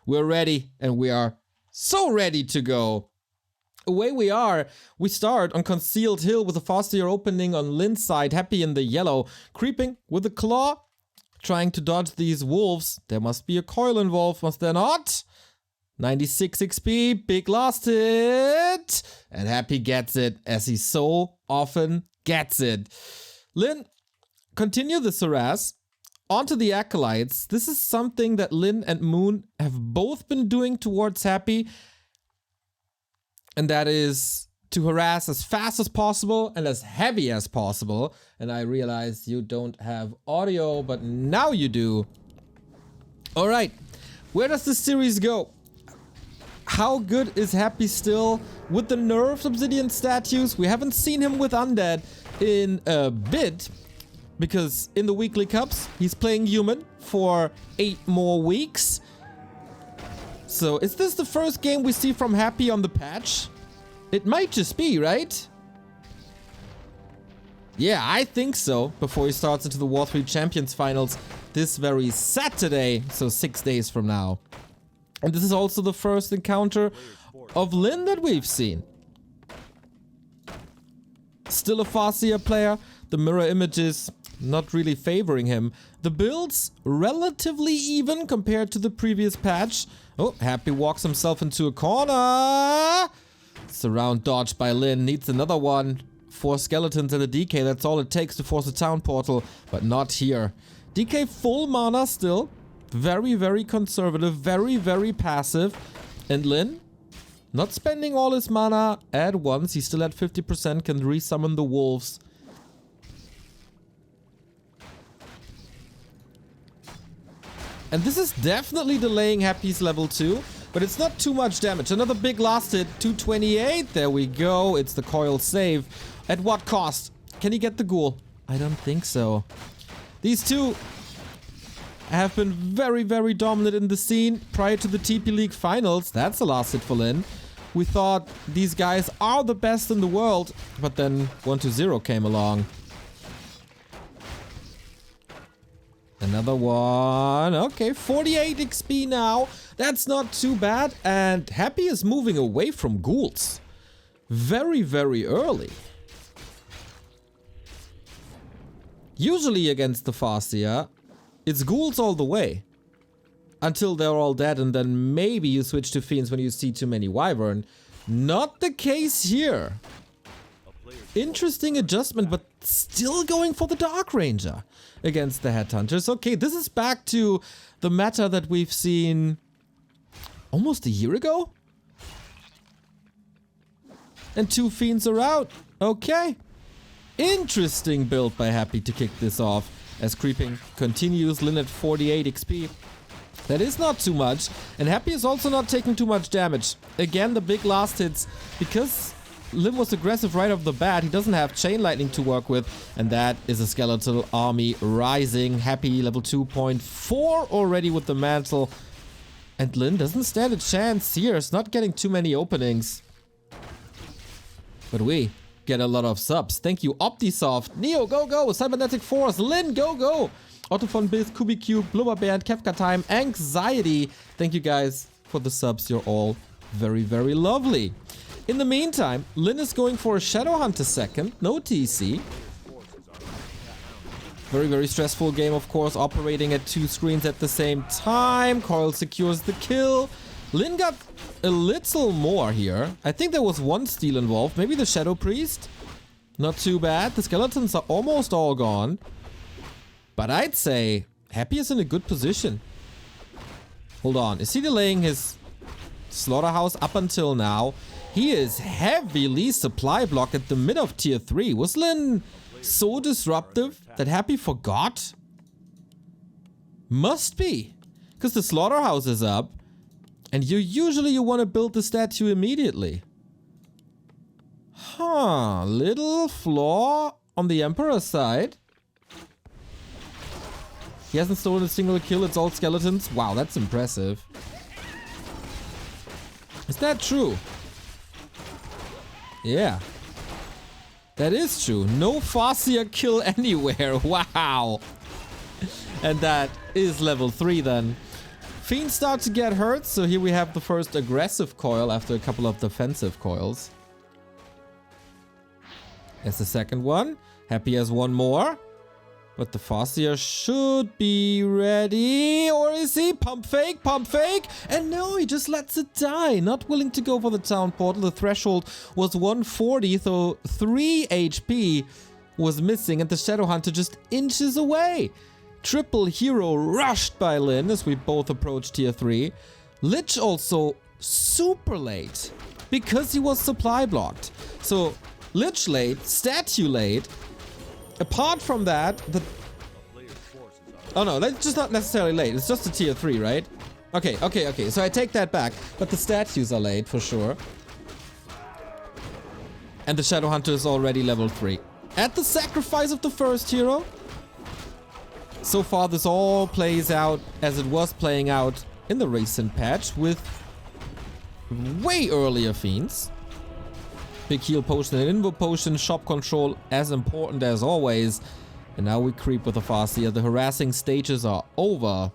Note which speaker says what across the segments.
Speaker 1: We're ready, and we are so ready to go. Away we are. We start on Concealed Hill with a Farseer opening on Lynn's side. Happy in the yellow. Creeping with a claw. Trying to dodge these wolves. There must be a coil involved, must there not? 96 XP, big last hit. And Happy gets it, as he so often gets it. Lynn, continue this harass. Onto the Acolytes. This is something that Lynn and Moon have both been doing towards Happy. And that is to harass as fast as possible and as heavy as possible. And I realize you don't have audio, but now you do. Alright, where does this series go? How good is Happy still with the nerfed Obsidian statues? We haven't seen him with Undead in a bit. Because in the weekly cups, he's playing human for 8 more weeks. So is this the first game we see from Happy on the patch? It might just be, right? Yeah, I think so. Before he starts into the War 3 Champions Finals this very Saturday. So 6 days from now. And this is also the first encounter of Lynn that we've seen. Still a Farseer player. The mirror images not really favoring him. The builds relatively even compared to the previous patch. Oh, Happy walks himself into a corner. Surround dodge by Lynn. Needs another one. 4 skeletons and a DK. That's all it takes to force a town portal. But not here. DK full mana still. Very, very conservative. Very, very passive. And Lynn, not spending all his mana at once. He's still at 50%. Can resummon the wolves. And this is definitely delaying Happy's level 2, but it's not too much damage. Another big last hit, 228. There we go. It's the coil save. At what cost? Can he get the ghoul? I don't think so. These two have been very, very dominant in the scene prior to the TP League finals. That's a last hit for Lynn. We thought these guys are the best in the world, but then 1-0 came along. Another one. Okay, 48 XP now. That's not too bad. And Happy is moving away from ghouls. Very, very early. Usually against the Farseer, it's ghouls all the way. Until they're all dead, and then maybe you switch to fiends when you see too many wyvern. Not the case here. Interesting adjustment, but still going for the Dark Ranger against the Headhunters. Okay, this is back to the meta that we've seen almost a year ago. And 2 fiends are out. Okay. Interesting build by Happy to kick this off. As creeping continues, Lynn at 48 XP. That is not too much. And Happy is also not taking too much damage. Again, the big last hits. Because Lynn was aggressive right off the bat. He doesn't have Chain Lightning to work with. And that is a skeletal army rising. Happy level 2.4 already with the mantle. And Lynn doesn't stand a chance here. It's not getting too many openings. But we get a lot of subs. Thank you, Optisoft. Neo, go, go. Cybernetic Force. Lynn, go, go. Otto von Biz, Kubicube, Blubberbär, and Kefka Time. Anxiety. Thank you guys for the subs. You're all very, very lovely. In the meantime, Lynn is going for a Shadow Hunter second. No TC. Very, very stressful game, of course. Operating at 2 screens at the same time. Coil secures the kill. Lynn got a little more here. I think there was 1 steal involved. Maybe the Shadow Priest. Not too bad. The skeletons are almost all gone. But I'd say Happy is in a good position. Hold on. Is he delaying his slaughterhouse up until now? He is heavily supply blocked at the mid of tier 3. Was Lynn so disruptive that Happy forgot? Must be. Because the slaughterhouse is up. And you want to build the statue immediately. Huh. Little flaw on the Emperor's side. He hasn't stolen a single kill. It's all skeletons. Wow, that's impressive. Is that true? Yeah. That is true. No Farseer kill anywhere. Wow. And that is level 3 then. Fiends start to get hurt, so here we have the first aggressive coil after a couple of defensive coils. There's the second one. Happy has one more. But the Farseer should be ready. Or is he? Pump fake, pump fake. And no, he just lets it die. Not willing to go for the town portal. The threshold was 140, so 3 HP was missing. And the Shadow Hunter just inches away. Triple hero rushed by Lynn as we both approach tier 3. Lich also super late because he was supply blocked. So Lich late, statue late. Apart from that, oh no, that's just not necessarily late. It's just a tier 3, right? Okay. So I take that back. But the statues are late for sure. And the Shadow Hunter is already level 3. At the sacrifice of the first hero. So far, this all plays out as it was playing out in the recent patch with way earlier fiends. Big heal potion and invo potion, shop control as important as always. And now we creep with the Farseer. The harassing stages are over.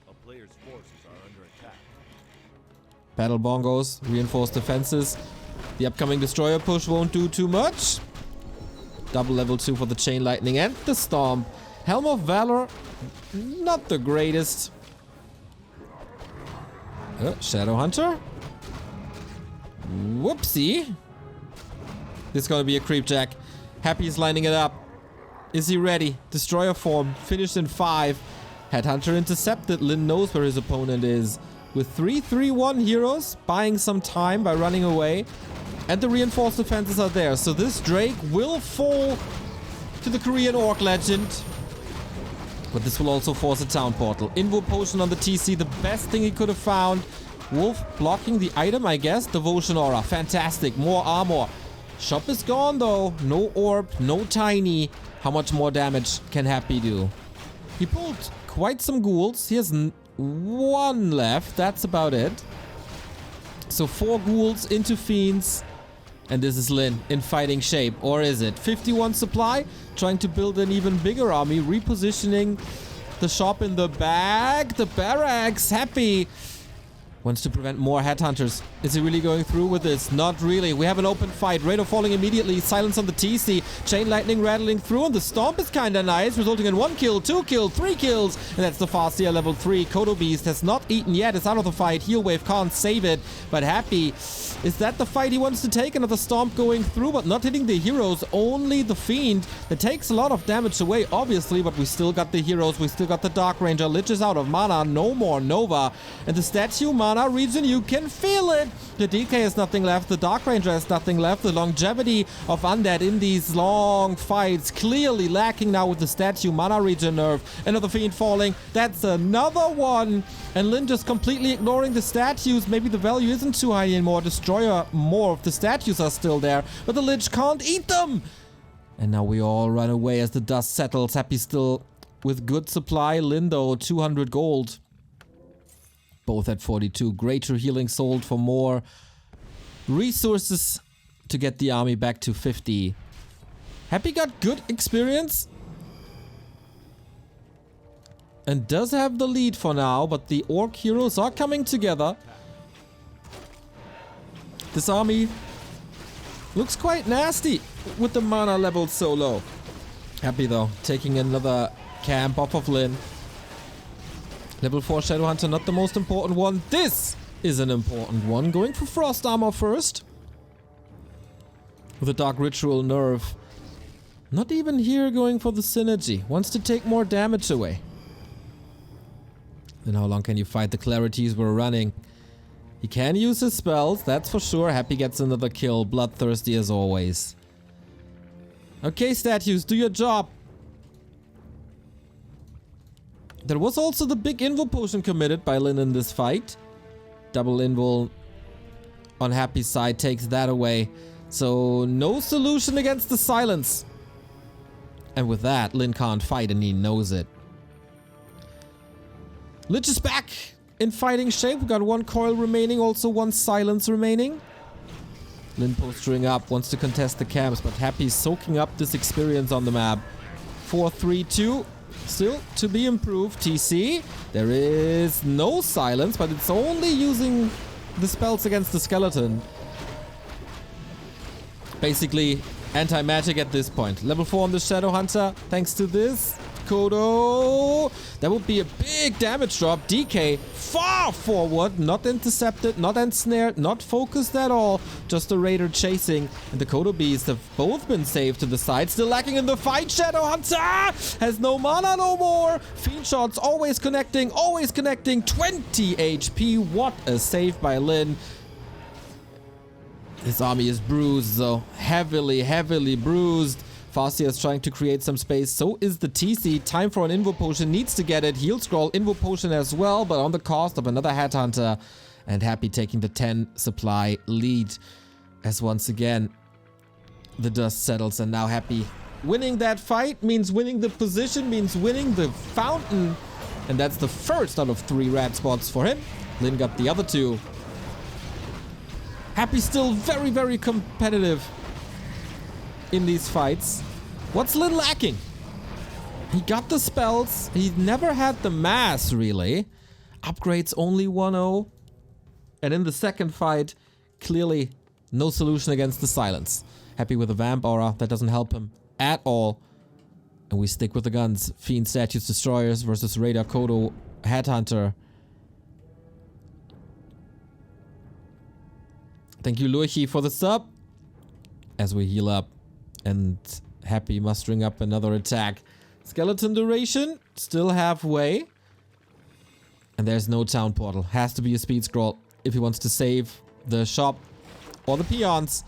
Speaker 2: A player's forces are under attack.
Speaker 1: Battle bongos, reinforced defenses. The upcoming destroyer push won't do too much. Double level 2 for the chain lightning and the stomp. Helm of Valor, not the greatest. Shadow Hunter. Whoopsie. This is gonna be a creepjack. Happy is lining it up. Is he ready? Destroyer form, finished in 5. Headhunter intercepted. Lynn knows where his opponent is. With 3-3-1 heroes, buying some time by running away. And the reinforced defenses are there. So this Drake will fall to the Korean Orc legend. But this will also force a town portal. Invo potion on the TC, the best thing he could have found. Wolf blocking the item, I guess. Devotion aura. Fantastic. More armor. Shop is gone, though. No orb. No tiny. How much more damage can Happy do? He pulled quite some ghouls. He has 1 left. That's about it. So 4 ghouls into fiends. And this is Lynn in fighting shape. Or is it? 51 supply. Trying to build an even bigger army. Repositioning the shop in the back. The barracks. Happy wants to prevent more headhunters. Is he really going through with this? Not really. We have an open fight. Raider falling immediately. Silence on the TC. Chain lightning rattling through. And the stomp is kind of nice, resulting in 1 kill, 2 kills, 3 kills. And that's the Farseer level 3. Kodo Beast has not eaten yet. It's out of the fight. Heal Wave can't save it. But Happy, is that the fight he wants to take? Another stomp going through, but not hitting the heroes. Only the Fiend. That takes a lot of damage away, obviously. But we still got the heroes. We still got the Dark Ranger. Lich is out of mana. No more Nova. And the statue mana region, you can feel it. The DK has nothing left. The Dark Ranger has nothing left. The longevity of Undead in these long fights clearly lacking now with the statue mana region nerf. Another Fiend falling. That's another one. And Lynn just completely ignoring the statues. Maybe the value isn't too high anymore. Destroyer more of the statues are still there. But the Lich can't eat them. And now we all run away as the dust settles. Happy still with good supply. Lynn though, 200 gold. Both at 42. Greater healing sold for more resources to get the army back to 50. Happy got good experience. And does have the lead for now, but the Orc heroes are coming together. This army looks quite nasty with the mana level so low. Happy though, taking another camp off of Lynn. Level 4 Shadowhunter, not the most important one. This is an important one. Going for Frost Armor first. With a Dark Ritual nerf. Not even here going for the synergy. Wants to take more damage away. Then how long can you fight the clarities we're running? He can use his spells, that's for sure. Happy gets another kill. Bloodthirsty as always. Okay, statues, do your job. There was also the big Invul potion committed by Lynn in this fight. Double Invul on Happy's side takes that away. So no solution against the silence. And with that, Lynn can't fight and he knows it. Lich is back in fighting shape. We got 1 coil remaining, also 1 silence remaining. Lynn postering up, wants to contest the camps, but Happy's soaking up this experience on the map. 4-3-2. Still to be improved. TC. There is no silence, but it's only using the spells against the skeleton. Basically, anti-magic at this point. Level 4 on the Shadow Hunter. Thanks to this. Kodo. That would be a big damage drop. DK far forward. Not intercepted, not ensnared, not focused at all. Just a Raider chasing. And the Kodo Beasts have both been saved to the side. Still lacking in the fight. Shadow Hunter has no mana no more. Fiend shots always connecting. 20 HP. What a save by Lynn. His army is bruised though. Heavily bruised. Farseer is trying to create some space. So is the TC. Time for an Invo Potion. Needs to get it. Heal Scroll. Invo Potion as well. But on the cost of another Headhunter. And Happy taking the 10 supply lead. As once again, the dust settles. And now Happy winning that fight means winning the position. Means winning the fountain. And that's the first out of 3 red spots for him. Lynn got the other 2. Happy still very competitive in these fights. What's Lynn lacking? He got the spells. He never had the mass, really. Upgrades only 1-0. And in the second fight, clearly no solution against the silence. Happy with a Vamp Aura. That doesn't help him at all. And we stick with the guns. Fiend, Statues, Destroyers versus Raider, Kodo, Headhunter. Thank you, Luichi, for the sub. As we heal up. And Happy mustering up another attack. Skeleton duration, still halfway. And there's no town portal. Has to be a speed scroll if he wants to save the shop or the peons.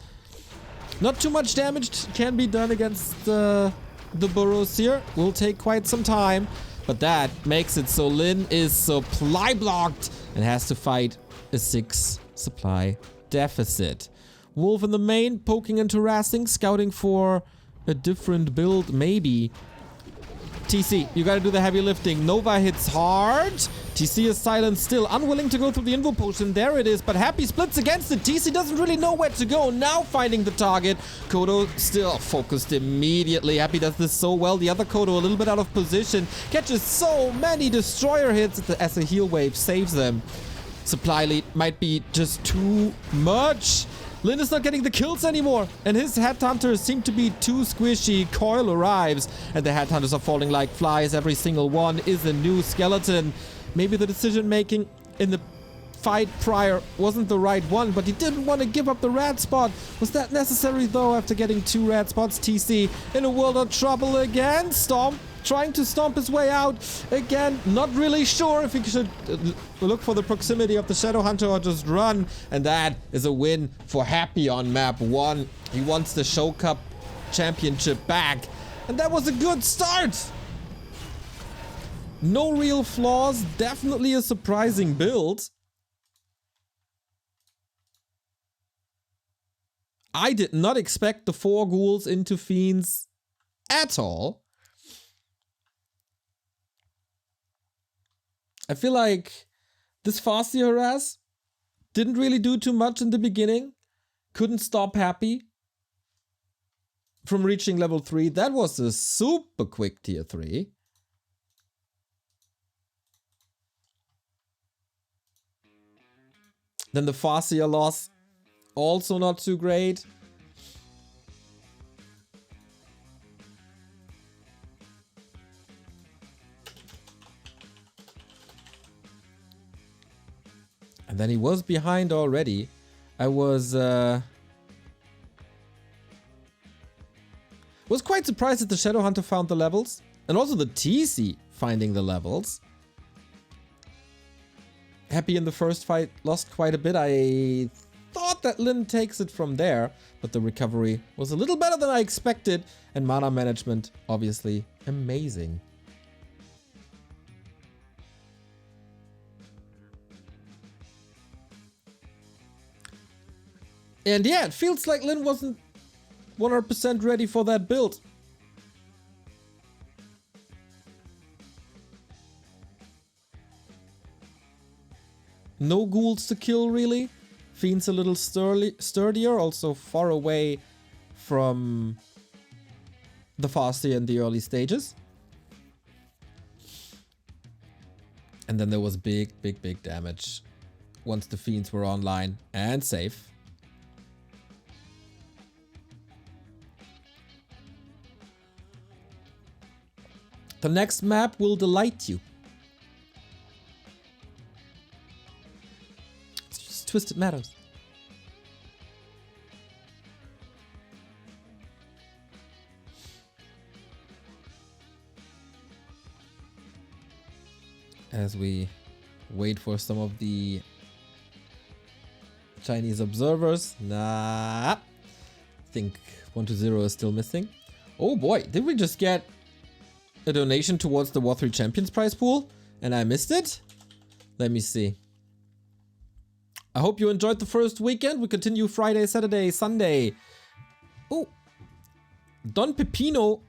Speaker 1: Not too much damage can be done against the burrows here. Will take quite some time. But that makes it so Lynn is supply blocked and has to fight a 6 supply deficit. Wolf in the main, poking and harassing, scouting for a different build, maybe. TC, you gotta do the heavy lifting. Nova hits hard. TC is silent still, unwilling to go through the Invo Potion. There it is, but Happy splits against it. TC doesn't really know where to go. Now finding the target. Kodo still focused immediately. Happy does this so well. The other Kodo a little bit out of position. Catches so many destroyer hits as a heal wave saves them. Supply lead might be just too much. Lynn is not getting the kills anymore, and his Headhunters seem to be too squishy. Coil arrives, and the Headhunters are falling like flies. Every single one is a new skeleton. Maybe the decision-making in the fight prior wasn't the right one, but he didn't want to give up the red spot. Was that necessary, though, after getting 2 red spots? TC in a world of trouble again. Stomp. Trying to stomp his way out. Again, not really sure if he should look for the proximity of the Shadow Hunter or just run. And that is a win for Happy on map 1. He wants the Show Cup championship back. And that was a good start. No real flaws. Definitely a surprising build. I did not expect the 4 ghouls into fiends at all. I feel like this Farseer harass didn't really do too much in the beginning. Couldn't stop Happy from reaching level 3. That was a super quick tier 3. Then the Farseer loss, also not too great. And then he was behind already. I was quite surprised that the Shadow Hunter found the levels. And also the TC finding the levels. Happy in the first fight, lost quite a bit. I thought that Lynn takes it from there. But the recovery was a little better than I expected. And mana management, obviously, amazing. And yeah, it feels like Lynn wasn't 100% ready for that build. No ghouls to kill, really. Fiend's a little sturdier, also far away from the Farseer in the early stages. And then there was big damage once the Fiends were online and safe. The next map will delight you. It's just Twisted Meadows. As we wait for some of the Chinese observers. Nah. I think 120 is still missing. Oh boy, did we just get a donation towards the War3 Champions prize pool? And I missed it? Let me see. I hope you enjoyed the first weekend. We continue Friday, Saturday, Sunday. Oh. Don Pepino,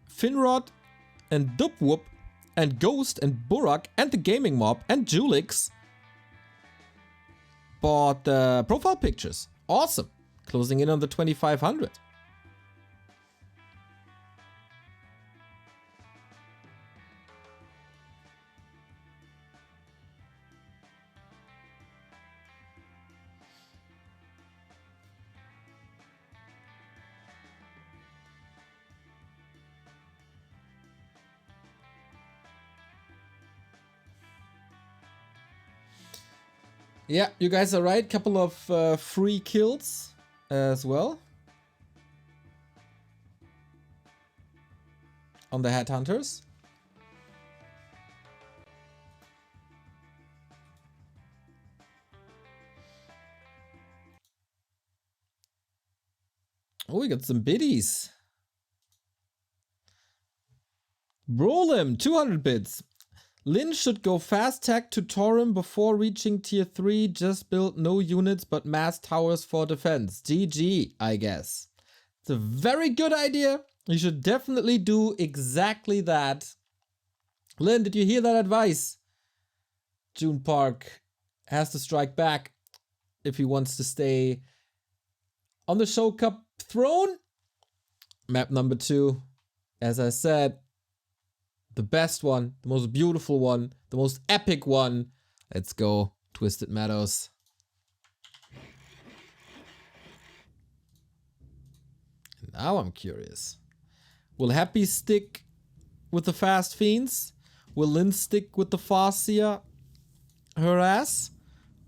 Speaker 1: Finrod, and Dubwhoop, and Ghost, and Burak, and the Gaming Mob, and Julix bought the profile pictures. Awesome. Closing in on the 2,500. Yeah, you guys are right. Couple of free kills as well on the headhunters. Oh, we got some biddies. Brolim, 200 bits. Lynn should go fast tag to Torim before reaching tier 3. Just build no units but mass towers for defense. GG, I guess. It's a very good idea. You should definitely do exactly that. Lynn, did you hear that advice? June Park has to strike back if he wants to stay on the Show Cup throne. Map number 2, as I said, the best one, the most beautiful one, the most epic one. Let's go, Twisted Meadows. Now I'm curious. Will Happy stick with the Fast Fiends? Will Lynn stick with the Farseer harass?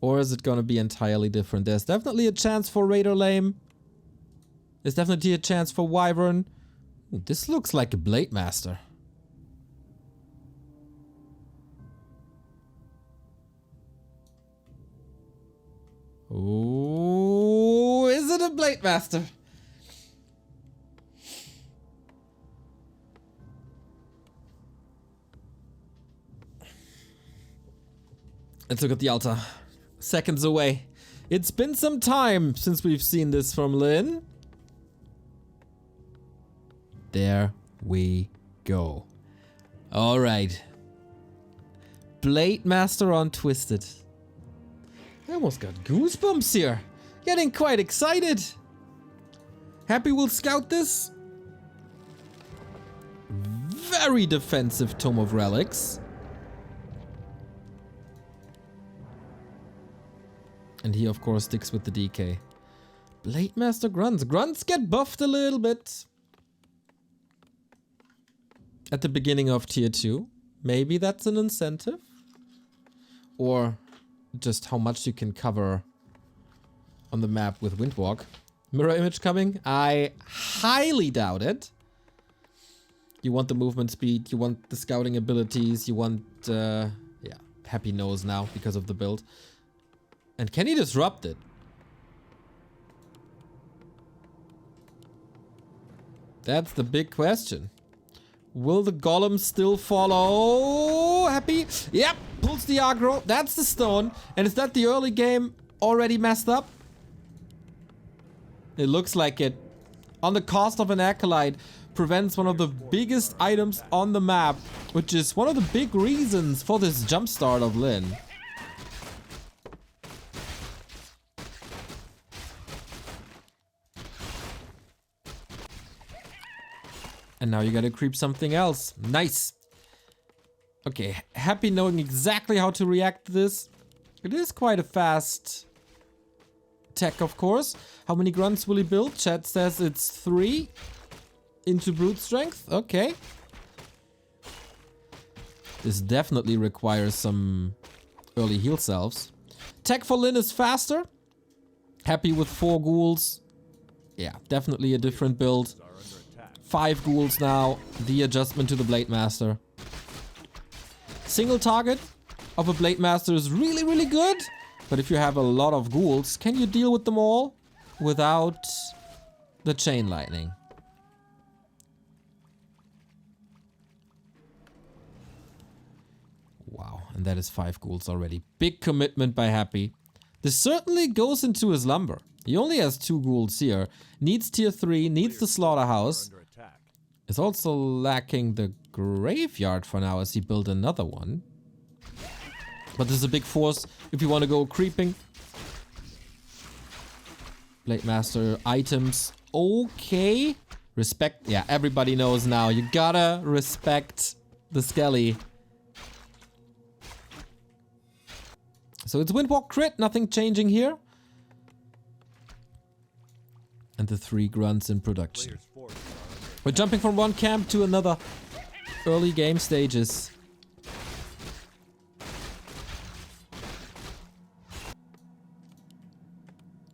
Speaker 1: Or is it gonna be entirely different? There's definitely a chance for Raider Lame. There's definitely a chance for Wyvern. Ooh, this looks like a Blademaster. Ooh, is it a Blademaster? Let's look at the altar. Seconds away. It's been some time since we've seen this from Lynn. There we go. Alright. Blademaster on Twisted. I almost got goosebumps here. Getting quite excited. Happy we'll scout this. Very defensive Tome of Relics. And he of course sticks with the DK. Blademaster Grunts. Grunts get buffed a little bit at the beginning of tier 2. Maybe that's an incentive. Or just how much you can cover on the map with Windwalk. Mirror image coming? I highly doubt it. You want the movement speed, you want the scouting abilities, you want, yeah, Happy knows now because of the build. And can he disrupt it? That's the big question. Will the golem still follow? Happy? Yep, pulls the aggro. That's the stone. And is that the early game already messed up? It looks like it. On the cost of an acolyte, prevents one of the biggest items on the map, which is one of the big reasons for this jumpstart of Lynn. And now you gotta creep something else. Nice. Okay, Happy knowing exactly how to react to this. It is quite a fast tech, of course. How many grunts will he build? Chat says it's 3 into brute strength. Okay. This definitely requires some early heal selves. Tech for Lynn is faster. Happy with 4 ghouls. Yeah, definitely a different build. 5 ghouls now. The adjustment to the Blademaster. Single target of a Blademaster is really, really good. But if you have a lot of ghouls, can you deal with them all without the chain lightning? Wow, and that is 5 ghouls already. Big commitment by Happy. This certainly goes into his lumber. He only has 2 ghouls here. Needs tier 3, needs the slaughterhouse. Is also lacking the graveyard for now as he built another one. But this is a big force if you want to go creeping. Blademaster items. Okay. Respect. Yeah, everybody knows now. You gotta respect the Skelly. So it's Windwalk crit. Nothing changing here. And the 3 grunts in production. We're jumping from one camp to another. Early game stages.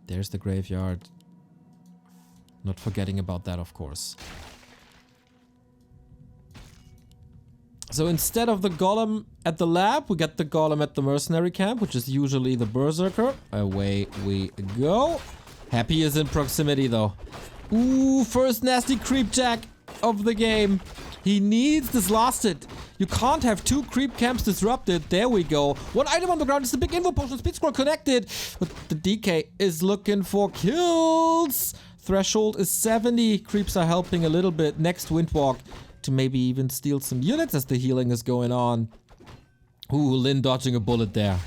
Speaker 1: There's the graveyard. Not forgetting about that, of course. So instead of the golem at the lab, we get the golem at the mercenary camp, which is usually the berserker. Away we go. Happy is in proximity though. Ooh, first nasty creep jack of the game. He needs this last hit. You can't have 2 creep camps disrupted. There we go. 1 item on the ground is the big invo potion. Speed scroll connected. But the DK is looking for kills. Threshold is 70. Creeps are helping a little bit. Next Windwalk to maybe even steal some units as the healing is going on. Ooh, Lynn dodging a bullet there.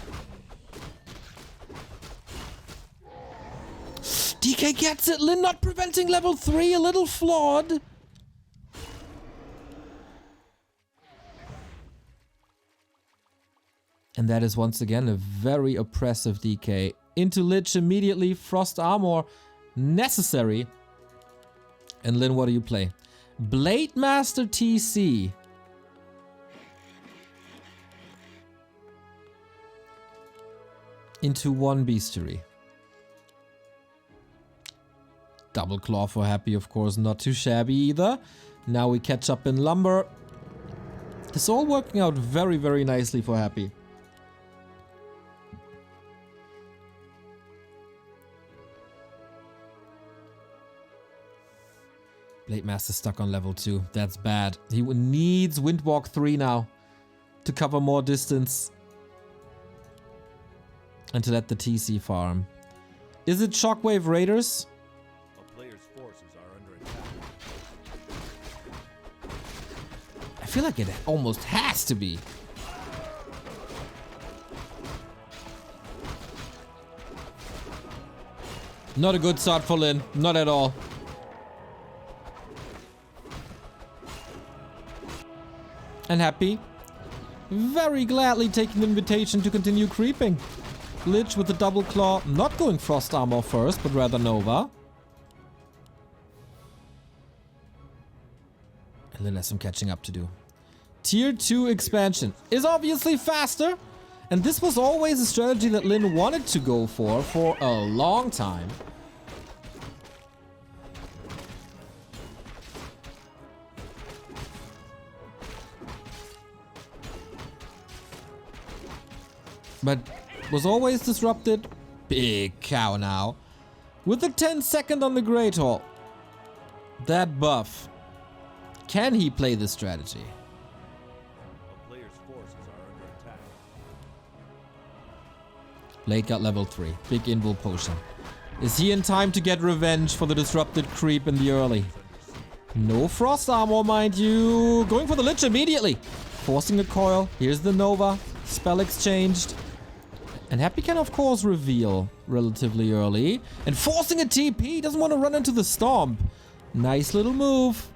Speaker 1: DK gets it. Lynn not preventing level 3. A little flawed. And that is once again a very oppressive DK. Into Lich immediately. Frost armor necessary. And Lynn, what do you play? Blademaster TC. Into 1 bestiary. Double claw for Happy, of course, not too shabby either. Now we catch up in lumber. It's all working out very, very nicely for Happy. Blademaster stuck on level 2. That's bad. He needs Windwalk 3 now to cover more distance. And to let the TC farm. Is it Shockwave Raiders?
Speaker 2: A player's forces are under attack.
Speaker 1: I feel like it almost has to be. Not a good start for Lynn. Not at all. And Happy, very gladly taking the invitation to continue creeping. Lich with the double claw, not going frost armor first, but rather Nova. And Lynn has some catching up to do. Tier 2 expansion is obviously faster. And this was always a strategy that Lynn wanted to go for a long time. But was always disrupted. Big cow now. With the 10-second on the Great Hall. That buff. Can he play this strategy?
Speaker 2: A player's forces are under attack.
Speaker 1: Blade got level 3. Big invul potion. Is he in time to get revenge for the disrupted creep in the early? No frost armor, mind you. Going for the Lich immediately. Forcing a coil. Here's the Nova. Spell exchanged. And Happy can, of course, reveal relatively early. And forcing a TP. Doesn't want to run into the Stomp. Nice little move.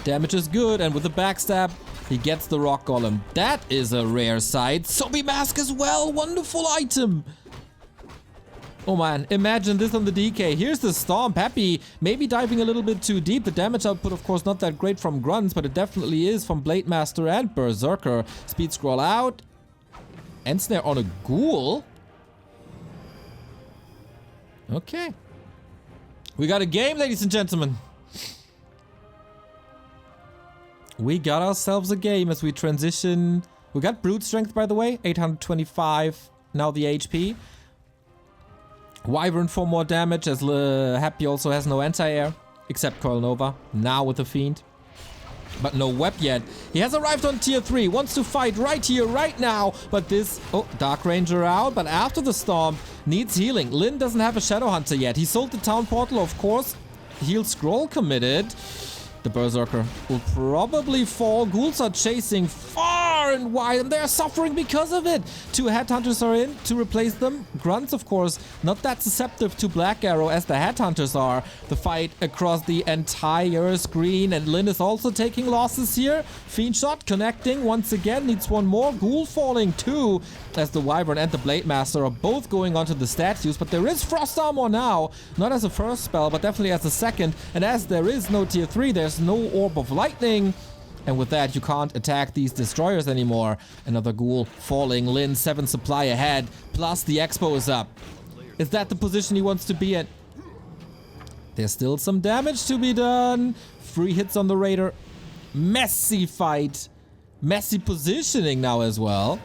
Speaker 1: Damage is good. And with the backstab, He gets the rock golem. That is a rare sight. Zombie mask as well. Wonderful item. Oh man, imagine this on the DK. Here's the Stomp. Happy, maybe diving a little bit too deep. The damage output, of course, not that great from Grunts, but it definitely is from Blademaster and Berserker. Speed scroll out. End snare on a ghoul. Okay. We got a game, ladies and gentlemen. We got ourselves a game as we transition. We got brute strength, by the way. 825. Now the HP. Wyvern for more damage, as Happy also has no anti-air, except Coil Nova, now with the Fiend. But no web yet. He has arrived on tier 3, wants to fight right here, right now, but this... Oh, Dark Ranger out, but after the Storm, needs healing. Lynn doesn't have a Shadow Hunter yet. He sold the Town Portal, of course. Heal Scroll committed. The Berserker will probably fall. Ghouls are chasing far and wide, and they're suffering because of it. 2 Headhunters are in to replace them. Grunts, of course, not that susceptible to Black Arrow as the Headhunters are. The fight across the entire screen, and Lynn is also taking losses here. Fiend Shot connecting once again, needs one more. Ghoul falling too, as the Wyvern and the Blademaster are both going onto the statues, but there is Frost Armor now. Not as a first spell, but definitely as a second. And as there is no tier 3, there's no Orb of Lightning. And with that, you can't attack these destroyers anymore. Another ghoul falling. Lynn, 7 supply ahead. Plus the Expo is up. Is that the position he wants to be in? There's still some damage to be done. 3 hits on the Raider. Messy fight. Messy positioning now as well.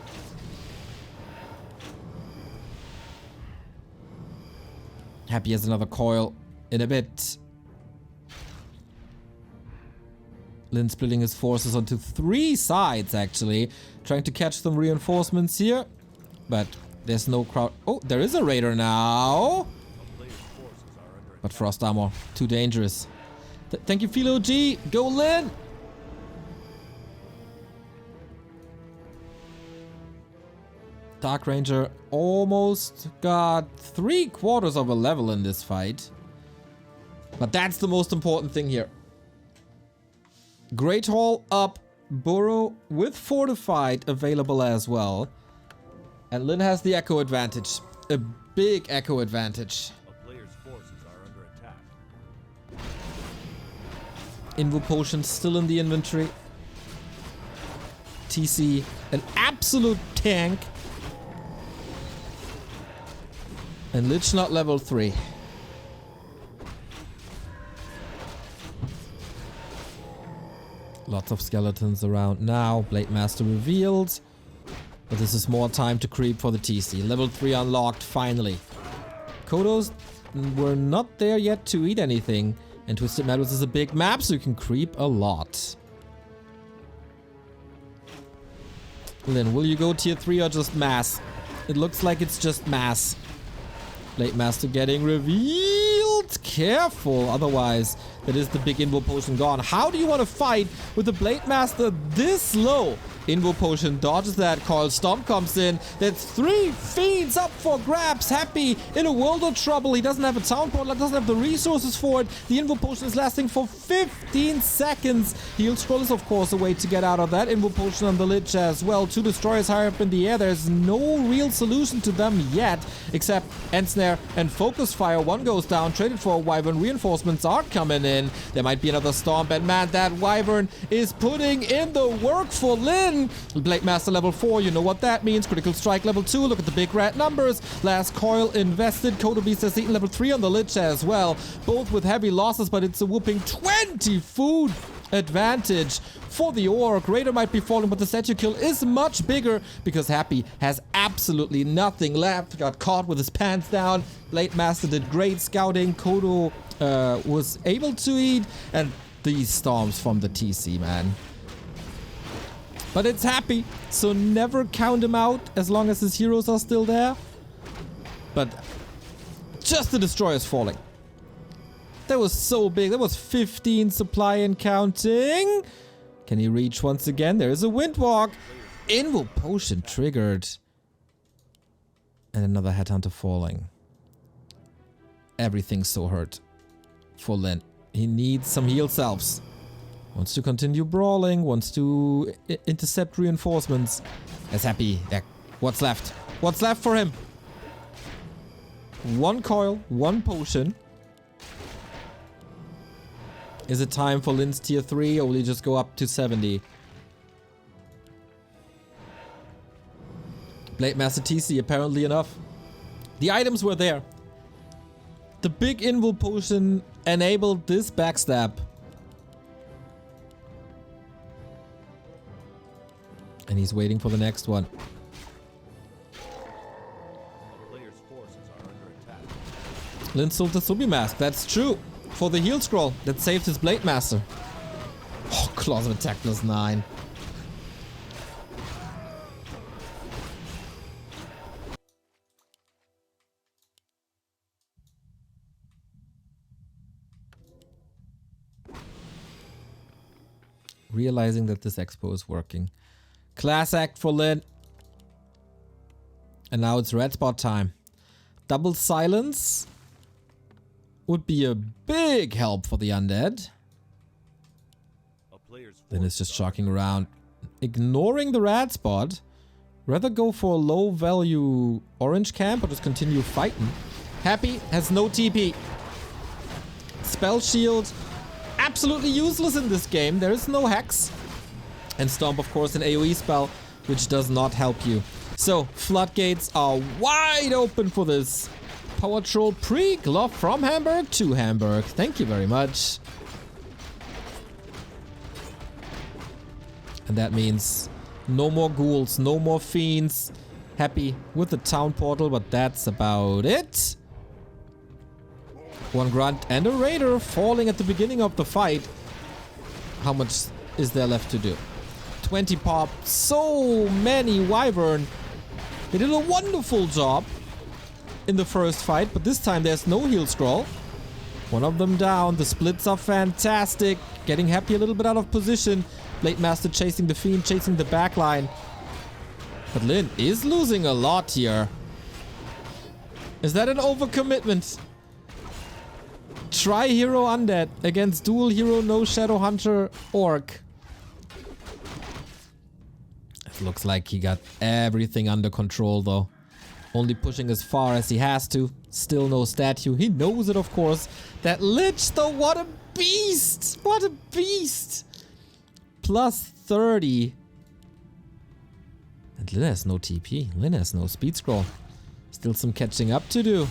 Speaker 1: Happy has another coil in a bit. Lynn splitting his forces onto 3 sides, actually. Trying to catch some reinforcements here. But there's no crowd. Oh, there is a Raider now. But Frost Armor, too dangerous. Thank you, Philo G. Go, Lynn. Dark Ranger almost got 3/4 of a level in this fight. But that's the most important thing here. Great Hall up, Burrow with Fortified available as well. And Lynn has the Echo advantage. A big Echo advantage.
Speaker 2: A player's forces are under attack.
Speaker 1: Invo Potion still in the inventory. TC, an absolute tank. And Lich not level 3. Lots of skeletons around now. Blademaster revealed. But this is more time to creep for the TC. Level 3 unlocked, finally. Kodos were not there yet to eat anything. And Twisted Meadows is a big map, so you can creep a lot. Lynn, will you go tier 3 or just mass? It looks like it's just mass. Blademaster getting revealed. Careful, otherwise that is the big Invo Potion gone. How do you want to fight with the Blademaster this low? Invo Potion dodges that call. Stomp comes in. That's 3 Fiends up for grabs. Happy in a world of trouble. He doesn't have a Town Portal, doesn't have the resources for it. The Invo Potion is lasting for 15 seconds. Heal Scroll is, of course, a way to get out of that. Invo Potion on the Lich as well. 2 destroyers high up in the air. There's no real solution to them yet, except End Snare and Focus Fire. 1 goes down, traded for a Wyvern. Reinforcements are coming in. There might be another Stomp, and man, that Wyvern is putting in the work for Lynn. Blademaster level 4, you know what that means. Critical Strike level 2, look at the big red numbers. Last coil invested. Kodo Beast has eaten level 3 on the Lich as well. Both with heavy losses, but it's a whooping 20 food advantage for the Orc. Raider might be falling, but the statue kill is much bigger because Happy has absolutely nothing left. Got caught with his pants down. Blademaster did great scouting. Kodo was able to eat, and these storms from the TC, man. But it's Happy, so never count him out as long as his heroes are still there. But just the destroyers falling. That was so big. That was 15 supply and counting. Can he reach once again? There is a Windwalk. Invo Potion triggered. And another Headhunter falling. Everything's so hurt for Lynn. He needs some heal selves. Wants to continue brawling, wants to intercept reinforcements. Is happy. What's left? What's left for him? One coil, one potion. Is it time for Lynn's tier 3 or will he just go up to 70? Blademaster TC, apparently enough. The items were there. The big invul potion enabled this backstab. And he's waiting for the next one.
Speaker 2: A player's forces are under attack.
Speaker 1: Lynn sold the Subi Mask, that's true. For the heal scroll that saved his Blademaster. Oh, claws of attack +9. Realizing that this expo is working. Class act for Lynn. And now it's red spot time. Double silence would be a big help for the undead. Then it's just shocking around. Ignoring the red spot. Rather go for a low value orange camp or just continue fighting. Happy has no TP. Spell shield. Absolutely useless in this game. There is no hex. And Stomp, of course, an AoE spell, which does not help you. So, floodgates are wide open for this. Power Troll pre-glove from Hamburg to Hamburg. Thank you very much. And that means no more ghouls, no more fiends. Happy with the town portal, but that's about it. One grunt and a raider falling at the beginning of the fight. How much is there left to do? 20 pop, so many wyvern. They did a wonderful job in the first fight, but this time there's no heal scroll. One of them down, the splits are fantastic. Getting Happy a little bit out of position. Blademaster chasing the fiend, chasing the backline. But Lynn is losing a lot here. Is that an overcommitment? Tri-hero undead against dual hero no shadow hunter orc. It looks like he got everything under control though. Only pushing as far as he has to. Still no statue. He knows it, of course. That Lich though, what a beast! What a beast! Plus 30. And Lynn has no TP. Lynn has no speed scroll. Still some catching up to do.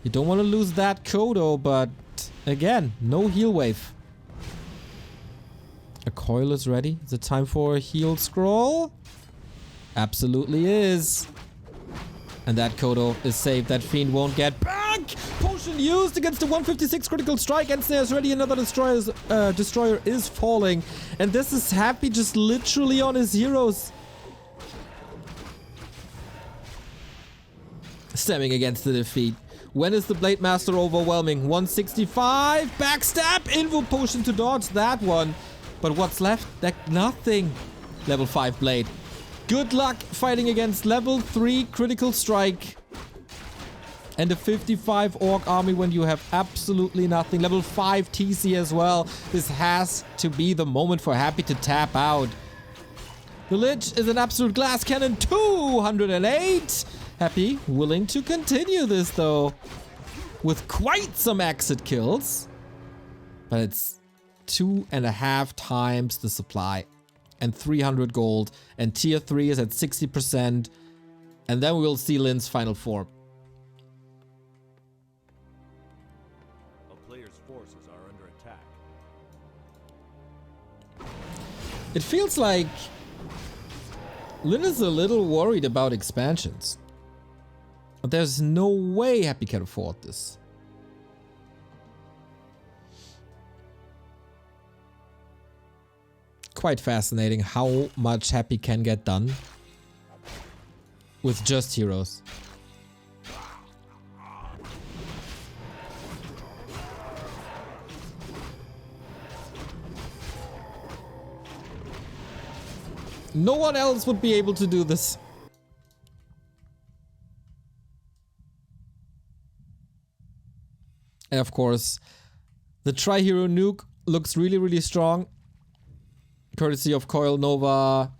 Speaker 1: You don't want to lose that Kodo, but again, no heal wave. A coil is ready. Is it time for a heal scroll? Absolutely is. And that Kodo is saved. That fiend won't get back. Potion used against the 156 critical strike. And there's already another destroyer is falling. And this is Happy just literally on his heroes. Stemming against the defeat. When is the Blademaster overwhelming? 165. Backstab. Invul potion to dodge that one. But what's left? Nothing. Level 5 blade. Good luck fighting against level 3 critical strike. And a 55 orc army when you have absolutely nothing. Level 5 TC as well. This has to be the moment for Happy to tap out. The Lich is an absolute glass cannon. 208. Happy willing to continue this though. With quite some exit kills. But it's 2.5 times the supply. And 300 gold. And tier 3 is at 60%. And then we will see Lynn's final form.
Speaker 2: A player's forces are under attack.
Speaker 1: It feels like Lynn is a little worried about expansions. But there's no way Happy can afford this. Quite fascinating how much Happy can get done with just heroes. No one else would be able to do this. And of course, the Tri-Hero nuke looks really, really strong. Courtesy of Coil Nova,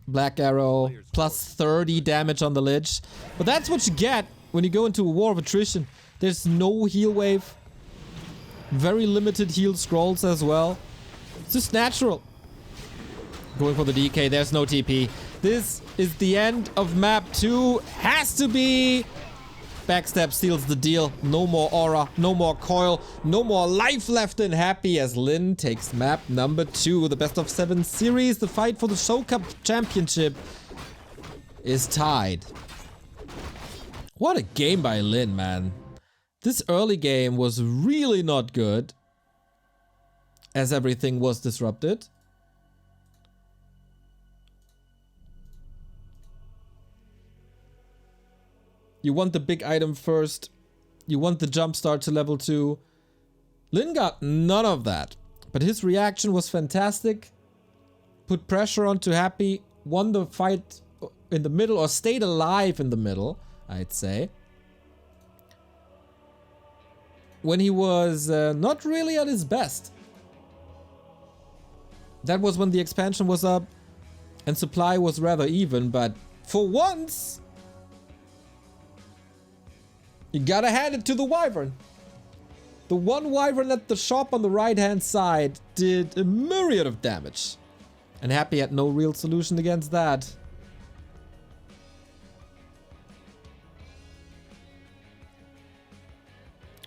Speaker 1: Black Arrow, plus 30 damage on the Lich. But that's what you get when you go into a war of attrition. There's no heal wave. Very limited heal scrolls as well. It's just natural. Going for the DK, there's no TP. This is the end of map 2. Has to be. Backstab seals the deal. No more aura, no more coil, no more life left in Happy as Lynn takes map number 2. The best of 7 series. The fight for the Show Cup championship is tied. What a game by Lynn, man. This early game was really not good, as everything was disrupted. You want the big item first. You want the jump start to level 2. Lynn got none of that. But his reaction was fantastic. Put pressure onto Happy. Won the fight in the middle, or stayed alive in the middle, I'd say. When he was not really at his best. That was when the expansion was up and supply was rather even, but for once, you gotta hand it to the Wyvern. The one Wyvern at the shop on the right hand side did a myriad of damage. And Happy had no real solution against that.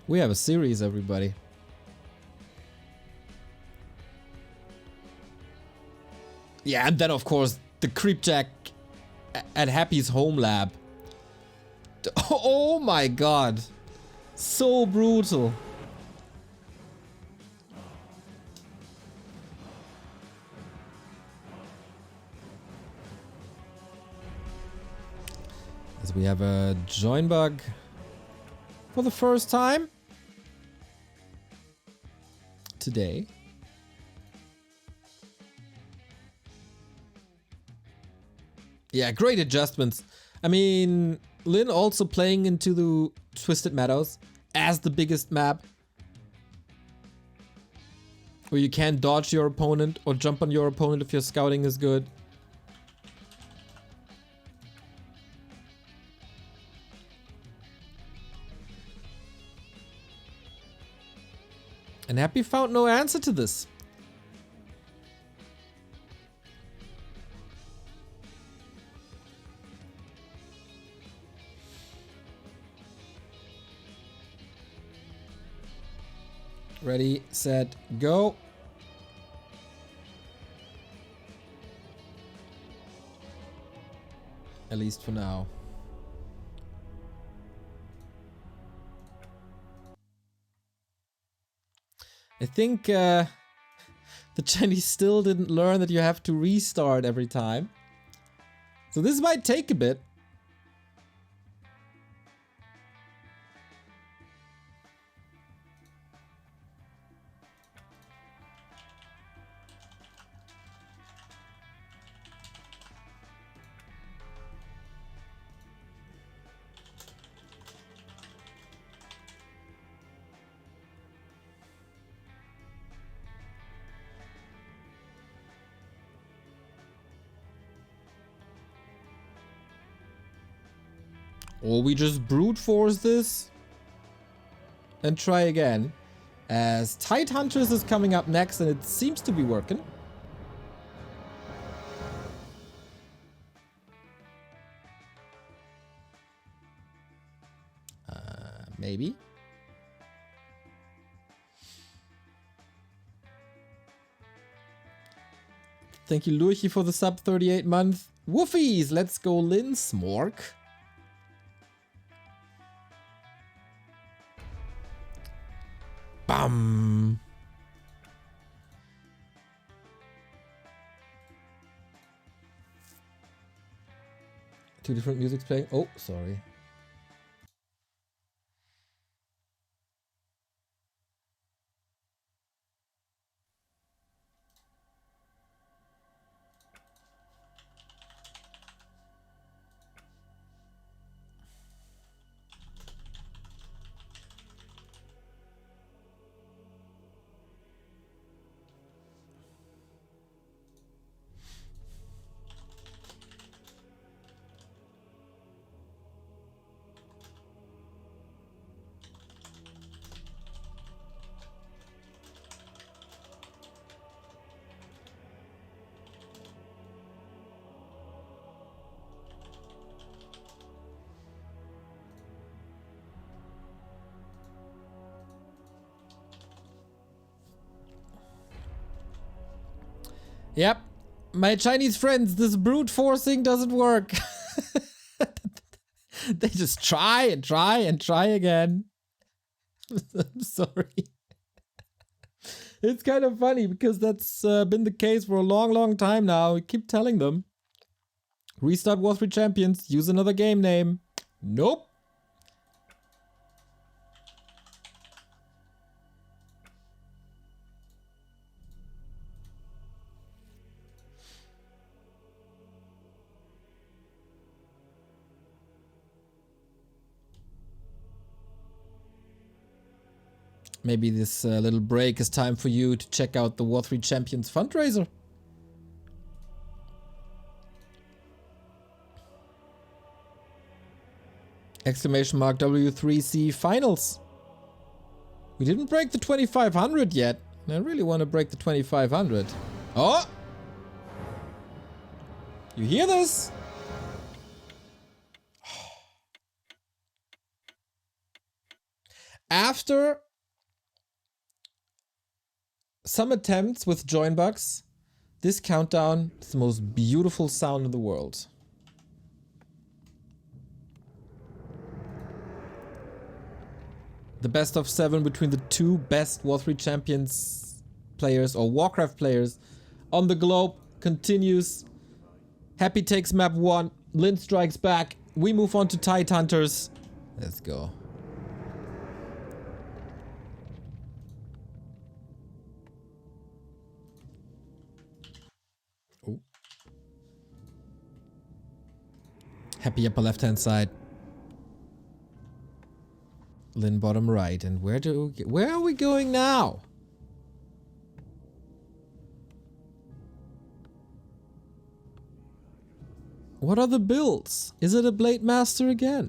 Speaker 1: We have a series, everybody. Yeah, and then of course the creepjack at Happy's home lab. Oh my god. So brutal. As we have a join bug for the first time today. Yeah, great adjustments. I mean, Lynn also playing into the Twisted Meadows as the biggest map, where you can dodge your opponent or jump on your opponent if your scouting is good. And Happy found no answer to this. Ready, set, go. At least for now. I think the Chinese still didn't learn that you have to restart every time. So this might take a bit. Or we just brute force this and try again. As Tide Hunters is coming up next and it seems to be working. Maybe. Thank you, Lurchi, for the sub 38 month. Woofies! Let's go, Lynn Smork. Bam! Two different musics playing. Oh, sorry. Yep. My Chinese friends, this brute forcing doesn't work. They just try and try and try again. I'm sorry. It's kind of funny because that's been the case for a long, long time now. We keep telling them. Restart War3 Champions. Use another game name. Nope. Maybe this little break is time for you to check out the War3 Champions fundraiser. Exclamation mark W3C finals. We didn't break the 2500 yet. I really want to break the 2500. Oh! You hear this? After some attempts with join bugs, this countdown is the most beautiful sound in the world. The best of 7 between the two best War3 Champions players or Warcraft players on the globe continues. Happy takes map 1. Lynn strikes back. We move on to Tide Hunters. Let's go. Oh. Happy upper left hand side. Lynn bottom right. And where are we going now? What are the builds? Is it a Blademaster again?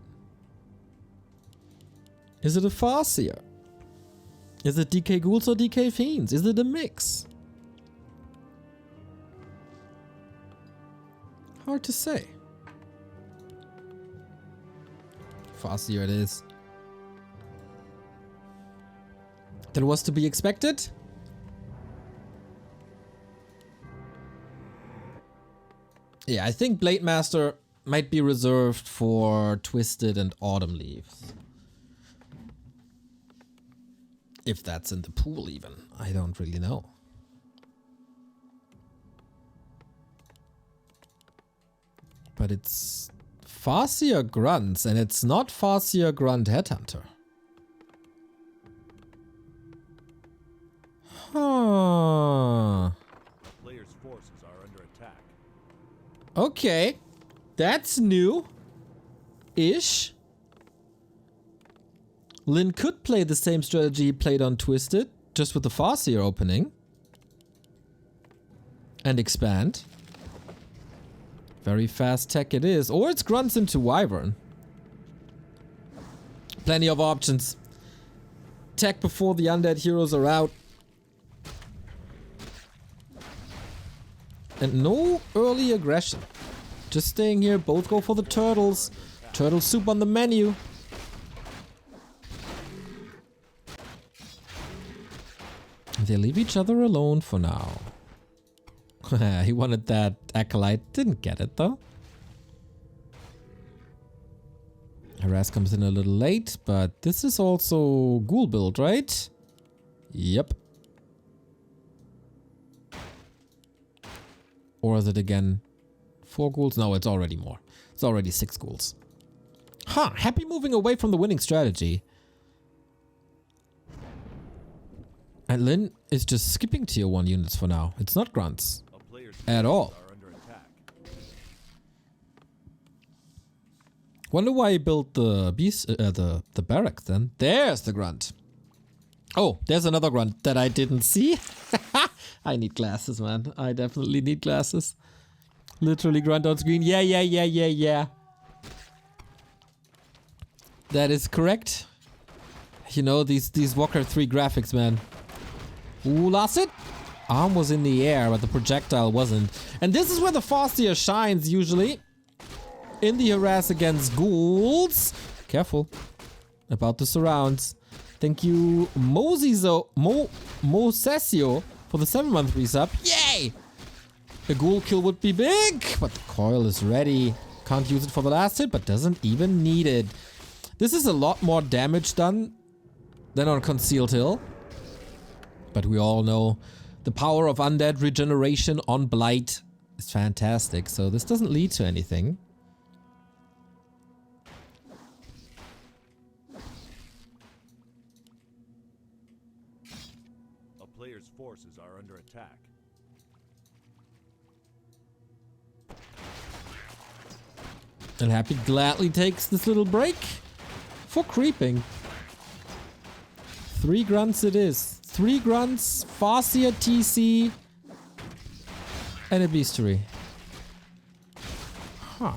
Speaker 1: Is it a Farseer? Is it DK Ghouls or DK Fiends? Is it a mix? Hard to say. Farseer it is. That was to be expected. Yeah, I think Blademaster might be reserved for Twisted and Autumn Leaves. If that's in the pool even. I don't really know. But it's Farseer Grunts and it's not Farseer Grunt Headhunter. Huh.
Speaker 2: The player's forces are under attack.
Speaker 1: Okay. That's new. Ish. Lynn could play the same strategy he played on Twisted, just with the Farseer opening. And expand. Very fast tech it is. Or it's Grunts into Wyvern. Plenty of options. Tech before the undead heroes are out. And no early aggression. Just staying here. Both go for the turtles. Turtle soup on the menu. They leave each other alone for now. He wanted that acolyte. Didn't get it though. Harass comes in a little late, but this is also ghoul build, right? Yep. Or is it again 4 ghouls? No, it's already more. It's already 6 ghouls. Huh, happy moving away from the winning strategy. And Lynn is just skipping tier 1 units for now. It's not grunts. At all. Wonder why he built the beast, the barracks then. There's the grunt. Oh, there's another grunt that I didn't see. I need glasses, man. I definitely need glasses. Literally grunt on screen. Yeah. That is correct. You know, these Warcraft 3 graphics, man. Ooh, lost it. Arm was in the air, but the projectile wasn't. And this is where the Farseer shines, usually. In the harass against ghouls. Careful about the surrounds. Thank you, Mosesio, for the 7-month resub. Yay! A ghoul kill would be big, but the coil is ready. Can't use it for the last hit, but doesn't even need it. This is a lot more damage done than on Concealed Hill. But we all know the power of undead regeneration on Blight is fantastic, so this doesn't lead to anything.
Speaker 2: A player's forces are under attack.
Speaker 1: And Happy gladly takes this little break for creeping. 3 grunts it is. 3 grunts, Farseer TC, and a Beastery. Huh.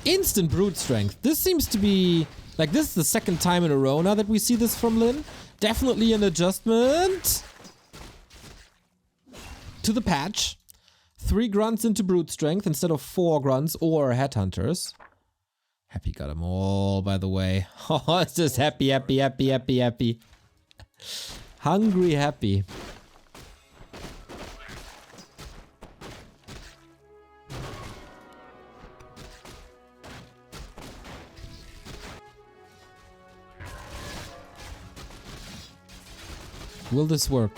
Speaker 1: Instant brute strength. This seems to be... like, this is the second time in a row now that we see this from Lynn. Definitely an adjustment to the patch. 3 grunts into brute strength instead of 4 grunts or headhunters. Happy got them all, by the way. Oh, it's just happy, happy, happy, happy, happy. Hungry Happy. Will this work?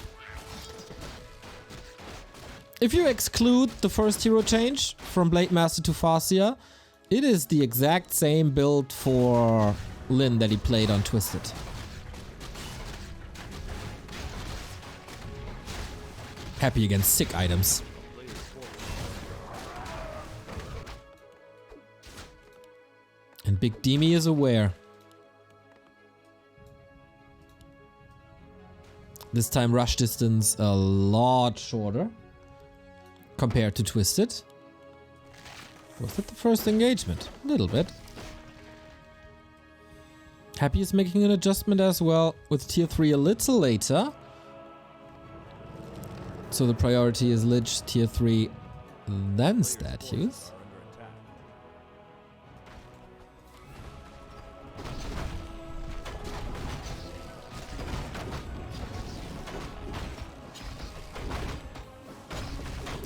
Speaker 1: If you exclude the first hero change from Blademaster to Farseer, it is the exact same build for Lynn that he played on Twisted. Happy against sick items. And Big Demi is aware. This time rush distance a lot shorter compared to Twisted. Was it the first engagement? A little bit. Happy is making an adjustment as well with tier 3 a little later. So the priority is Lich tier 3, then statues.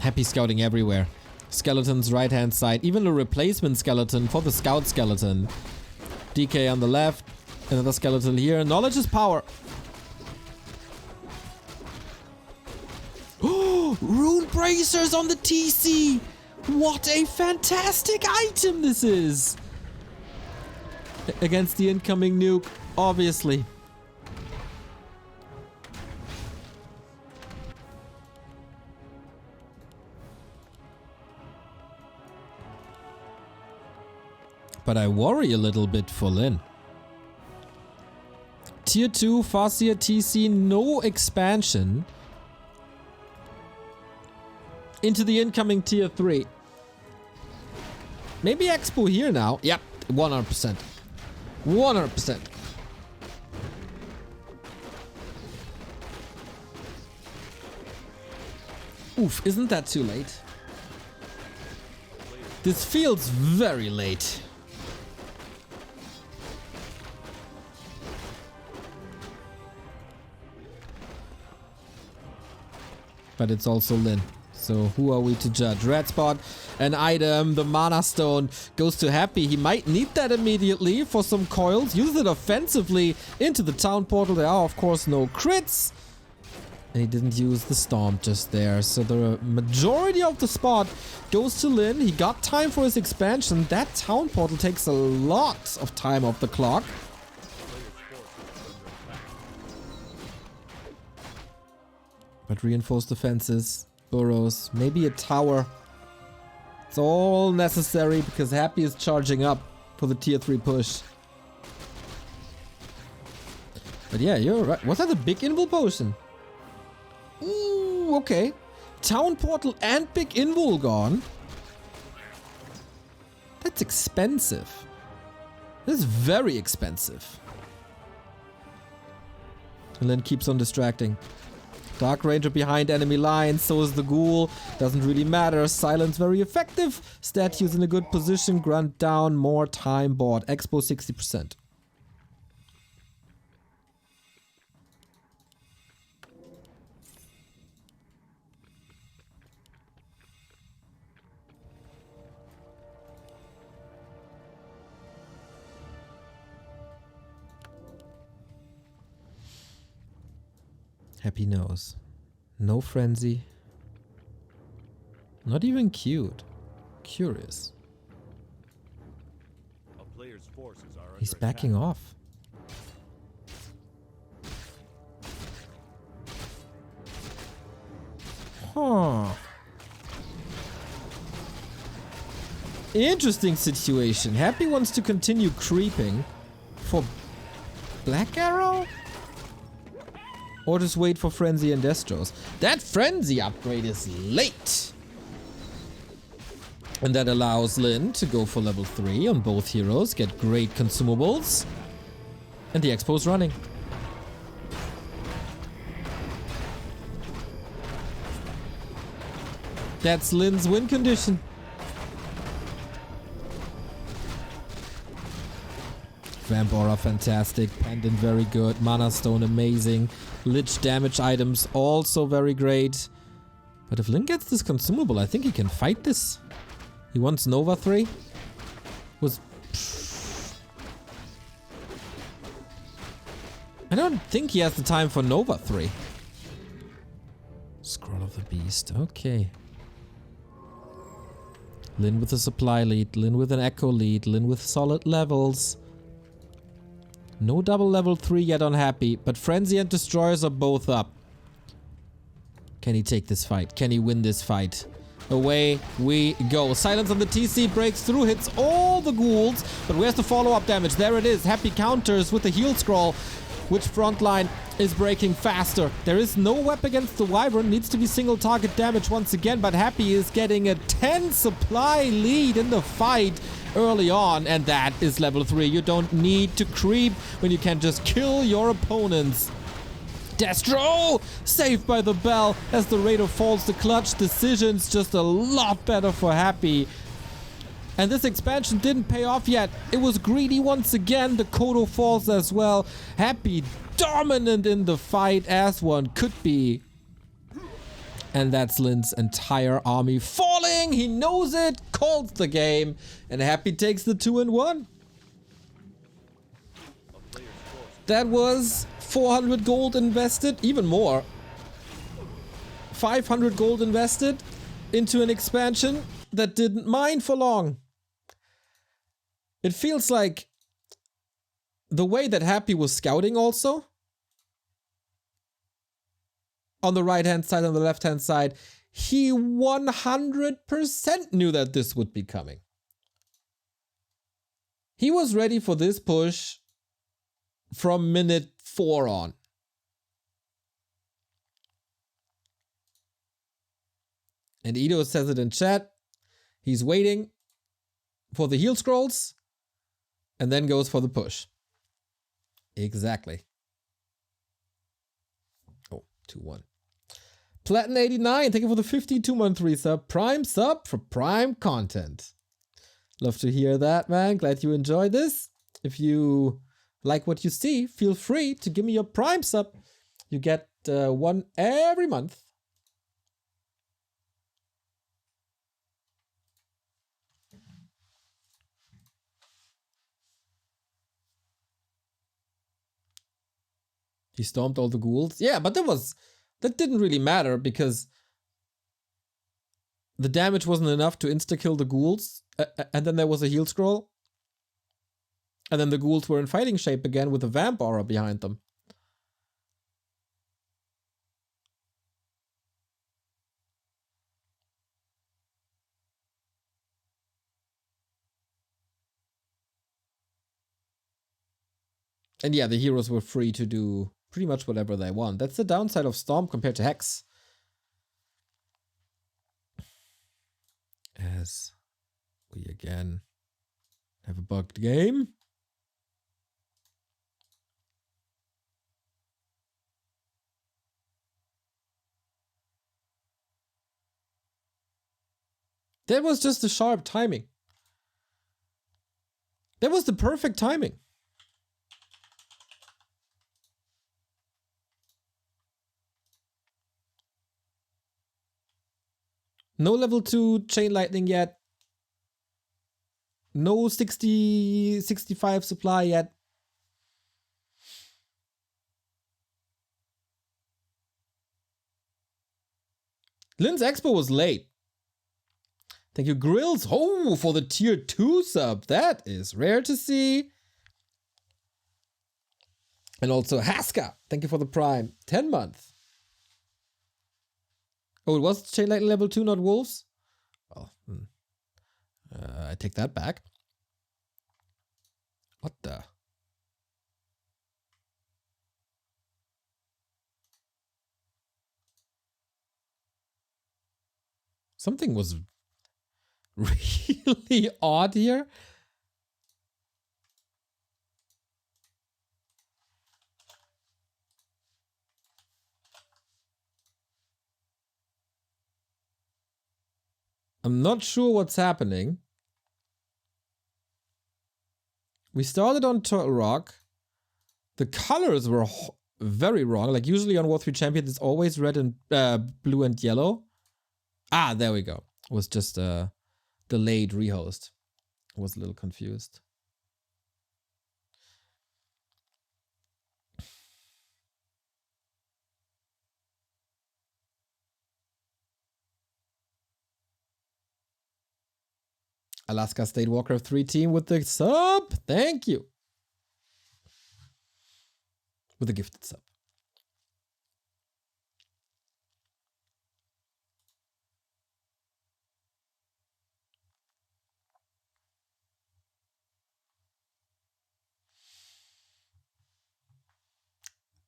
Speaker 1: Happy scouting everywhere. Skeletons right hand side, even a replacement skeleton for the scout skeleton. DK on the left, another skeleton here. Knowledge is power. Rune bracers on the TC! What a fantastic item this is! Against the incoming nuke, obviously. But I worry a little bit for Lynn. Tier 2, Farseer TC, no expansion into the incoming tier 3. Maybe Expo here now. Yep, 100%. 100%. Oof, isn't that too late? This feels very late. But it's also Lynn. So who are we to judge? Red spot, an item, the mana stone goes to Happy. He might need that immediately for some coils. Use it offensively into the town portal. There are of course no crits. And he didn't use the stomp just there. So the majority of the spot goes to Lynn. He got time for his expansion. That town portal takes a lot of time off the clock. But reinforced defenses, burrows, maybe a tower. It's all necessary because Happy is charging up for the tier 3 push. But yeah, you're right. Was that a big invul potion? Ooh, okay. Town portal and big invul gone. That's expensive. That's very expensive. And then keeps on distracting. Dark Ranger behind enemy lines, so is the Ghoul. Doesn't really matter. Silence very effective. Statues in a good position. Grunt down. More time bought. Expo 60%. Happy knows. No frenzy. Not even cute. Curious.
Speaker 2: A player's forces are
Speaker 1: He's
Speaker 2: under
Speaker 1: backing
Speaker 2: attack.
Speaker 1: off. Huh. Interesting situation. Happy wants to continue creeping for Black Arrow? Or just wait for Frenzy and Destros. That Frenzy upgrade is late. And that allows Lynn to go for level 3 on both heroes, get great consumables. And the Expo's running. That's Lynn's win condition. Vamp Aura fantastic, Pendant very good, Mana Stone amazing, Lich damage items also very great. But if Lynn gets this consumable, I think he can fight this. He wants Nova 3. I don't think he has the time for Nova 3. Scroll of the Beast, okay. Lynn with a supply lead, Lynn with an echo lead, Lynn with solid levels. No double level 3 yet on Happy, but Frenzy and Destroyers are both up. Can he take this fight? Can he win this fight? Away we go. Silence on the TC breaks through, hits all the ghouls, but where's the follow-up damage? There it is. Happy counters with the heal scroll, which frontline is breaking faster. There is no web against the Wyvern, needs to be single target damage once again, but Happy is getting a 10 supply lead in the fight early on, and that is level 3. You don't need to creep when you can just kill your opponents. Destro! Saved by the bell as the Raider falls. The clutch decisions just a lot better for Happy. And this expansion didn't pay off yet. It was greedy once again. The Kodo falls as well. Happy dominant in the fight as one could be. And that's Lynn's entire army falling. He knows it, calls the game, and Happy takes the 2-1. That was 400 gold invested, even more. 500 gold invested into an expansion that didn't mine for long. It feels like the way that Happy was scouting also, on the right hand side, on the left hand side, he 100% knew that this would be coming. He was ready for this push from minute 4 on. And Ido says it in chat. He's waiting for the heal scrolls and then goes for the push. Exactly. Oh, 2-1. Platin89, thank you for the 52-month resub. Prime sub for prime content. Love to hear that, man. Glad you enjoyed this. If you like what you see, feel free to give me your prime sub. You get one every month. He stomped all the ghouls. Yeah, but that didn't really matter because the damage wasn't enough to insta-kill the ghouls. And then there was a heal scroll. And then the ghouls were in fighting shape again with a vamp aura behind them. And yeah, the heroes were free to do pretty much whatever they want. That's the downside of Storm compared to Hex. As we again have a bugged game. That was just the sharp timing. That was the perfect timing. No level 2 Chain Lightning yet. No 65 supply yet. Lynn's Expo was late. Thank you, Grills. Oh, for the tier 2 sub. That is rare to see. And also Haska. Thank you for the Prime. 10 months. Oh, it was Chain Lightning level 2, not Wolves? Well, I take that back. What the? Something was really odd here. I'm not sure what's happening. We started on Turtle Rock. The colors were very wrong. Like usually on War 3 Champion, it's always red and blue and yellow. Ah, there we go. It was just a delayed rehost. I was a little confused. Alaska State Warcraft 3 team with the sub. Thank you. With a gifted sub.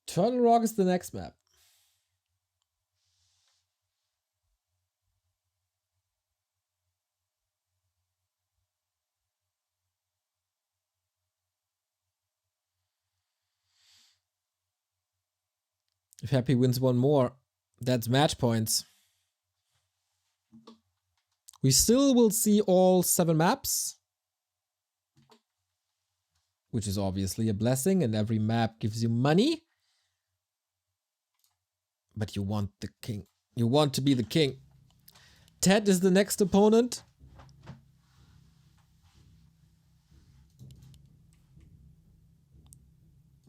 Speaker 1: Turtle Rock is the next map. If Happy wins one more, that's match points. We still will see all 7 maps, which is obviously a blessing, and every map gives you money. But you want the king. You want to be the king. Ted is the next opponent.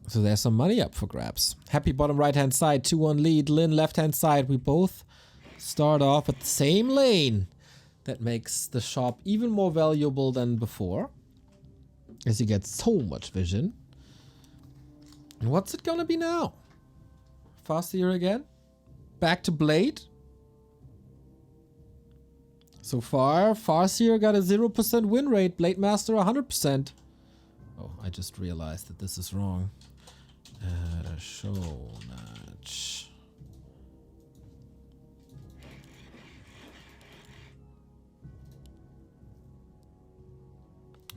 Speaker 1: So there's some money up for grabs. Happy bottom right-hand side, 2-1 lead. Lynn left-hand side. We both start off at the same lane. That makes the shop even more valuable than before, as you get so much vision. And what's it gonna be now? Farseer again? Back to Blade? So far, Farseer got a 0% win rate. Blademaster 100%. Oh, I just realized that this is wrong. Showmatch.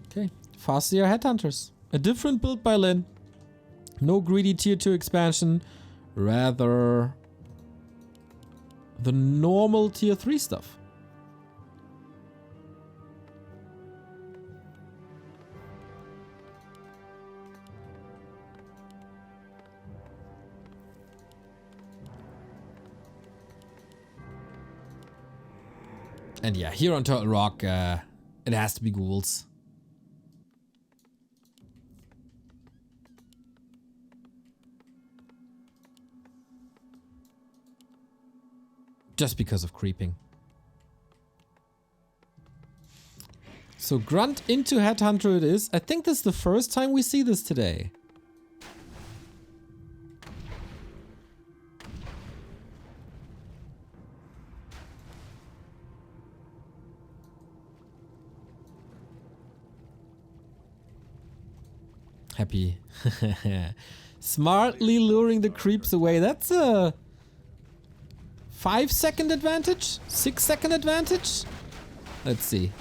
Speaker 1: Okay, Farseer Headhunters. A different build by Lynn. No greedy tier 2 expansion. Rather the normal tier 3 stuff. And yeah, here on Turtle Rock, it has to be ghouls. Just because of creeping. So Grunt into Headhunter it is. I think this is the first time we see this today. Happy. Smartly luring the creeps away. That's a 5-second advantage? 6-second advantage? Let's see.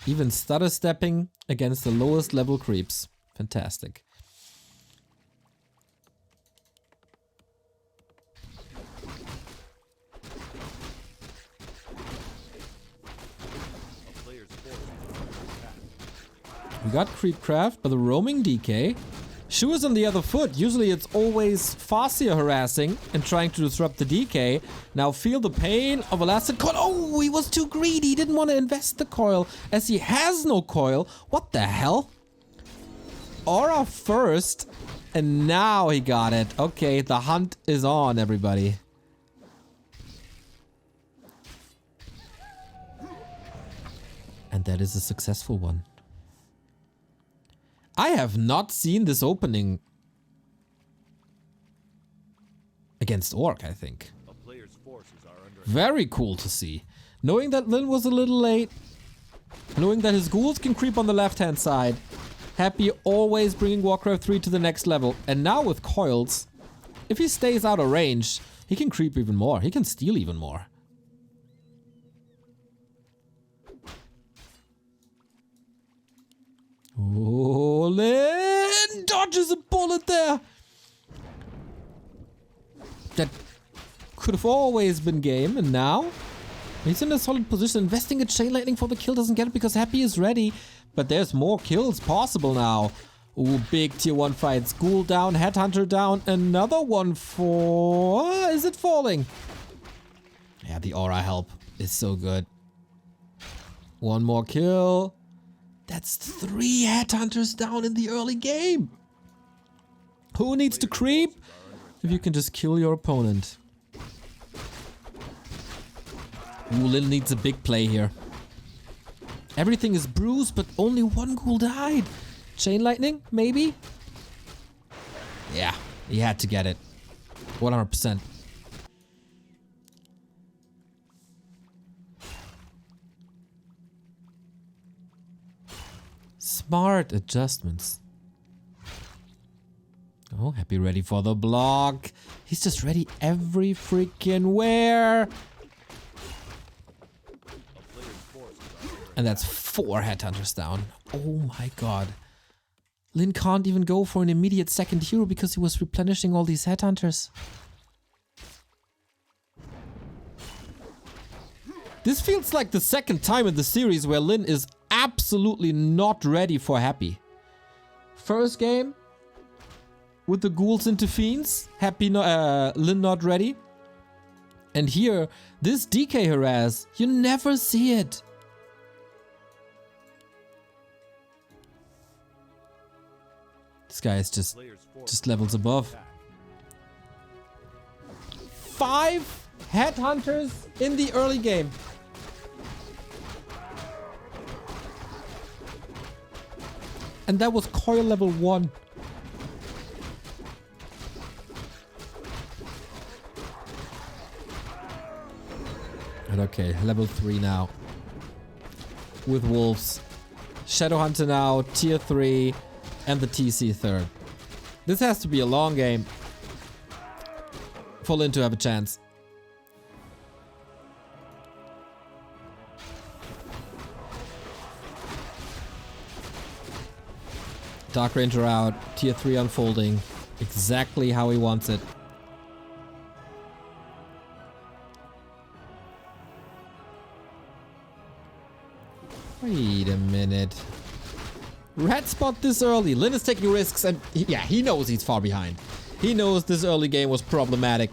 Speaker 1: Even stutter stepping against the lowest level creeps. Fantastic. We got Creepcraft, but the roaming DK Shoe is on the other foot. Usually it's always Farseer harassing and trying to disrupt the DK. Now feel the pain of a last coil. Oh, he was too greedy. He didn't want to invest the coil as he has no coil. What the hell? Aura first. And now he got it. Okay, the hunt is on, everybody. And that is a successful one. I have not seen this opening against Orc, I think.
Speaker 2: A player's forces are under
Speaker 1: Very cool to see. Knowing that Lynn was a little late. Knowing that his ghouls can creep on the left-hand side. Happy always bringing Warcraft 3 to the next level. And now with coils, if he stays out of range, he can creep even more. He can steal even more. Oh, Lynn dodges a bullet there. That could have always been game, and now he's in a solid position. Investing a chain lightning for the kill, doesn't get it because Happy is ready. But there's more kills possible now. Ooh, big tier 1 fights. Ghoul down, Headhunter down. Another one for... Is it falling? Yeah, the aura help is so good. One more kill. That's 3 Headhunters down in the early game. Who needs to creep? If you can just kill your opponent. Ooh, Lynn needs a big play here. Everything is bruised, but only one ghoul died. Chain lightning, maybe? Yeah, he had to get it. 100%. Smart adjustments. Oh, Happy ready for the block. He's just ready every freaking where. And that's 4 Headhunters down. Oh my god. Lynn can't even go for an immediate second hero because he was replenishing all these Headhunters. This feels like the second time in the series where Lynn is absolutely not ready for Happy. First game with the ghouls into fiends, Lynn not ready. And here, this DK harass, you never see it. This guy is just levels above. 5 Headhunters in the early game. And that was coil level 1. And okay, level 3 now. With wolves. Shadowhunter now, tier 3. And the TC third. This has to be a long game for Lynn to have a chance. Dark Ranger out, tier 3 unfolding. Exactly how he wants it. Wait a minute. Red spot this early. Lynn is taking risks and he knows he's far behind. He knows this early game was problematic.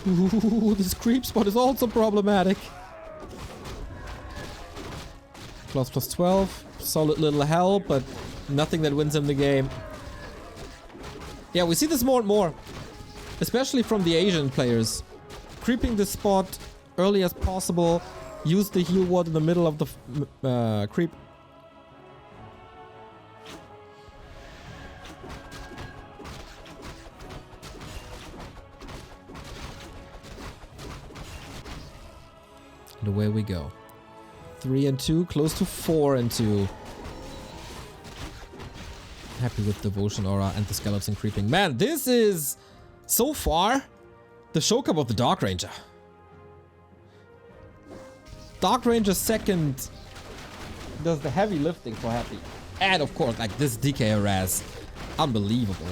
Speaker 1: Ooh, this creep spot is also problematic. Plus +12. Solid little help, but nothing that wins him the game. Yeah, we see this more and more. Especially from the Asian players. Creeping this spot early as possible. Use the heal ward in the middle of the creep. And away we go. 3 and 2, close to 4 and 2. Happy with Devotion Aura and the Skeleton creeping. Man, this is, so far, the show cup of the Dark Ranger. Dark Ranger second does the heavy lifting for Happy. And of course, like this DK harass. Unbelievable.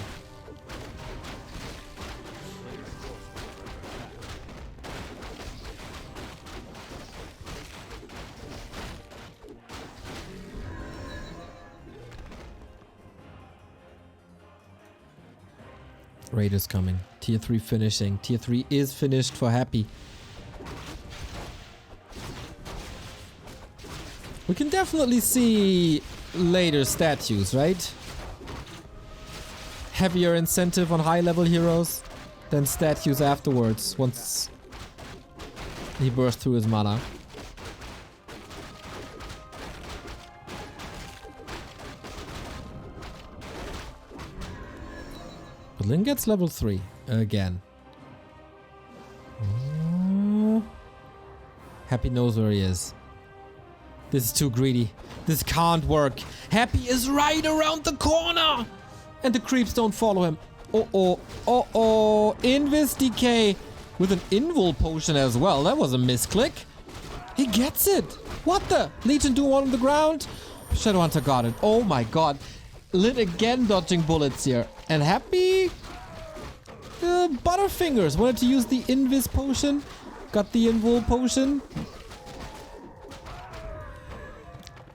Speaker 1: Raiders coming. Tier 3 finishing. Tier 3 is finished for Happy. We can definitely see later statues, right? Heavier incentive on high level heroes than statues afterwards once he burst through his mana. But Lynn gets level 3 again. Oh. Happy knows where he is. This is too greedy. This can't work. Happy is right around the corner! And the creeps don't follow him. Uh-oh. Uh-oh. Invis DK with an invul potion as well. That was a misclick. He gets it. What the? Legion duel on the ground? Shadowhunter got it. Oh my god. Lynn again dodging bullets here. And Happy... Butterfingers wanted to use the Invis potion. Got the invul potion.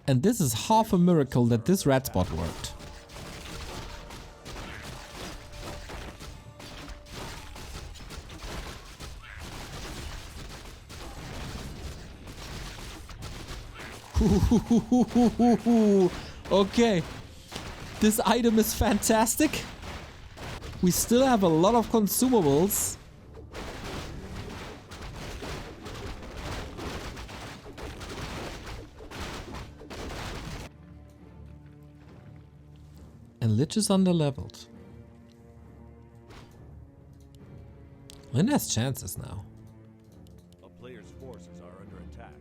Speaker 1: And this is half a miracle that this red spot worked. Okay. This item is fantastic. We still have a lot of consumables. And Lich is underleveled. Lynn has chances now.
Speaker 2: A player's forces are under attack.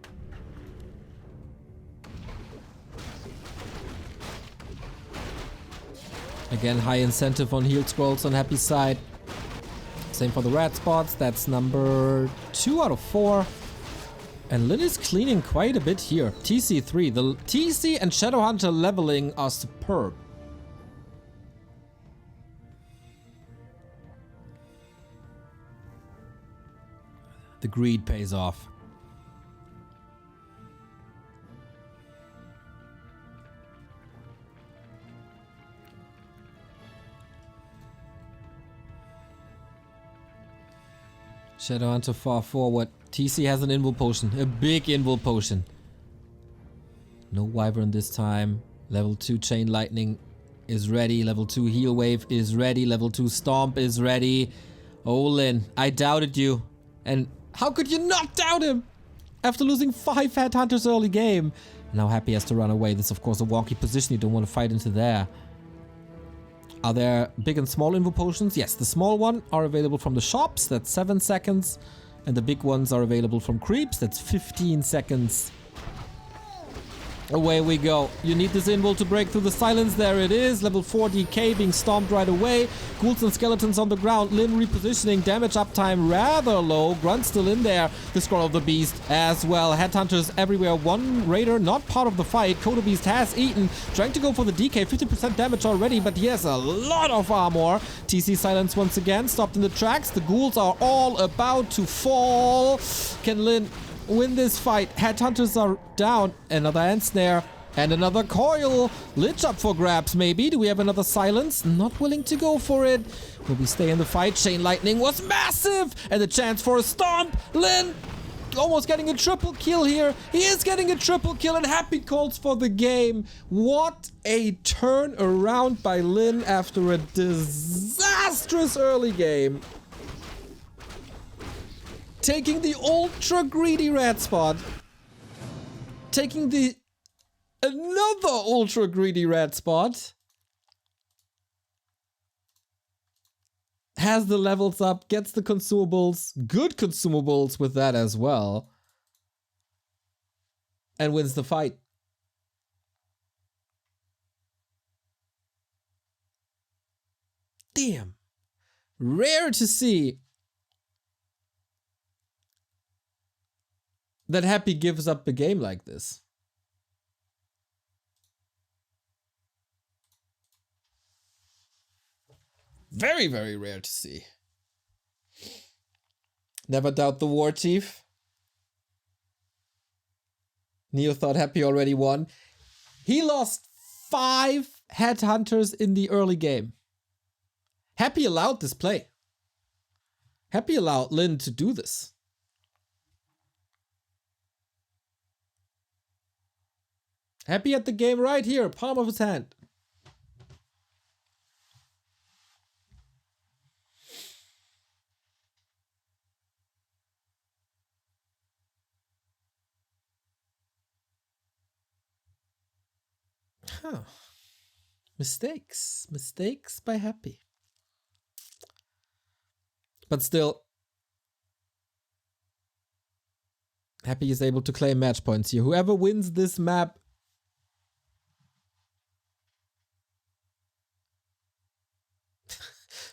Speaker 1: Again, high incentive on healed scrolls on Happy's side. Same for the red spots. That's number 2 out of 4. And Lynn is cleaning quite a bit here. TC3. The TC and Shadowhunter leveling are superb. The greed pays off. Shadowhunter far forward. TC has an invul potion. A big invul potion. No Wyvern this time. Level 2 Chain Lightning is ready. Level 2 Heal Wave is ready. Level 2 Stomp is ready. Oh, Lynn, I doubted you. And how could you not doubt him? After losing 5 Headhunters early game. Now Happy has to run away. This is of course a wonky position. You don't want to fight into there. Are there big and small invul potions? Yes, the small one are available from the shops. That's 7 seconds. And the big ones are available from creeps. That's 15 seconds. Away we go. You need this invul to break through the silence. There it is. Level 4 DK being stomped right away. Ghouls and skeletons on the ground. Lynn repositioning. Damage uptime rather low. Grunt still in there. The Scroll of the Beast as well. Headhunters everywhere. One Raider not part of the fight. Kodo Beast has eaten. Trying to go for the DK. 50% damage already, but he has a lot of armor. TC silence once again. Stopped in the tracks. The ghouls are all about to fall. Can Lynn win this fight? Headhunters are down. Another Ensnare and another coil. Lich up for grabs maybe. Do we have another silence? Not willing to go for it. Will we stay in the fight? Chain Lightning was massive. And the chance for a stomp. Lynn almost getting a triple kill here. He is getting a triple kill and Happy calls for the game. What a turn around by Lynn after a disastrous early game. Taking the ultra greedy red spot. Taking the another ultra greedy red spot. Has the levels up, gets the consumables, good consumables with that as well. And wins the fight. Damn. Rare to see that Happy gives up a game like this. Very, very rare to see. Never doubt the war chief. Neo thought Happy already won. He lost 5 headhunters in the early game. Happy allowed this play. Happy allowed Lynn to do this. Happy at the game right here, palm of his hand. Huh. Mistakes. Mistakes by Happy. But still, Happy is able to claim match points here. Whoever wins this map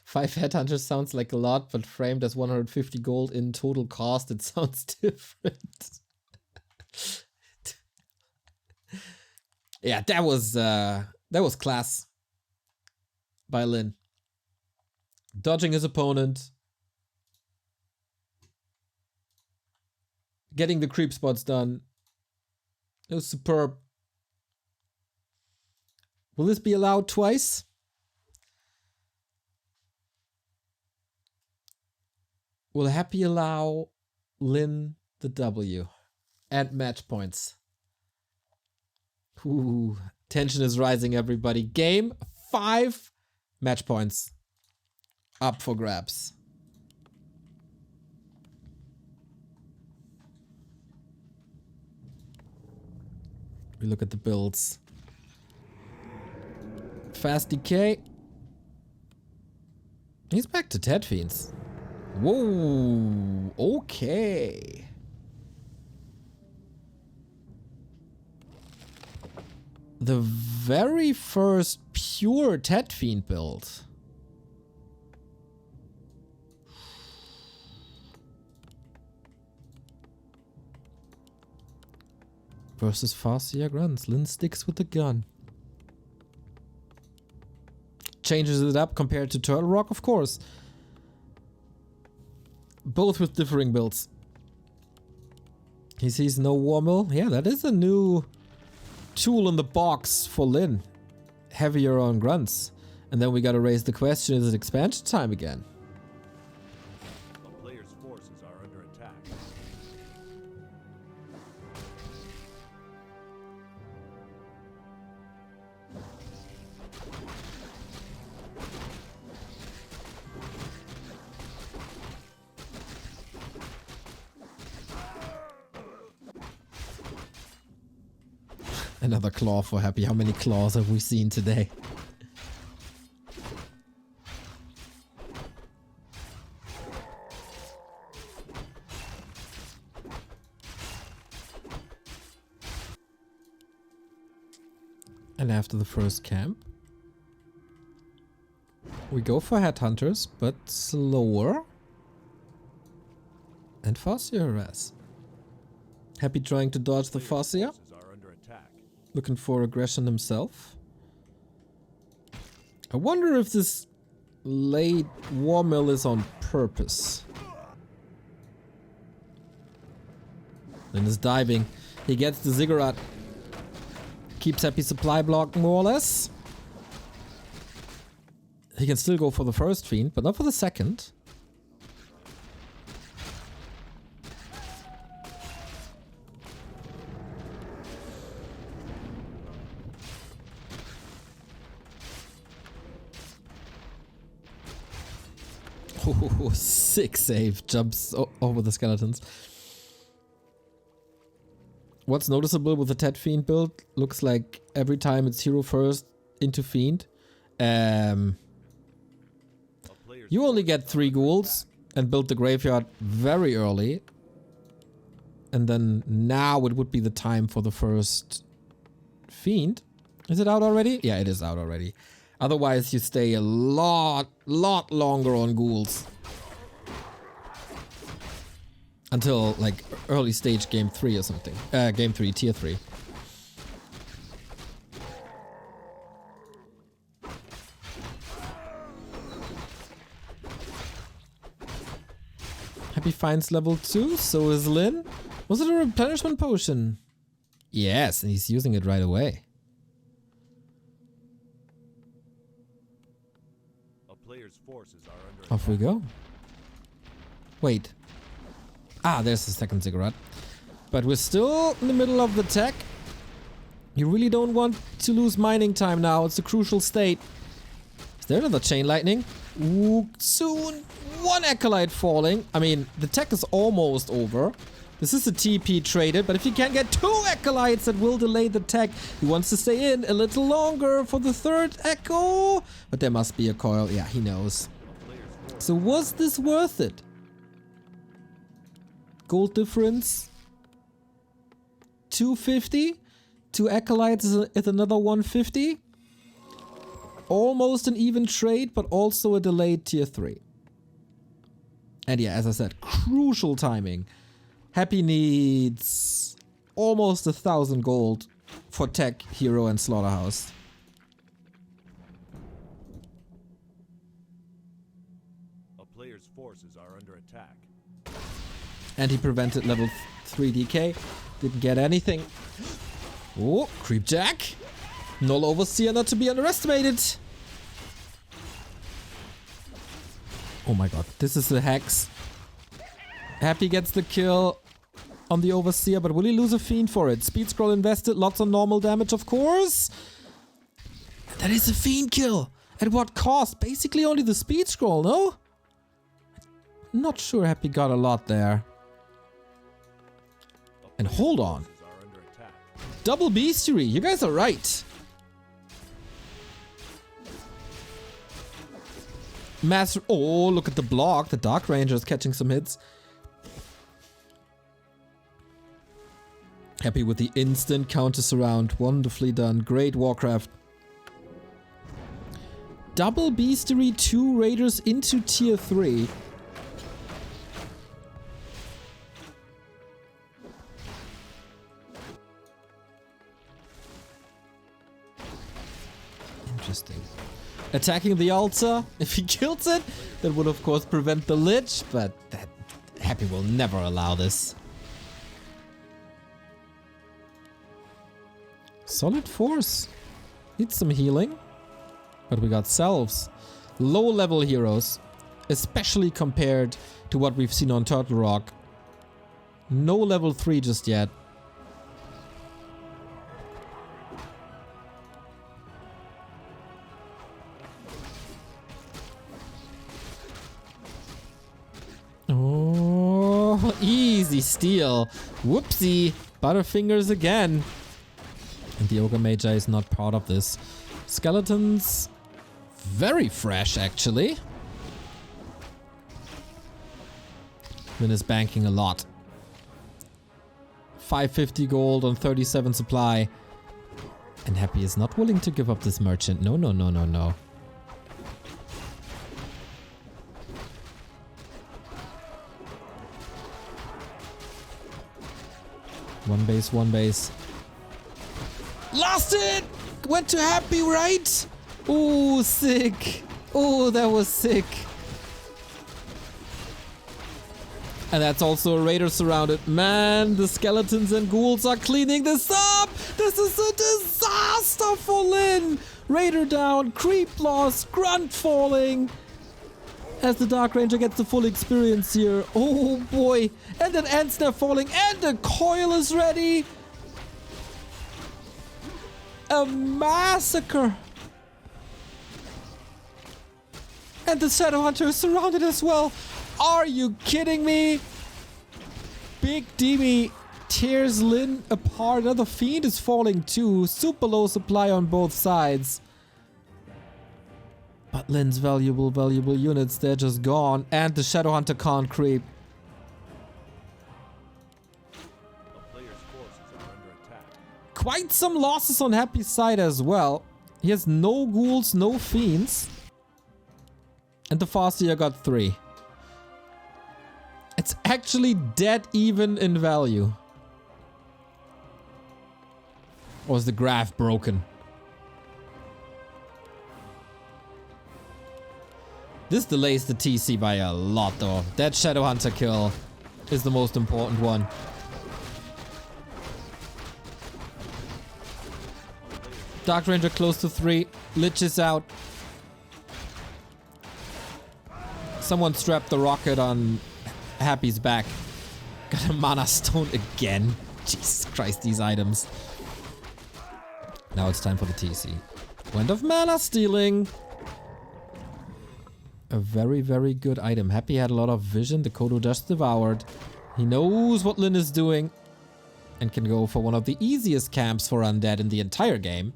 Speaker 1: Five headhunters sounds like a lot, but framed as 150 gold in total cost, it sounds different. Yeah, that was class by Lynn. Dodging his opponent. Getting the creep spots done. It was superb. Will this be allowed twice? Will Happy allow Lynn the W and match points? Ooh, tension is rising, everybody. Game 5, match points up for grabs. We look at the builds. Fast decay. He's back to Ted Fiends. Whoa, okay. The very first pure Ted Fiend build. Versus Farseer Grunts. Lynn sticks with the gun. Changes it up compared to Turtle Rock, of course. Both with differing builds. He sees no war mill. Yeah, that is a new tool in the box for Lynn. Heavier on grunts. And then we gotta raise the question, is it expansion time again?
Speaker 2: A player's forces are under attack.
Speaker 1: Another claw for Happy. How many claws have we seen today? And after the first camp, we go for headhunters, but slower. And Farseer harass. Happy trying to dodge the Farseer. Looking for aggression himself. I wonder if this late war mill is on purpose. Then is diving. He gets the ziggurat. Keeps Happy supply block more or less. He can still go for the first fiend, but not for the second. Oh, sick save. Jumps over the skeletons. What's noticeable with the Ted Fiend build? Looks like every time it's hero first into Fiend. You only get 3 ghouls and build the graveyard very early. And then now it would be the time for the first Fiend. Is it out already? Yeah, it is out already. Otherwise, you stay a lot longer on ghouls. Until, like, early stage game 3 or something. Game 3, tier 3. Happy finds level 2, so is Lynn. Was it a replenishment potion? Yes, and he's using it right away. Off we go. Wait. Ah, there's the second cigarette. But we're still in the middle of the tech. You really don't want to lose mining time now. It's a crucial state. Is there another chain lightning? Ooh, soon. One acolyte falling. I mean, the tech is almost over. This is a TP traded, but if you can get 2 acolytes, that will delay the tech. He wants to stay in a little longer for the 3rd echo. But there must be a coil. Yeah, he knows. So was this worth it? Gold difference 250. 2 acolytes is another 150. Almost an even trade, but also a delayed tier 3. And yeah, as I said, crucial timing. Happy needs almost 1,000 gold for tech, hero, and slaughterhouse.
Speaker 2: A player's forces are under attack.
Speaker 1: And he prevented level 3 DK. Didn't get anything. Oh, Creepjack. Null Overseer not to be underestimated. Oh my god, this is a hex. Happy gets the kill on the Overseer, but will he lose a Fiend for it? Speed scroll invested, lots of normal damage, of course. That is a Fiend kill. At what cost? Basically only the speed scroll, no? Not sure Happy got a lot there. And hold on. Double bestiary, you guys are right. Master, oh, look at the block. The Dark Ranger is catching some hits. Happy with the instant counter surround. Wonderfully done. Great Warcraft. Double bestiary, 2 raiders into tier 3. Interesting. Attacking the altar. If he kills it, that would of course prevent the Lich, but that Happy will never allow this. Solid force. Needs some healing. But we got selves. Low level heroes. Especially compared to what we've seen on Turtle Rock. No level 3 just yet. Oh, easy steal. Whoopsie. Butterfingers again. And the Ogre Magi is not part of this. Skeletons. Very fresh, actually. Lynn is banking a lot. 550 gold on 37 supply. And Happy is not willing to give up this merchant. No, no, no, no, no. One base, one base. Lost it! Went to Happy, right? Ooh, sick. Oh, that was sick. And that's also a raider surrounded. Man, the skeletons and ghouls are cleaning this up! This is a disaster for Lynn! Raider down, creep loss, grunt falling. As the Dark Ranger gets the full experience here. Oh boy. And then Ensnare falling and the coil is ready. A massacre. And the Shadowhunter is surrounded as well. Are you kidding me? Big Demi tears Lynn apart. Another Fiend is falling too. Super low supply on both sides. But Lynn's valuable units, they're just gone. And the Shadowhunter can't creep.
Speaker 2: A player's forces are under attack.
Speaker 1: Quite some losses on Happy's side as well. He has no ghouls, no fiends. And the Farseer got 3. It's actually dead even in value. Or is the graph broken? This delays the TC by a lot though. That Shadowhunter kill is the most important one. Dark Ranger close to 3. Lich is out. Someone strapped the rocket on Happy's back. Got a mana stone again. Jesus Christ, these items. Now it's time for the TC. Wind of mana stealing. A very, very good item. Happy had a lot of vision. The Kodo just devoured. He knows what Lynn is doing. And can go for one of the easiest camps for undead in the entire game.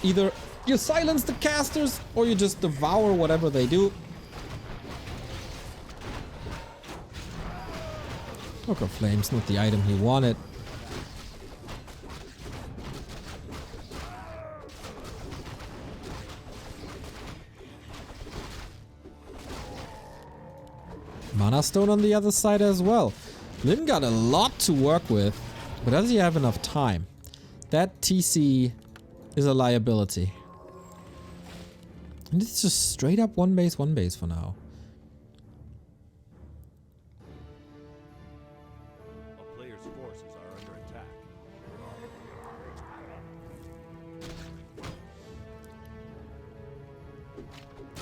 Speaker 1: Either you silence the casters or you just devour whatever they do. Book of Flames, not the item he wanted. Mana Stone on the other side as well. Lynn got a lot to work with, but does he have enough time? That TC is a liability. And it's just straight up one base for now.
Speaker 2: A player's forces are under attack.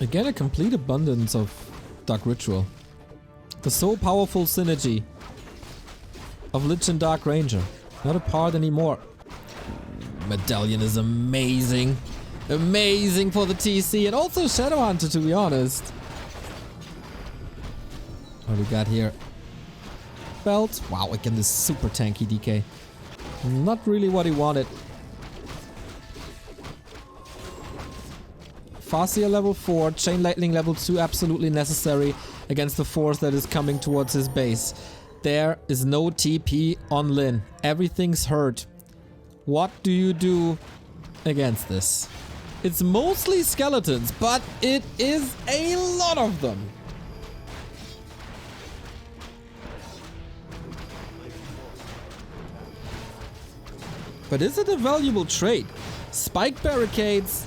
Speaker 1: Again, a complete abundance of Dark Ritual. The so powerful synergy of Lich and Dark Ranger. Not a part anymore. Medallion is amazing. Amazing for the TC and also Shadow Hunter, to be honest. What do we got here? Belt. Wow, again this super tanky DK. Not really what he wanted. Farseer level 4, Chain Lightning level 2 absolutely necessary against the force that is coming towards his base. There is no TP on Lynn. Everything's hurt. What do you do against this? It's mostly skeletons, but it is a lot of them. But is it a valuable trade? Spike barricades,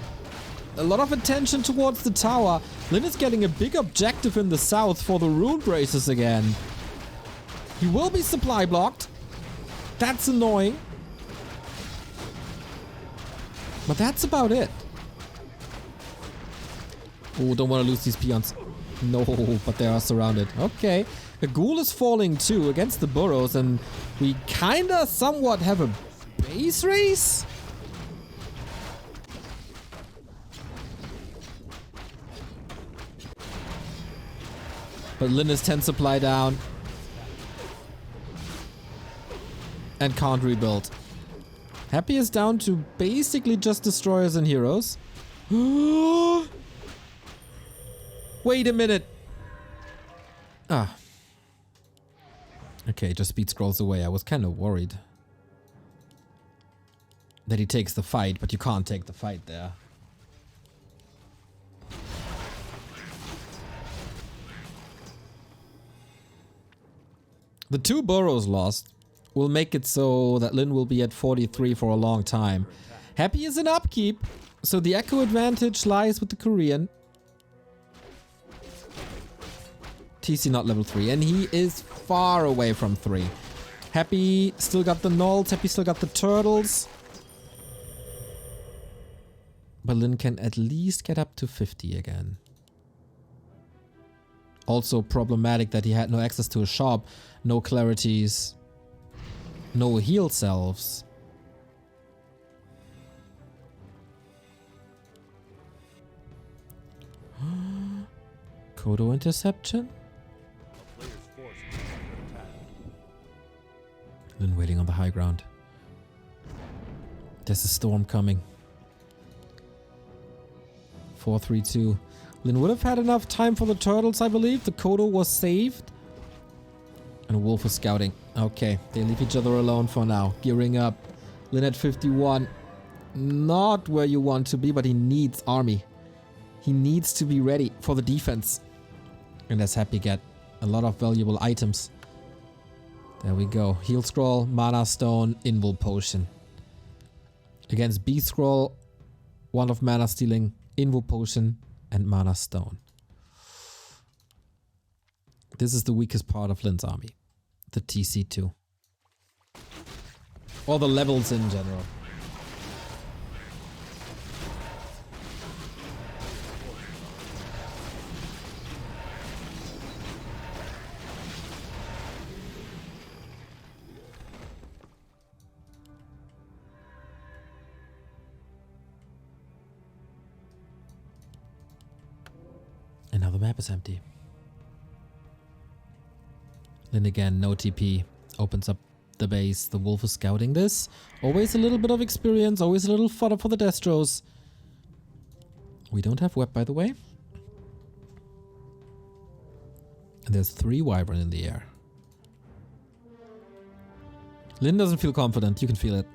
Speaker 1: a lot of attention towards the tower. Lynn is getting a big objective in the south for the rune braces again. He will be supply blocked. That's annoying. But that's about it. Oh, don't want to lose these peons. No, but they are surrounded. Okay. A ghoul is falling too against the burrows, and we kinda somewhat have a base race? But Lynn is 10 supply down. And can't rebuild. Happy is down to basically just destroyers and heroes. Wait a minute. Ah. Okay, just speed scrolls away. I was kind of worried that he takes the fight, but you can't take the fight there. The 2 burrows lost will make it so that Lynn will be at 43 for a long time. Happy is in upkeep, so the echo advantage lies with the Korean. TC not level 3, and he is far away from 3. Happy still got the Gnolls, Happy still got the Turtles. But Lynn can at least get up to 50 again. Also problematic that he had no access to a shop, no clarities, no heal selves. Kodo interception? Lynn waiting on the high ground. There's a storm coming. 4-3-2. Lynn would have had enough time for the turtles, I believe. The Kodo was saved. And Wolf is scouting. Okay, they leave each other alone for now. Gearing up. Lynn at 51. Not where you want to be, but he needs army. He needs to be ready for the defense. And as Happy get a lot of valuable items. There we go. Heal Scroll, Mana Stone, Invul Potion. Against B Scroll, one of Mana Stealing, Invul Potion, and Mana Stone. This is the weakest part of Lynn's army. The TC2. Or the levels in general. Now the map is empty. Then again, no TP. Opens up the base. The wolf is scouting this. Always a little bit of experience. Always a little fodder for the Destros. We don't have web, by the way. And there's 3 wyvern in the air. Lynn doesn't feel confident. You can feel it.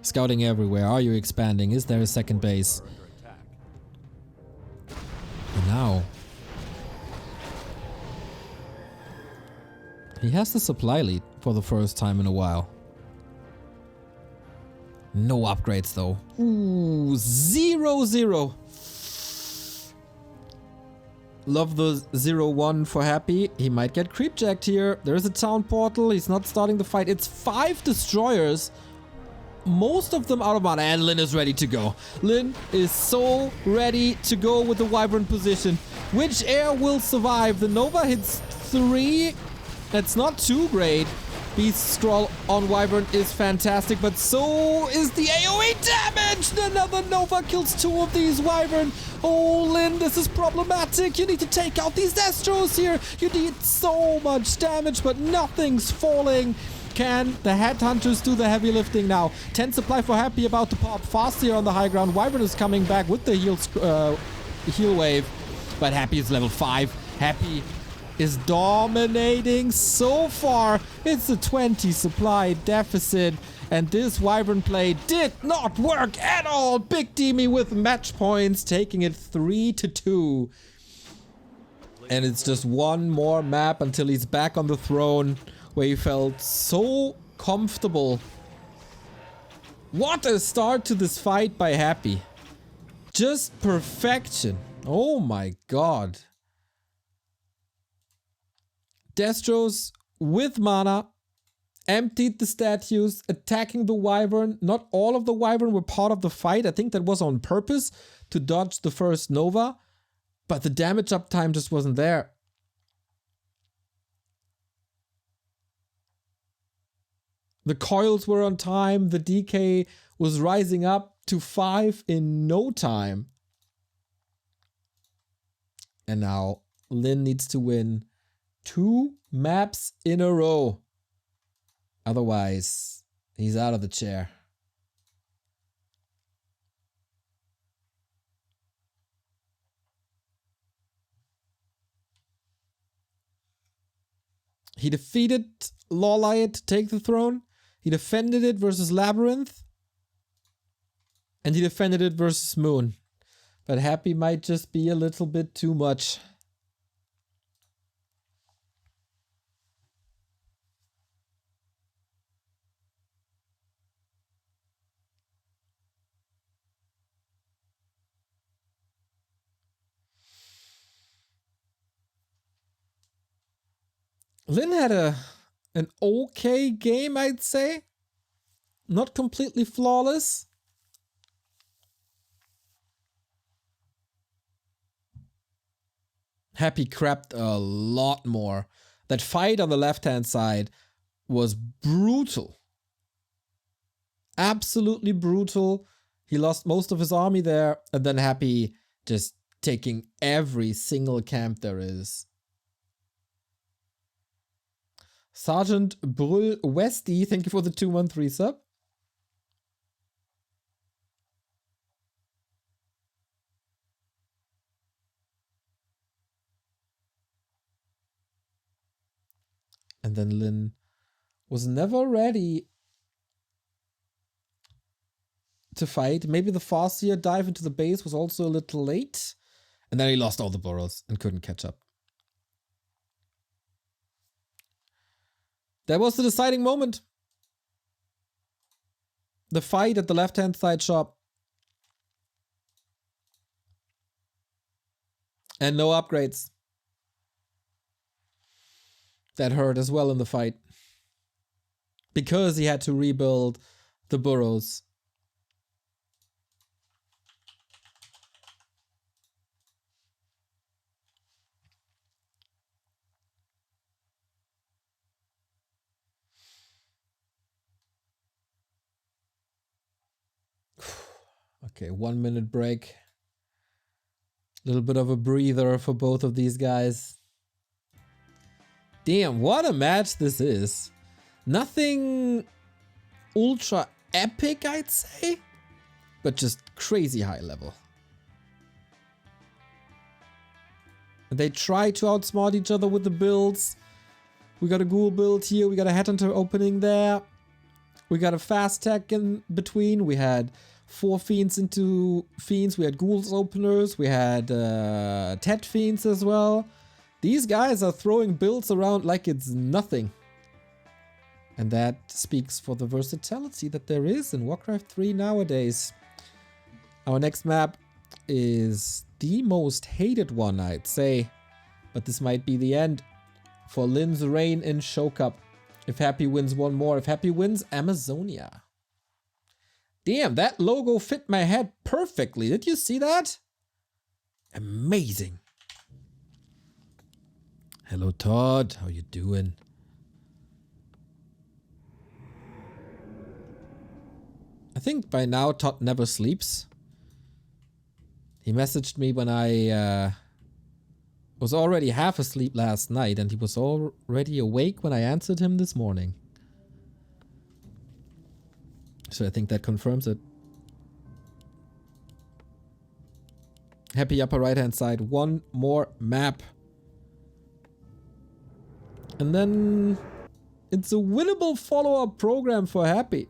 Speaker 1: Scouting everywhere. Are you expanding? Is there a second base? And now he has the supply lead for the first time in a while. No upgrades though. Ooh, 0-0. Love the 0-1 for Happy. He might get creep jacked here. There's a town portal. He's not starting the fight. It's 5 destroyers. Most of them out of mana, and Lynn is ready to go. Lynn is so ready to go with the wyvern position. Which air will survive? The Nova hits 3. That's not too great. Beast Scroll on wyvern is fantastic, but so is the AoE damage. Another Nova kills 2 of these wyvern. Oh, Lynn, this is problematic. You need to take out these Destros here. You need so much damage, but nothing's falling. Can the Headhunters do the heavy lifting now? 10 supply for Happy about to pop. Fast here on the high ground. Wyvern is coming back with the heal wave. But Happy is level 5. Happy is dominating so far. It's a 20 supply deficit. And this Wyvern play did not work at all. Big Demi with match points, taking it 3-2. And it's just one more map until he's back on the throne, where he felt so comfortable. What a start to this fight by Happy. Just perfection. Oh my god. Destros with mana emptied the statues, attacking the wyvern. Not all of the wyvern were part of the fight. I think that was on purpose to dodge the first Nova, but the damage uptime just wasn't there. The coils were on time. The DK was rising up to 5 in no time. And now Lynn needs to win 2 maps in a row. Otherwise, he's out of the chair. He defeated Lawliot to take the throne. He defended it versus Labyrinth. And he defended it versus Moon. But Happy might just be a little bit too much. Lynn had an okay game, I'd say. Not completely flawless. Happy crapped a lot more. That fight on the left-hand side was brutal. Absolutely brutal. He lost most of his army there, and then Happy just taking every single camp there is. Sergeant Brüll Westy, thank you for the 213 sub. And then Lynn was never ready to fight. Maybe the Farseer dive into the base was also a little late. And then he lost all the burrows and couldn't catch up. That was the deciding moment. The fight at the left-hand side shop. And no upgrades. That hurt as well in the fight. Because he had to rebuild the burrows. Okay, 1 minute break. Little bit of a breather for both of these guys. Damn, what a match this is. Nothing ultra epic, I'd say, but just crazy high level. They try to outsmart each other with the builds. We got a ghoul build here, we got a headhunter opening there. We got a fast tech in between. We had 4 fiends into fiends. We had ghouls openers. We had Tet fiends as well. These guys are throwing builds around like it's nothing. And that speaks for the versatility that there is in Warcraft 3 nowadays. Our next map is the most hated one, I'd say. But this might be the end for Lynn's reign in Show Cup. If Happy wins one more, if Happy wins Amazonia. Damn, that logo fit my head perfectly. Did you see that? Amazing. Hello, Todd. How you doing? I think by now Todd never sleeps. He messaged me when I was already half asleep last night, and he was already awake when I answered him this morning. So I think that confirms it. Happy upper right hand side. One more map. And then it's a winnable follow-up program for Happy.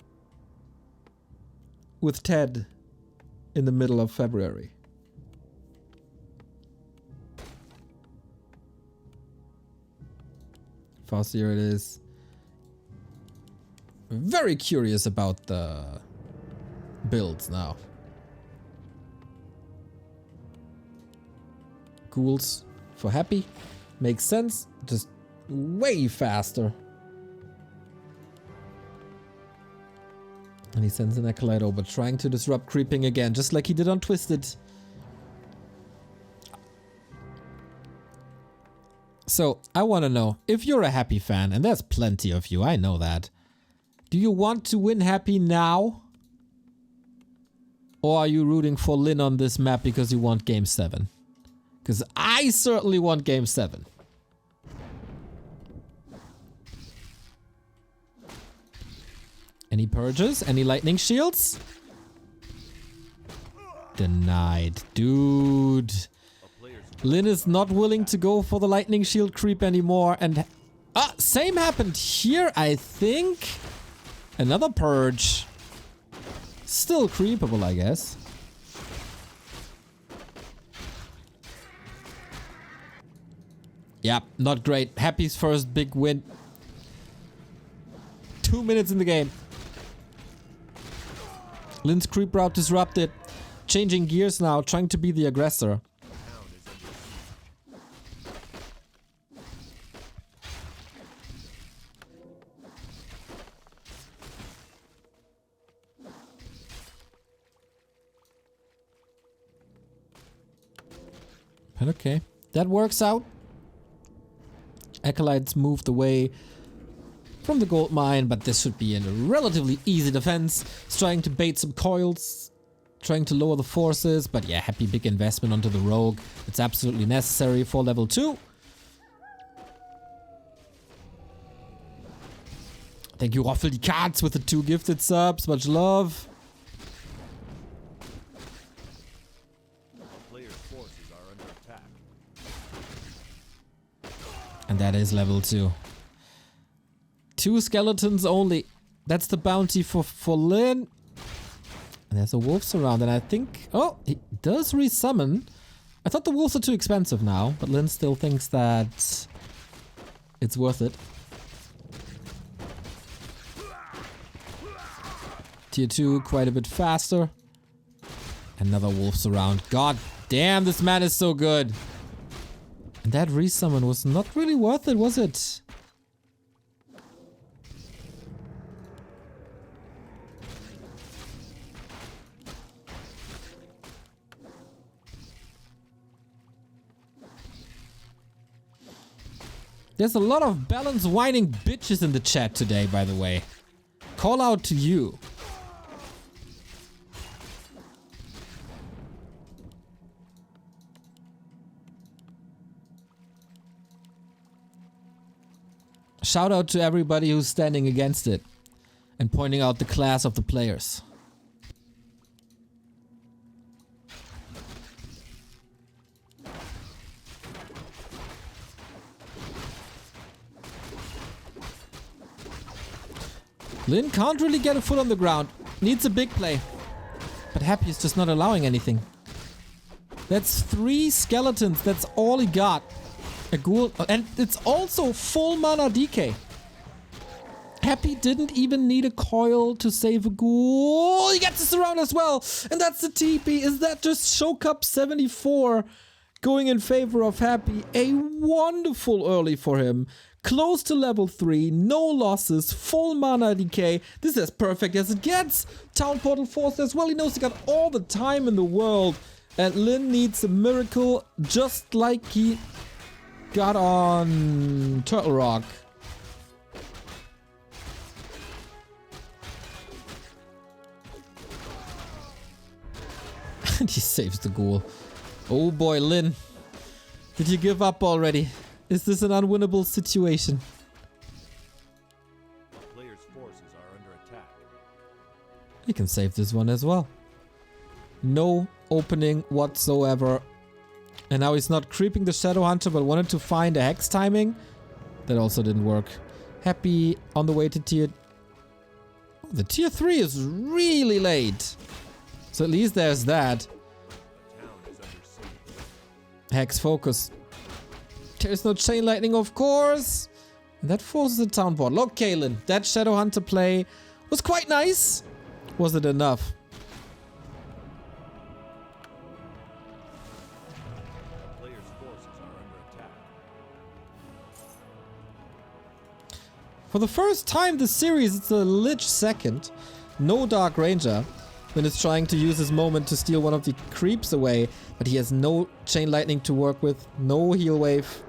Speaker 1: With Ted in the middle of February. Farseer it is. Very curious about the builds now. Ghouls for Happy. Makes sense. Just way faster. And he sends an Acolyte over, trying to disrupt creeping again, just like he did on Twisted. So, I want to know, if you're a Happy fan, and there's plenty of you, I know that. Do you want to win Happy now? Or are you rooting for Lynn on this map because you want Game 7? Because I certainly want Game 7. Any purges? Any lightning shields? Denied. Dude. Lynn is not willing to go for the lightning shield creep anymore. And same happened here, I think. Another purge. Still creepable, I guess. Yeah, not great. Happy's first big win. 2 minutes in the game. Lynn's creep route disrupted. Changing gears now, trying to be the aggressor. But okay, that works out. Acolytes moved away from the gold mine, but this should be a relatively easy defense. It's trying to bait some coils, trying to lower the forces, but yeah, Happy big investment onto the rogue. It's absolutely necessary for level 2. Thank you, Roffel die Cards, with the 2 gifted subs. Much love. And that is level 2. 2 skeletons only. That's the bounty for Lynn. And there's a wolves around, and I think... Oh, he does resummon. I thought the wolves are too expensive now, but Lynn still thinks that it's worth it. Tier 2, quite a bit faster. Another wolves around. God damn, this man is so good. And that resummon was not really worth it, was it? There's a lot of balance whining bitches in the chat today, by the way. Call out to you. Shout out to everybody who's standing against it and pointing out the class of the players. Lynn can't really get a foot on the ground. Needs a big play. But Happy is just not allowing anything. That's 3 skeletons. That's all he got. A ghoul. And it's also full mana DK. Happy didn't even need a coil to save a ghoul. He gets this around as well. And that's the TP. Is that just Show Cup 74 going in favor of Happy? A wonderful early for him. Close to level 3, no losses, full mana decay. This is as perfect as it gets. Town Portal forced as well. He knows he got all the time in the world. And Lynn needs a miracle just like he got on Turtle Rock. And he saves the ghoul. Oh boy, Lynn. Did you give up already? Is this an unwinnable situation?
Speaker 2: A player's forces are under attack.
Speaker 1: He can save this one as well. No opening whatsoever. And now he's not creeping the Shadow Hunter, but wanted to find a hex timing. That also didn't work. Happy on the way to tier... Oh, the tier 3 is really late. So at least there's that.
Speaker 2: The town is under siege.
Speaker 1: Hex focus. There's no chain lightning, of course. And that forces the town portal. Okay, Lynn, that Shadow Hunter play was quite nice. Was it enough?
Speaker 2: A player's forces are under attack.
Speaker 1: For the first time this series, it's a Lich second. No Dark Ranger. Lynn is trying to use his moment to steal one of the creeps away, but he has no chain lightning to work with, no heal wave.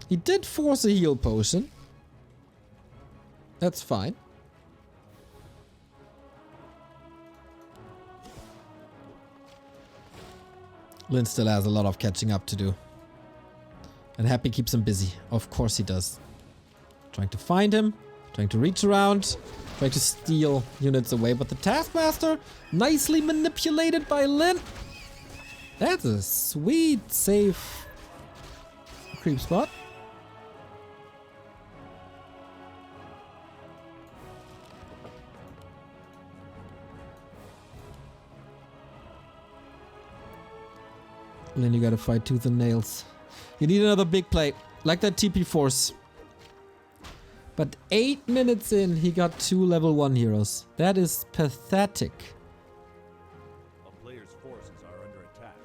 Speaker 1: He did force a heal potion. That's fine. Lynn still has a lot of catching up to do. And Happy keeps him busy. Of course he does. Trying to find him, trying to reach around, trying to steal units away. But the Taskmaster, nicely manipulated by Lynn. That's a sweet, safe creep spot. Lynn, you gotta fight tooth and nails. You need another big play, like that TP Force. But 8 minutes in, he got 2 level 1 heroes. That is pathetic.
Speaker 2: A player's forces are under attack.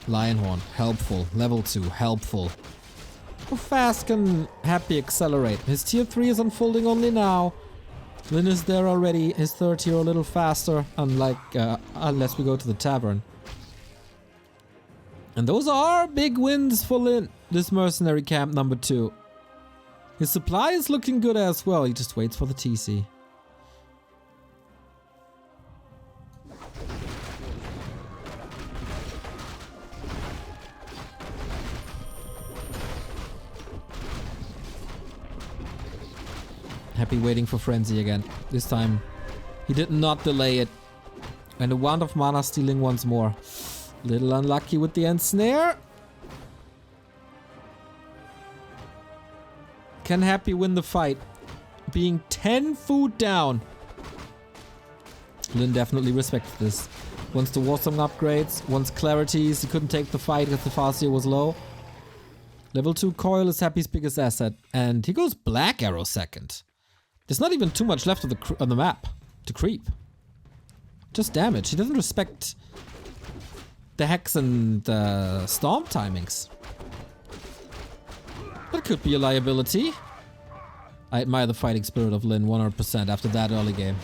Speaker 1: Lionhorn, helpful. Level 2, helpful. How fast can Happy accelerate? His tier 3 is unfolding only now. Lynn is there already. His third tier a little faster, unlike unless we go to the tavern. And those are big wins for Lynn. This mercenary camp number 2. His supply is looking good as well. He just waits for the TC. Happy waiting for Frenzy again. This time he did not delay it. And a Wand of Mana stealing once more. Little unlucky with the end snare. Can Happy win the fight? Being 10 food down. Lynn definitely respects this. Wants the Warsong upgrades, wants clarities. He couldn't take the fight because the Farseer was low. Level 2 Coil is Happy's biggest asset. And he goes Black Arrow second. There's not even too much left on the map to creep. Just damage. He doesn't respect the Hex and Storm timings. That could be a liability. I admire the fighting spirit of Lynn 100% after that early game.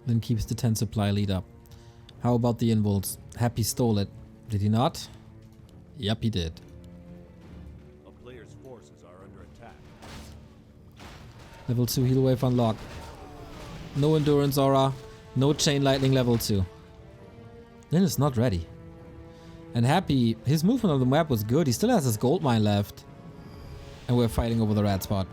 Speaker 1: Then keeps the 10 supply lead up. How about the involts? Happy stole it. Did he not? Yep, he did.
Speaker 2: A player's forces are under attack.
Speaker 1: Level 2 heal wave unlocked. No endurance aura. No chain lightning level 2. Lynn is not ready. And Happy, his movement on the map was good. He still has his gold mine left. And we're fighting over the red spot.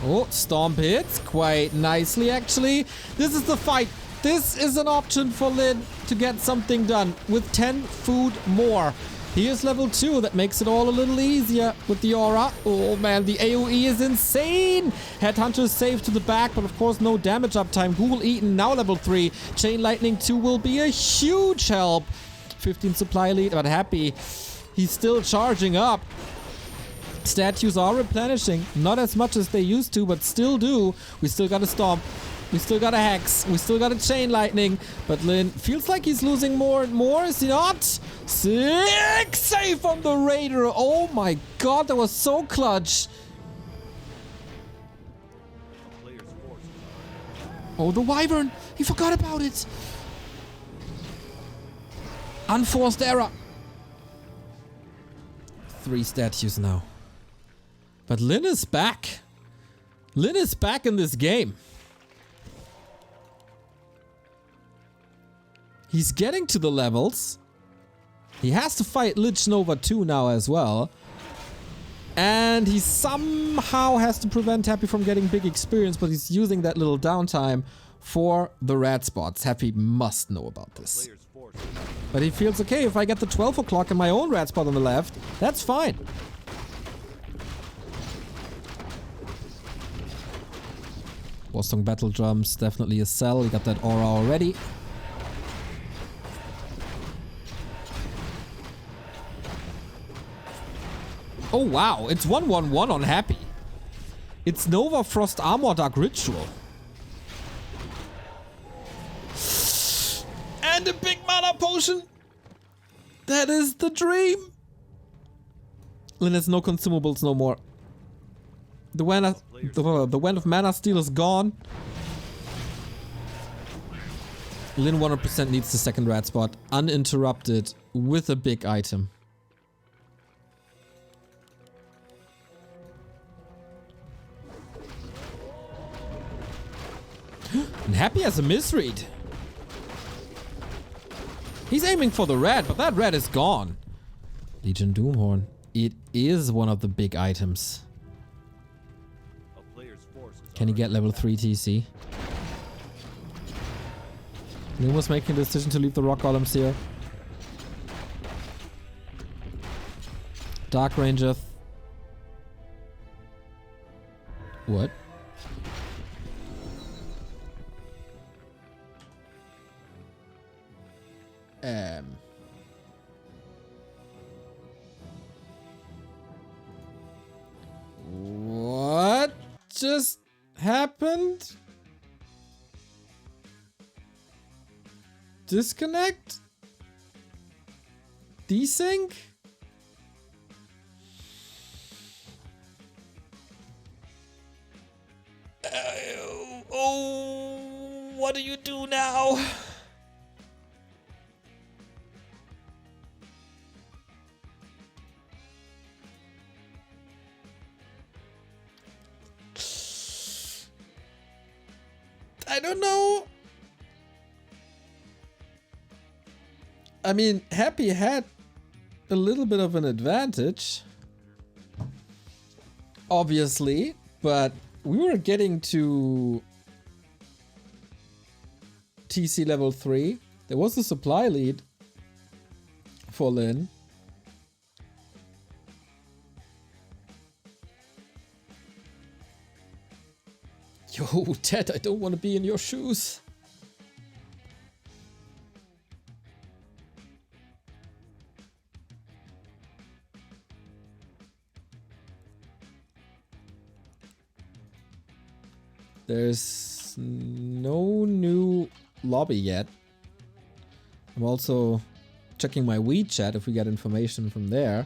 Speaker 1: Oh, Stomp hits quite nicely actually. This is the fight. This is an option for Lynn to get something done with 10 food more. Here's level 2. That makes it all a little easier with the aura. Oh man, the AoE is insane. Headhunter is safe to the back, but of course no damage uptime. Ghoul eaten, now level 3. Chain Lightning 2 will be a huge help. 15 supply lead, but Happy. He's still charging up. Statues are replenishing. Not as much as they used to, but still do. We still got a Stomp. We still got a Hex. We still got a Chain Lightning. But Lynn feels like he's losing more and more. Is he not? Sick save from the Raider. Oh my god, that was so clutch. Oh, the Wyvern. He forgot about it. Unforced error. 3 statues now. But Lynn is back. Lynn is back in this game. He's getting to the levels. He has to fight Lich Nova 2 now as well. And he somehow has to prevent Happy from getting big experience, but he's using that little downtime for the red spots. Happy must know about this. But he feels okay, if I get the 12 o'clock and my own red spot on the left, that's fine. Warsong Battle Drums, definitely a sell. We got that aura already. Oh wow, it's 1-1-1 on Happy. It's Nova Frost Armor Dark Ritual. And a big mana potion. That is the dream. Lynn has no consumables no more. The Wand of Mana Steel is gone. Lynn 100% needs the second red spot uninterrupted with a big item. And Happy has a misread. He's aiming for the red, but that red is gone. Legion Doomhorn. It is one of the big items. Can he get level 3 TC? Lynn was making the decision to leave the rock golems here. Dark Ranger. What? What just happened? Disconnect? Desync? Oh, what do you do now? I don't know. I mean, Happy had a little bit of an advantage, obviously, but we were getting to TC level 3. There was a supply lead for Lynn. Yo, Ted, I don't want to be in your shoes. There's no new lobby yet. I'm also checking my WeChat if we get information from there.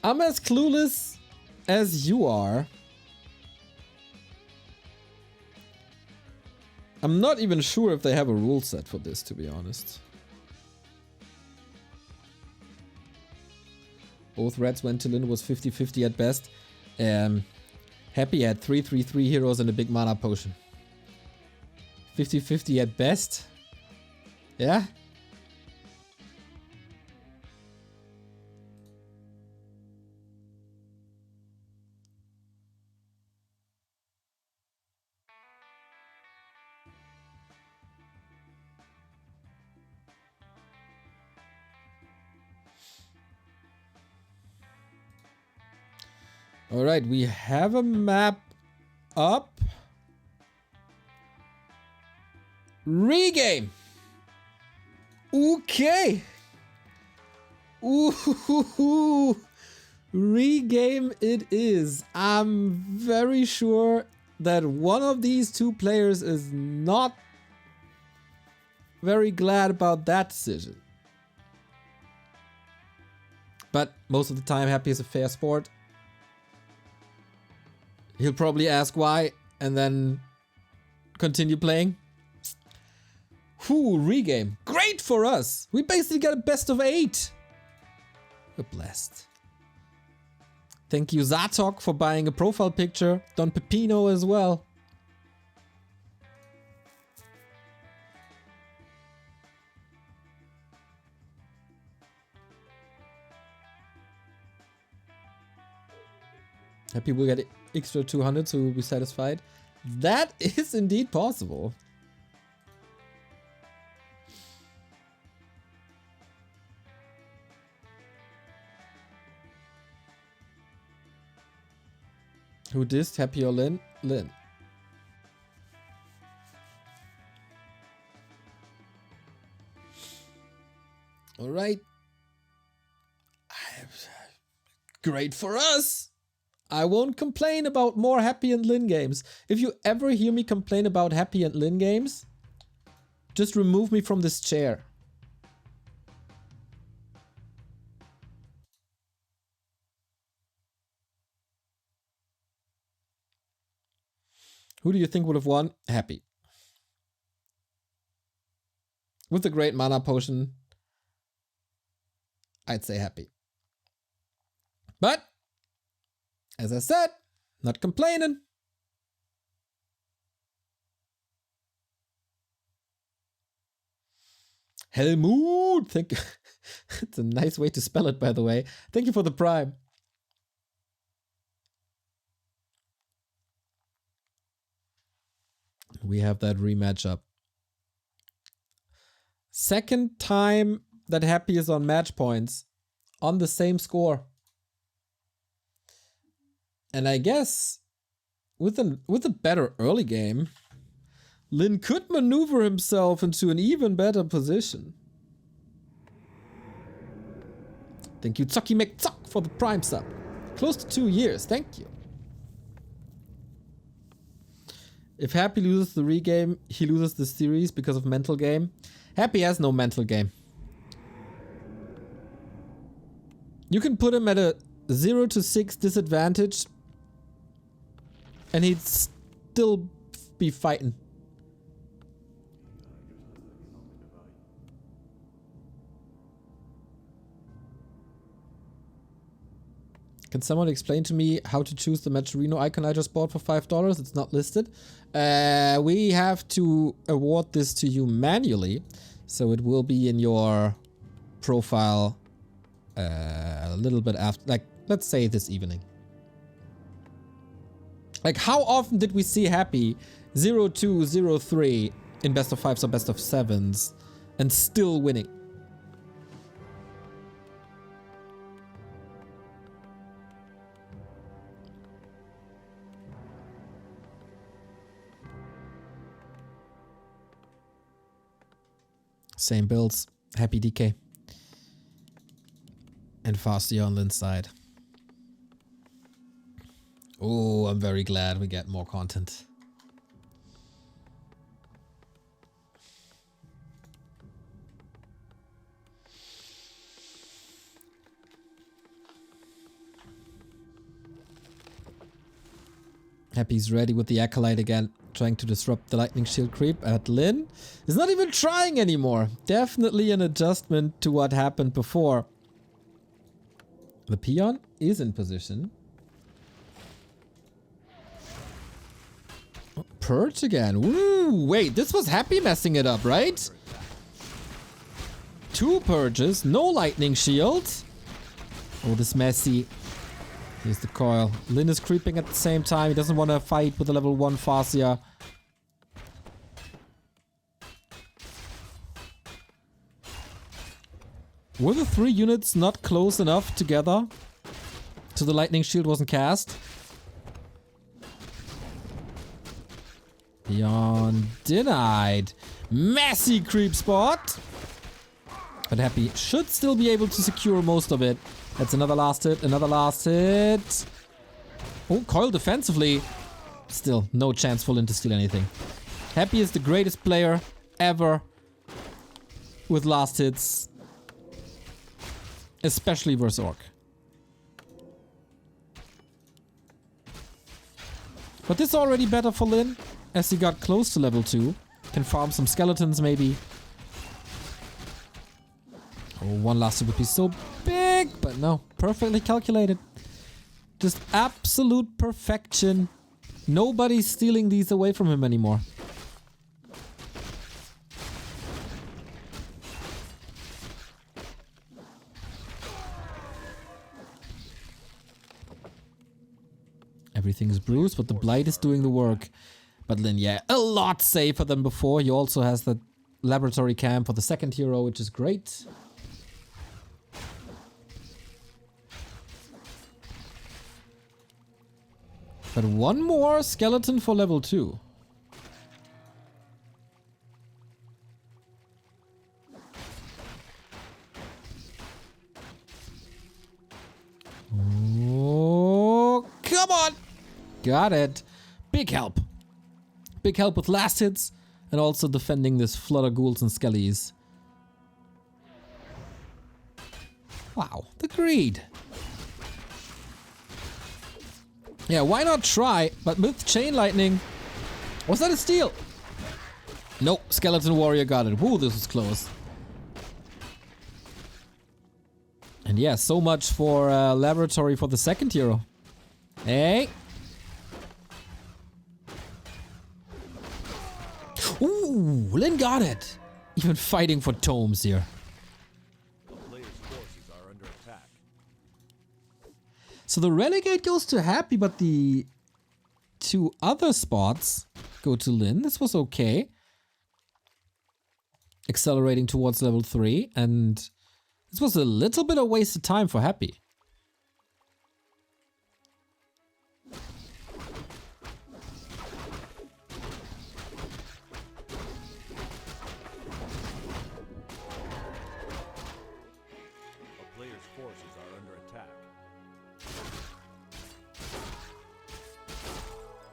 Speaker 1: I'm as clueless as you are. I'm not even sure if they have a rule set for this, to be honest. Both reds went to Lynn, was 50-50 at best. Happy had 3/3/3 heroes and a big mana potion. 50-50 at best? Yeah? Alright, we have a map up. Regame! Okay! Ooh, regame it is. I'm very sure that one of these two players is not very glad about that decision. But most of the time, Happy is a fair sport. He'll probably ask why and then continue playing. Whew, regame. Great for us! We basically got a best of 8. We're blessed. Thank you, Zatok, for buying a profile picture. Don Pepino as well. Happy we'll get extra 200, so we'll be satisfied. That is indeed possible. Who dissed? Happy or Lynn? Lynn. All right. Great for us. I won't complain about more Happy and Lynn games. If you ever hear me complain about Happy and Lynn games, just remove me from this chair. Who do you think would have won? Happy. With the great mana potion, I'd say Happy. But as I said, not complaining. Helmut, thank you. It's a nice way to spell it, by the way. Thank you for the prime. We have that rematch up. Second time that Happy is on match points on the same score. And I guess with a better early game, Lynn could maneuver himself into an even better position. Thank you, Zucky McZuck, for the prime sub. Close to 2 years, thank you. If Happy loses the regame, he loses the series because of mental game. Happy has no mental game. You can put him at a 0 to 6 disadvantage and he'd still be fighting. Can someone explain to me how to choose the Matcherino icon I just bought for $5? It's not listed. We have to award this to you manually, so it will be in your profile a little bit after, like, let's say this evening. Like, how often did we see Happy 0-2, 0-3 in best of 5s or best of 7s and still winning? Same builds, Happy DK. And Fastier on Lynn's side. Oh, I'm very glad we get more content. Happy's ready with the Acolyte again. trying to disrupt the lightning shield creep at Lynn. Is not even trying anymore. Definitely an adjustment to what happened before. The peon is in position. Oh, Purge again. Woo! Wait, this was Happy messing it up, right? 2 purges, no lightning shield. Oh, this messy. Here's the coil. Lynn is creeping at the same time. He doesn't want to fight with a level 1 Farseer. Were the 3 units not close enough together so the lightning shield wasn't cast? Beyond denied. Messy creep spot. But Happy should still be able to secure most of it. That's another last hit, another last hit. Oh, coil defensively. Still, no chance for Lynn to steal anything. Happy is the greatest player ever with last hits. Especially versus Orc. But this is already better for Lynn, as he got close to level 2. Can farm some skeletons maybe. Oh, 1 last hit would be so big, but no, perfectly calculated. Just absolute perfection. Nobody's stealing these away from him anymore. Everything's bruised, but the Blight is doing the work. But Lynn, yeah, a lot safer than before. He also has the laboratory cam for the second hero, which is great. But 1 more skeleton for level 2. Oh, come on! Got it. Big help. Big help with last hits and also defending this flood of ghouls and skellies. Wow, the greed. Yeah, why not try? But with Chain Lightning... Was that a steal? Nope, Skeleton Warrior got it. Woo, this was close. And yeah, so much for Laboratory for the second hero. Hey! Ooh, Lynn got it! Even fighting for tomes here. So the Renegade goes to Happy, but the 2 other spots go to Lynn. This was okay. Accelerating towards level 3, and this was a little bit of wasted time for Happy.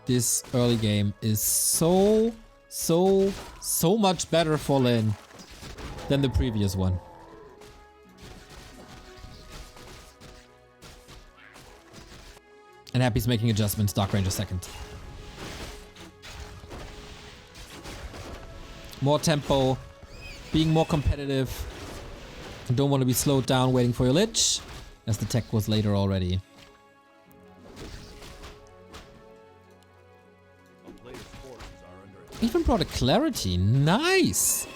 Speaker 1: This early game is so much better for Lynn than the previous one. And Happy's making adjustments. Dark Ranger second. More tempo, being more competitive. Don't want to be slowed down waiting for your Lich, as the tech was later already. Even brought a clarity. Nice!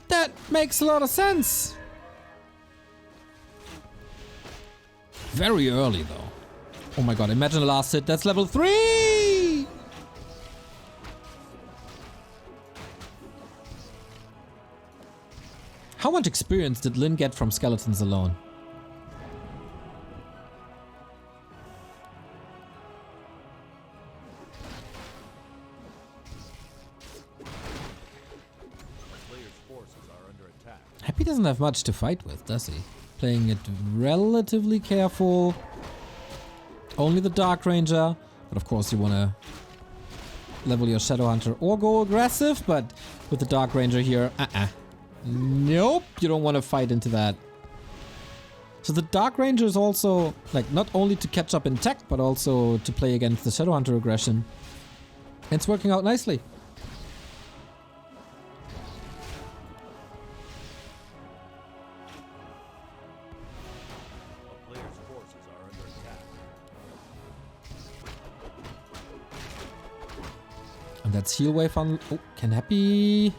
Speaker 1: That makes a lot of sense. Very early though. Oh my god, imagine the last hit. That's level 3! How much experience did Lynn get from skeletons alone? Happy doesn't have much to fight with, does he? Playing it relatively careful. Only the Dark Ranger. But of course you want to level your Shadow Hunter or go aggressive. But with the Dark Ranger here, nope, you don't want to fight into that. So the Dark Ranger is also, like, not only to catch up in tech, but also to play against the Shadow Hunter aggression. It's working out nicely.
Speaker 2: A player's forces are under attack.
Speaker 1: And that's heal wave on. Oh, can Happy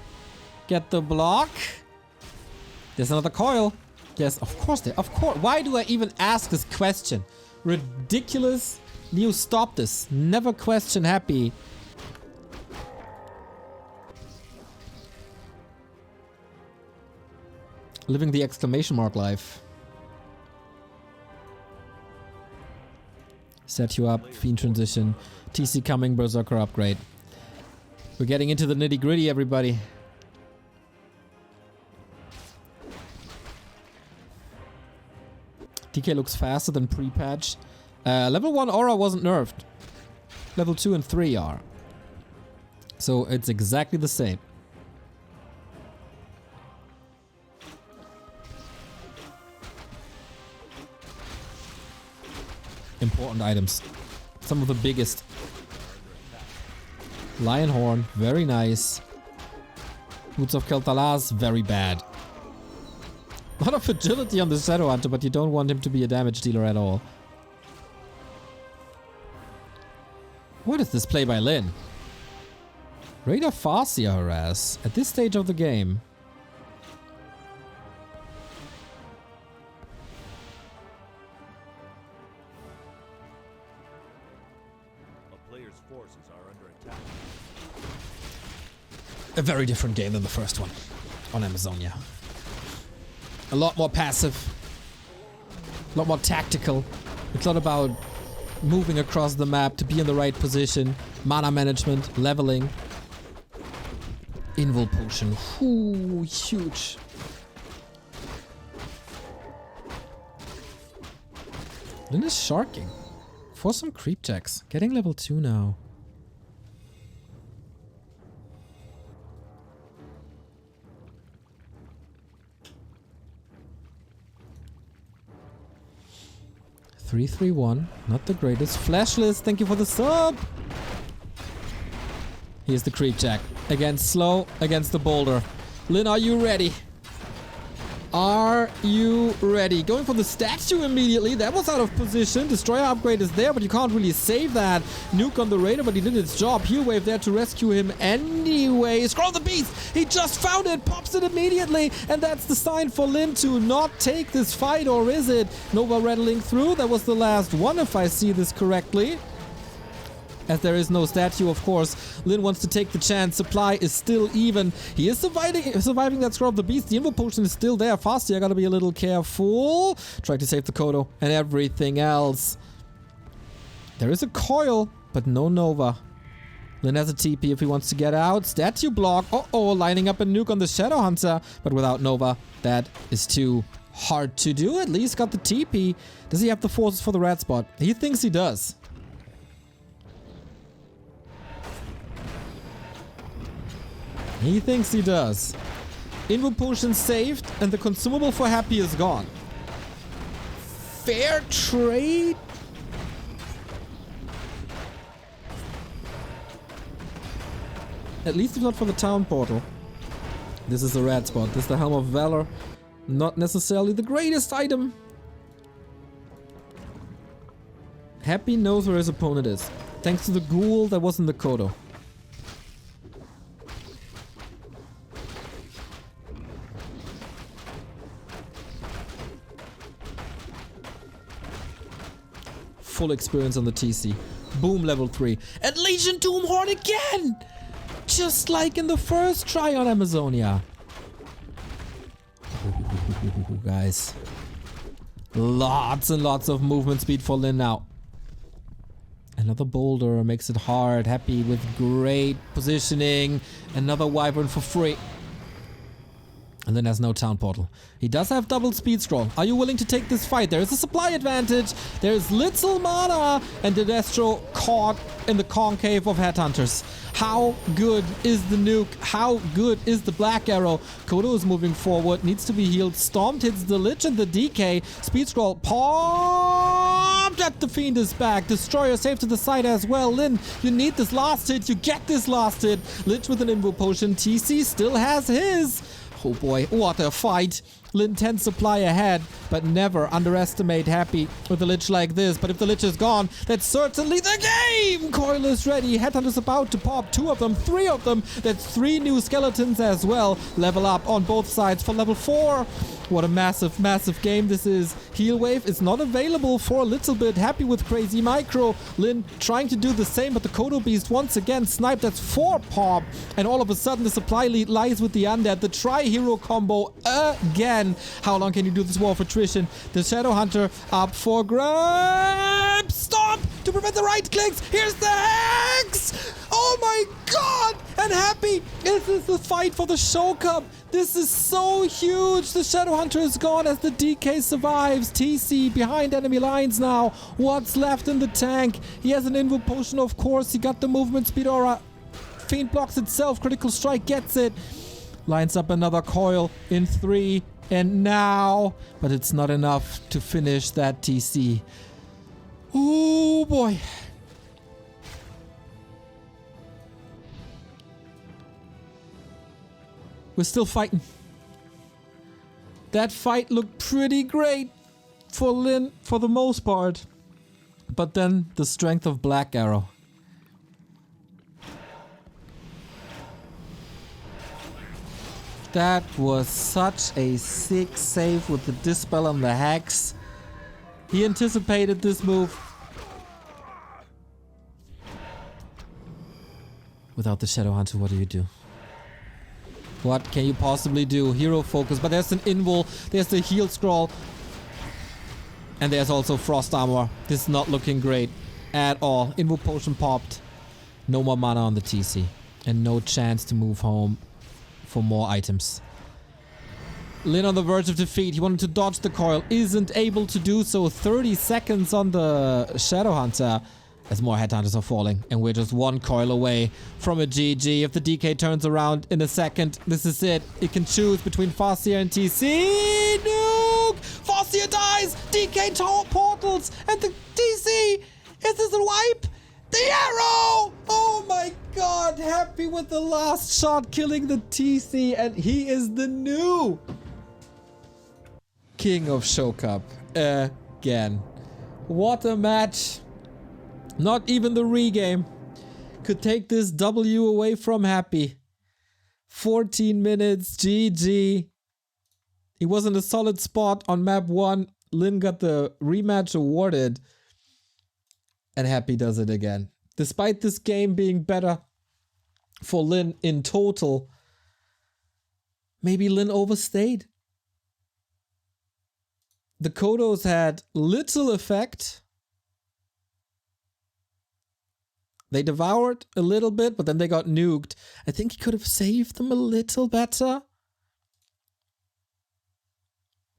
Speaker 1: get the block? There's another coil. Yes, of course there. Of course. Why do I even ask this question? Ridiculous. Neo, stop this. Never question Happy. Living the exclamation mark life. Set you up. Fiend transition. TC coming. Berserker upgrade. We're getting into the nitty gritty, everybody. DK looks faster than pre-patch. Level 1 aura wasn't nerfed. Level 2 and 3 are. So it's exactly the same. Important items. Some of the biggest. Lion Horn, very nice. Boots of Kel'Thalas, very bad. A lot of agility on the Shadow Hunter, but you don't want him to be a damage dealer at all. What is this play by Lynn? Raider Farseer harass at this stage of the game.
Speaker 2: A player's forces are under attack.
Speaker 1: A very different game than the first one on Amazonia. A lot more passive. A lot more tactical. It's not about moving across the map to be in the right position. Mana management, leveling. Invul potion. Ooh, huge. Lynn is sharking. For some creep checks. Getting level 2 now. Three, 3-1. Not the greatest. Flashless, thank you for the sub. Here's the creep jack. Against slow, against the boulder. Lynn, are you ready? Are you ready? Going for the statue immediately. That was out of position. Destroyer upgrade is there, but you can't really save that. Nuke on the Raider, but he did its job. Heal wave there to rescue him anyway. Scroll the beast. He just found it. Pops it immediately. And that's the sign for Lynn to not take this fight, or is it? Nova rattling through. That was the last one, if I see this correctly. As there is no statue, of course, Lynn wants to take the chance. Supply is still even. He is surviving that Scroll of the Beast. The Invul Potion is still there. Fasty, I gotta be a little careful. Trying to save the Kodo and everything else. There is a coil, but no Nova. Lynn has a TP if he wants to get out. Statue block. Uh-oh, lining up a nuke on the Shadow Hunter, but without Nova, that is too hard to do. At least got the TP. Does he have the forces for the red spot? He thinks he does. He thinks he does. Invul Potion saved, and the consumable for Happy is gone. Fair trade? At least if not for the town portal. This is the red spot. This is the Helm of Valor. Not necessarily the greatest item. Happy knows where his opponent is. Thanks to the ghoul that was in the Kodo. Full experience on the TC. Boom, level 3. And Legion Doomhorn again! Just like in the first try on Amazonia. Ooh, guys. Lots and lots of movement speed for Lynn now. Another boulder makes it hard. Happy with great positioning. Another wyvern for free. And then there's no town portal. He does have double speed scroll. Are you willing to take this fight? There is a supply advantage. There's little mana. And the Destro caught in the concave of headhunters. How good is the nuke? How good is the black arrow? Kodo is moving forward. Needs to be healed. Stomped hits the Lich and the DK. Speed scroll. Popped at the Fiend is back. Destroyer safe to the side as well. Lynn, you need this last hit. You get this last hit. Lich with an invo potion. TC still has his. Oh boy, what a fight. Lynn 10 supply ahead, but never underestimate Happy with a Lich like this. But if the Lich is gone, that's certainly the game! Coil is ready. Headhunter's about to pop 2 of them, 3 of them. That's 3 new skeletons as well. Level up on both sides for level 4. What a massive, massive game this is. Heal Wave is not available for a little bit. Happy with Crazy Micro. Lynn trying to do the same, but the Kodo Beast once again sniped. That's 4 pop. And all of a sudden the supply lead lies with the Undead. The Tri-Hero combo again. How long can you do this war of attrition? The Shadow Hunter up for grabs. Stop to prevent the right clicks. Here's the Hex. Oh my god. And Happy. This is the fight for the Show Cup. This is so huge. The Shadow Hunter is gone as the DK survives. TC behind enemy lines now. What's left in the tank? He has an invo potion, of course. He got the movement speed aura. Fiend blocks itself. Critical Strike gets it. Lines up another coil in 3. And now, but it's not enough to finish that TC. Oh boy. We're still fighting. That fight looked pretty great for Lynn for the most part. But then the strength of Black Arrow. That was such a sick save with the Dispel on the Hex. He anticipated this move. Without the Shadow Hunter, what do you do? What can you possibly do? Hero focus, but there's an invul, there's the heal scroll. And there's also frost armor. This is not looking great at all. Invul potion popped. No more mana on the TC. And no chance to move home for more items. Lynn on the verge of defeat. He wanted to dodge the coil. Isn't able to do so. 30 seconds on the Shadow Hunter. As more headhunters are falling. And we're just 1 coil away from a GG. If the DK turns around in a second, this is it. It can choose between Farseer and TC. Nuke! Farseer dies! DK portals! And the TC! Is this a wipe? The arrow! Oh my god! Happy with the last shot killing the TC. And he is the new King of Show Cup. Again. What a match. Not even the regame could take this W away from Happy. 14 minutes, GG. He was in a solid spot on map 1. Lynn got the rematch awarded. And Happy does it again. Despite this game being better for Lynn in total, maybe Lynn overstayed. The Kodos had little effect. They devoured a little bit, but then they got nuked. I think he could have saved them a little better.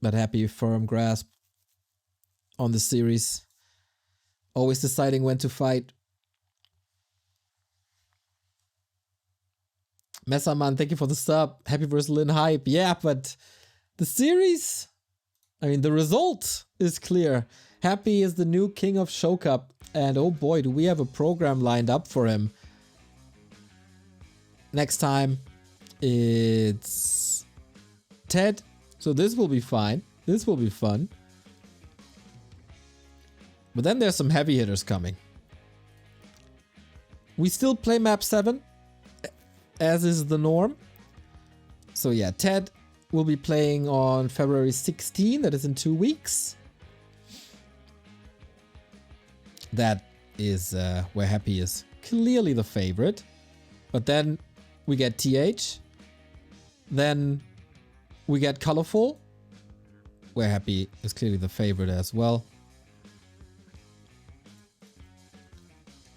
Speaker 1: But Happy, firm grasp on the series. Always deciding when to fight. Messerman, thank you for the sub. Happy vs. Lynn hype. Yeah, but the series, I mean, the result is clear. Happy is the new King of Show Cup. And oh boy, do we have a program lined up for him. Next time, it's Ted. So this will be fine. This will be fun. But then there's some heavy hitters coming. We still play map 7, as is the norm. So yeah, Ted will be playing on February 16. That is in 2 weeks. That is where Happy is clearly the favorite. But then we get TH. Then we get Colorful, where Happy is clearly the favorite as well.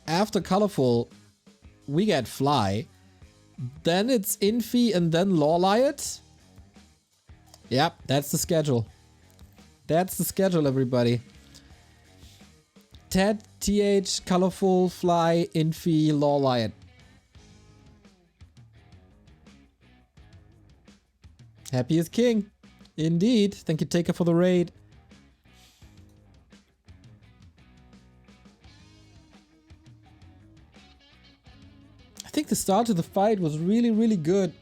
Speaker 1: After Colorful, we get Fly. Then it's Infi and then Lawliot. Yep, that's the schedule. That's the schedule, everybody. Ted, TH, Colorful, Fly, Infi, Law Lion. Happy is king. Indeed. Thank you, Taker, for the raid. I think the start to the fight was really, really good.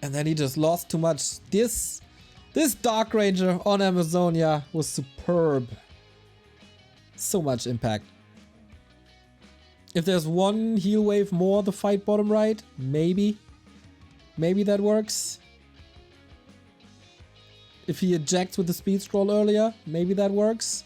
Speaker 1: And then he just lost too much. This Dark Ranger on Amazonia was superb. So much impact. If there's one heal wave more, the fight bottom right, maybe. Maybe that works. If he ejects with the speed scroll earlier, maybe that works.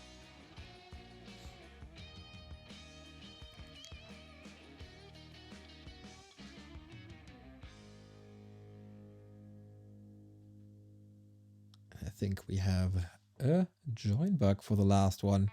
Speaker 1: I think we have a join bug for the last one.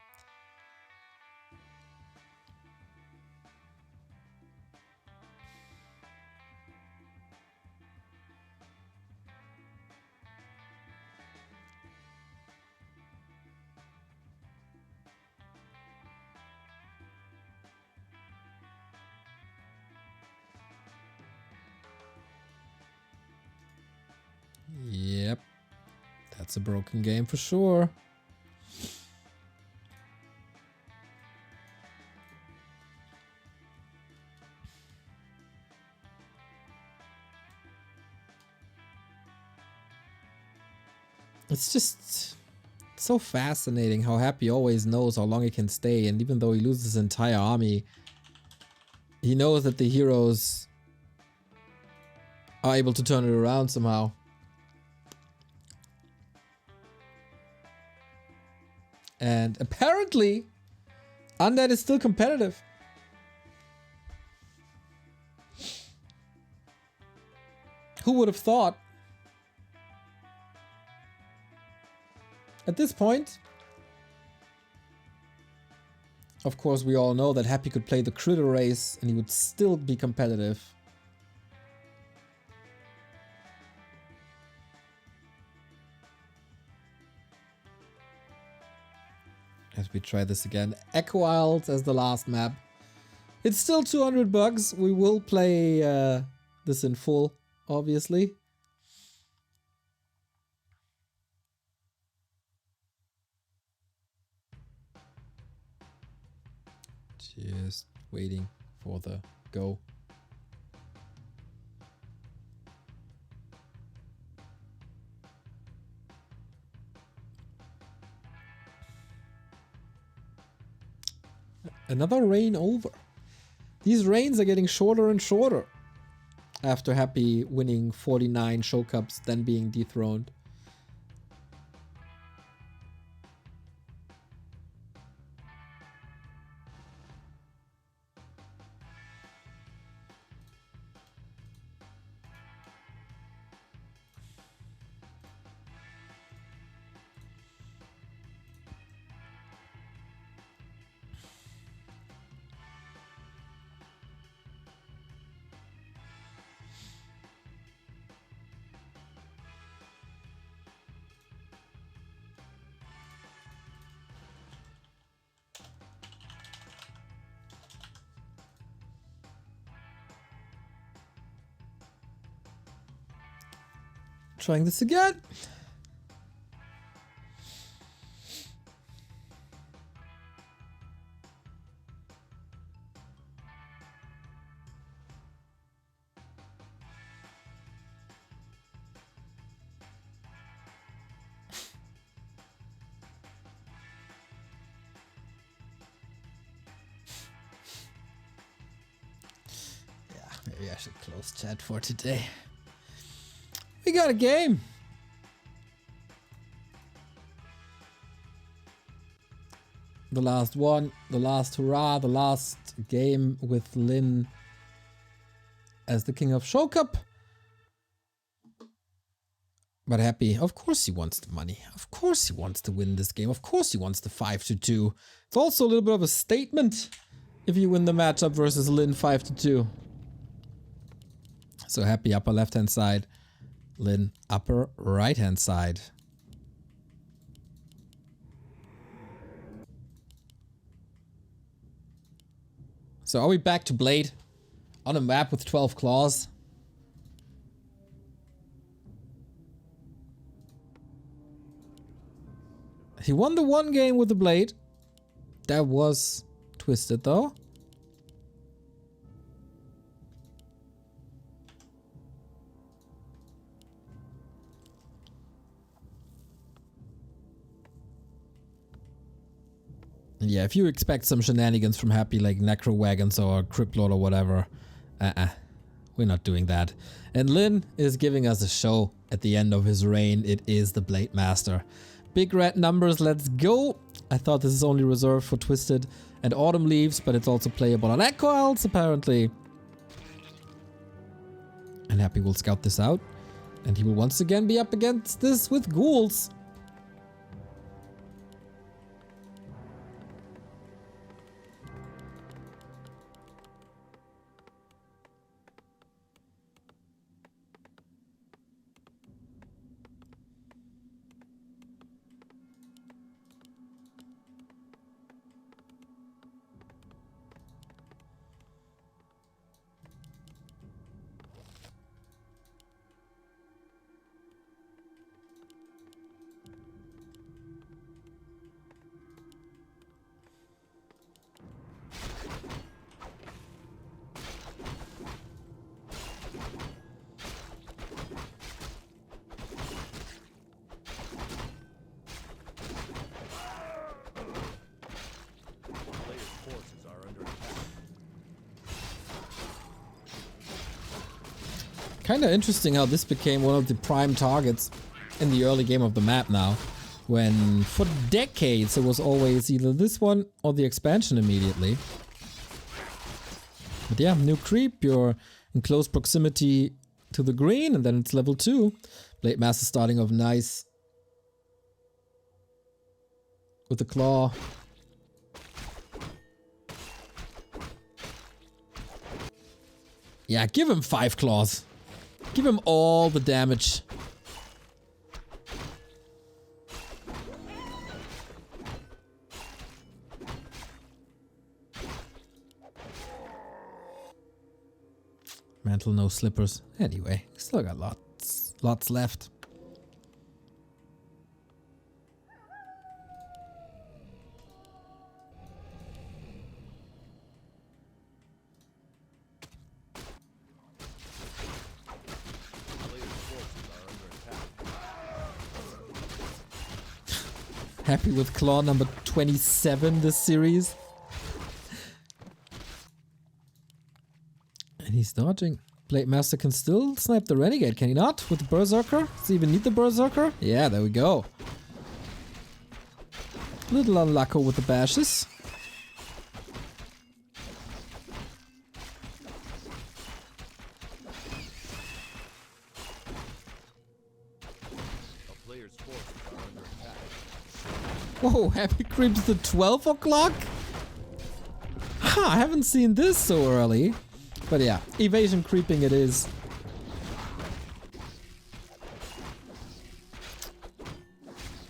Speaker 1: Yep. That's a broken game for sure. It's just so fascinating how Happy always knows how long he can stay, and even though he loses his entire army, he knows that the heroes are able to turn it around somehow. And apparently, Undead is still competitive. Who would have thought? At this point, of course, we all know that Happy could play the critter race and he would still be competitive. As we try this again. Echo Isles as the last map. It's still 200 bucks. We will play this in full, obviously. Just waiting for the go. Another reign over. These reigns are getting shorter and shorter after Happy winning 49 show cups, then being dethroned. Trying this again. Yeah, maybe I should close chat for today. We got a game. The last one, the last hurrah, the last game with Lynn as the king of Show Cup. But Happy, of course he wants the money. Of course he wants to win this game. Of course he wants the 5-2. It's also a little bit of a statement if you win the matchup versus Lynn 5-2. So Happy upper left hand side. Lynn, upper right hand side. So are we back to Blade? On a map with 12 claws? He won the one game with the Blade. That was twisted though. Yeah, if you expect some shenanigans from Happy like Necro Wagons or Crypt Lord or whatever, we're not doing that. And Lynn is giving us a show at the end of his reign. It is the Blademaster. Big red numbers, let's go. I thought this is only reserved for Twisted and Autumn Leaves, but it's also playable on Echo Isles apparently. And Happy will scout this out. And he will once again be up against this with ghouls. Kinda interesting how this became one of the prime targets in the early game of the map now. When for decades it was always either this one or the expansion immediately. But yeah, new creep, you're in close proximity to the green and then it's level 2. Blademaster starting off nice. With the claw. Yeah, give him 5 claws. Give him all the damage. Mantle, no slippers. Anyway, still got lots left. Happy with claw number 27 this series. And he's dodging. Blademaster can still snipe the Renegade, can he not? With the Berserker? Does he even need the Berserker? Yeah, there we go. Little unlucky with the bashes. Whoa, Happy creeps to 12 o'clock? Huh, I haven't seen this so early. But yeah, evasion creeping it is.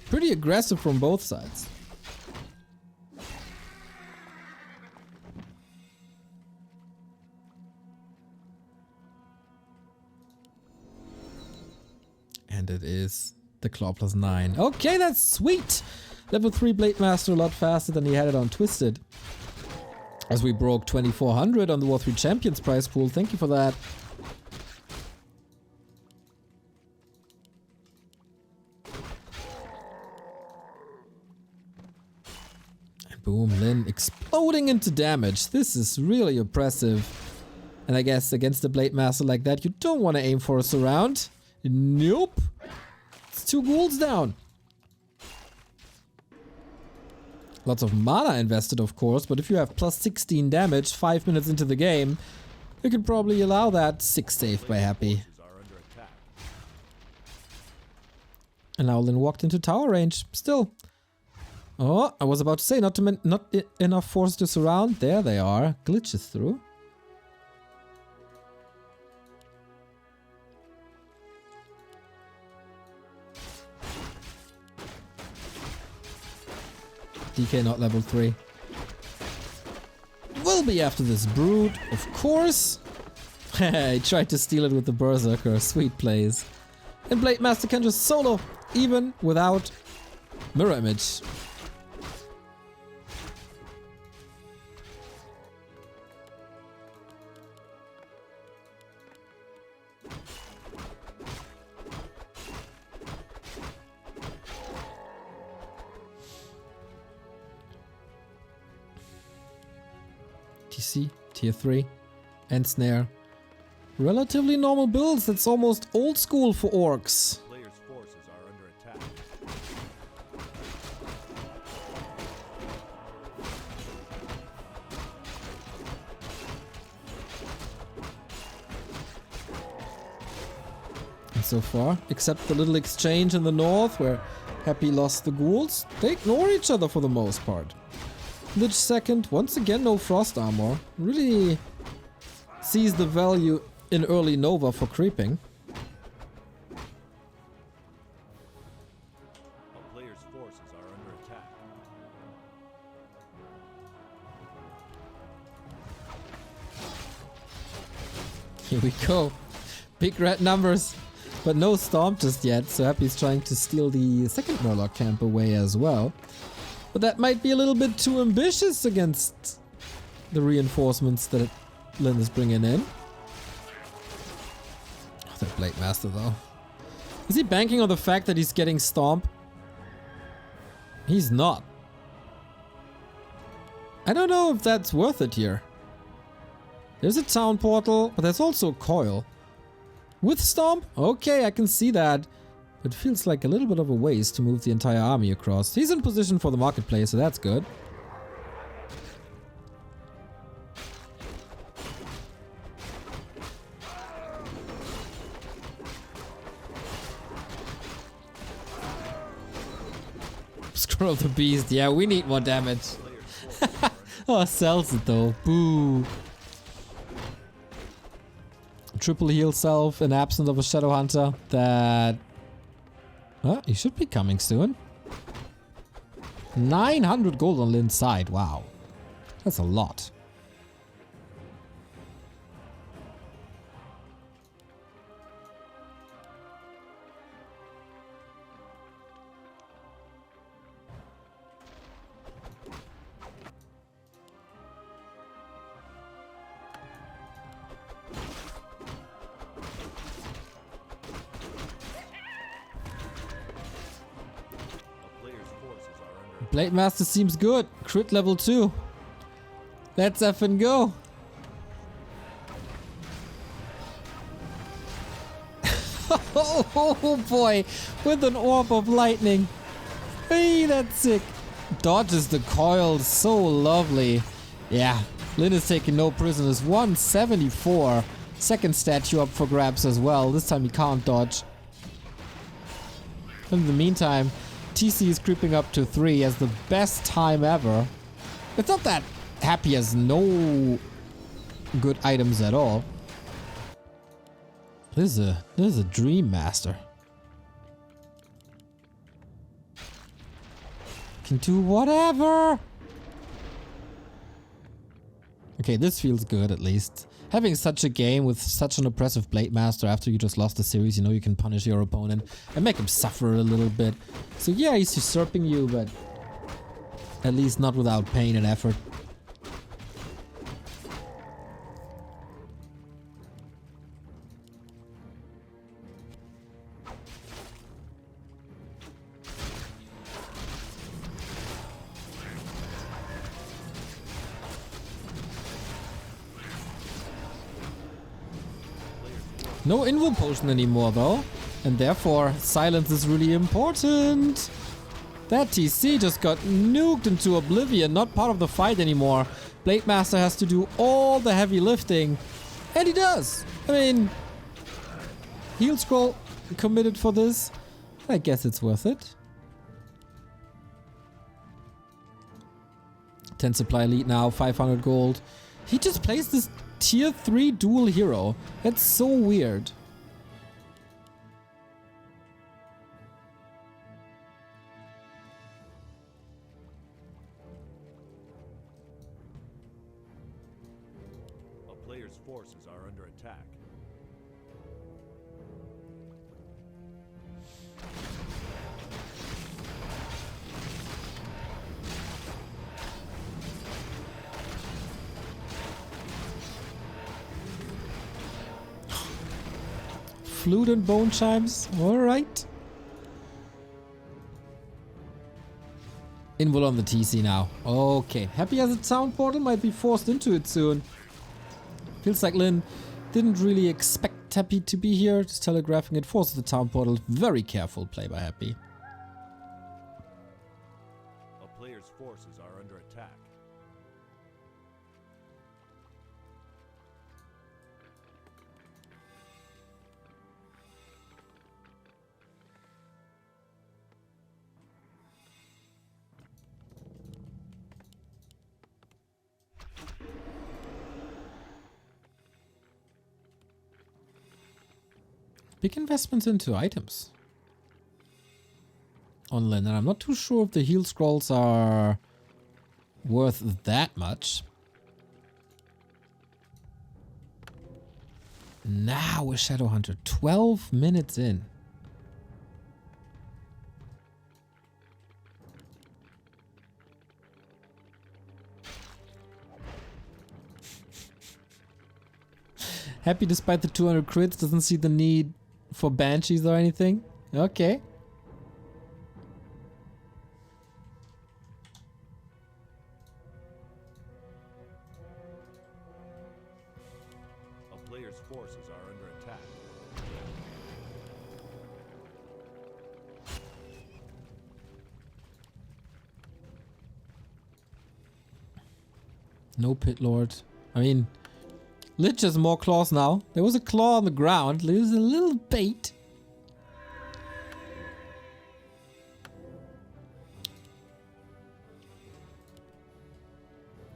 Speaker 1: Pretty aggressive from both sides. And it is the claw +9. Okay, that's sweet! Level 3 Blademaster a lot faster than he had it on Twisted. As we broke 2400 on the War 3 Champions prize pool. Thank you for that. And boom, Lynn exploding into damage. This is really oppressive. And I guess against a Blademaster like that, you don't want to aim for a surround. Nope. It's 2 ghouls down. Lots of mana invested, of course, but if you have +16 damage 5 minutes into the game, you can probably allow that 6 save by Happy. And now Lynn walked into tower range. Still. Oh, I was about to say, not enough force to surround. There they are. Glitches through. DK not level 3. Will be after this Brood, of course. He tried to steal it with the Berserker. Sweet plays. And Blademaster can just solo, even without mirror image. TC, tier 3, and snare. Relatively normal builds, that's almost old school for orcs.
Speaker 2: Players' forces are under attack.
Speaker 1: And so far, except the little exchange in the north where Happy lost the ghouls, they ignore each other for the most part. Lich second, once again no frost armor. Really sees the value in early Nova for creeping.
Speaker 2: A player's forces are under attack.
Speaker 1: Here we go. Big red numbers, but no Storm just yet, so Happy's trying to steal the second Murloc camp away as well. But that might be a little bit too ambitious against the reinforcements that Lynn is bringing in. Oh, that Blademaster though. Is he banking on the fact that he's getting Stomp? He's not. I don't know if that's worth it here. There's a town portal, but there's also a coil. With Stomp? Okay, I can see that. It feels like a little bit of a waste to move the entire army across. He's in position for the marketplace, so that's good. Scroll the beast. Yeah, we need more damage. Oh, sells it though. Boo. Triple heal self in absence of a Shadow Hunter. That... Well, he should be coming soon. 900 gold on Lynn's side. Wow. That's a lot. Blademaster seems good. Crit level 2. Let's effing go. Oh boy. With an orb of lightning. Hey, that's sick. Dodges the coil. So lovely. Yeah. Lynn is taking no prisoners. 174. Second statue up for grabs as well. This time he can't dodge. In the meantime, TC is creeping up to 3 as the best time ever. It's not that Happy has no good items at all. This is a dream master. Can do whatever. Okay, this feels good at least. Having such a game with such an oppressive Blademaster after you just lost the series, you know you can punish your opponent and make him suffer a little bit. So yeah, he's usurping you, but at least not without pain and effort. No Invo potion anymore though, and therefore silence is really important. That TC just got nuked into oblivion, not part of the fight anymore. Blademaster has to do all the heavy lifting, and he does. I mean, heal scroll committed for this. I guess it's worth it. 10 supply lead now, 500 gold. He just plays this tier 3 dual hero. That's so weird.
Speaker 2: forces are under attack.
Speaker 1: Flute and bone chimes. Alright. Invul on the TC now. Okay. Happy as a town portal might be forced into it soon. Feels like Lynn didn't really expect Happy to be here. Just telegraphing it forces the town portal. Very careful play by Happy.
Speaker 2: A player's forces are under attack.
Speaker 1: Big investments into items on Lynn, and I'm not too sure if the heal scrolls are worth that much. Now a Shadow Hunter, 12 minutes in. Happy despite the 200 crits, doesn't see the need for banshees or anything. Okay.
Speaker 2: A player's forces are under attack.
Speaker 1: No Pit Lord. I mean, Lich has more claws now. There was a claw on the ground. There's a little bait.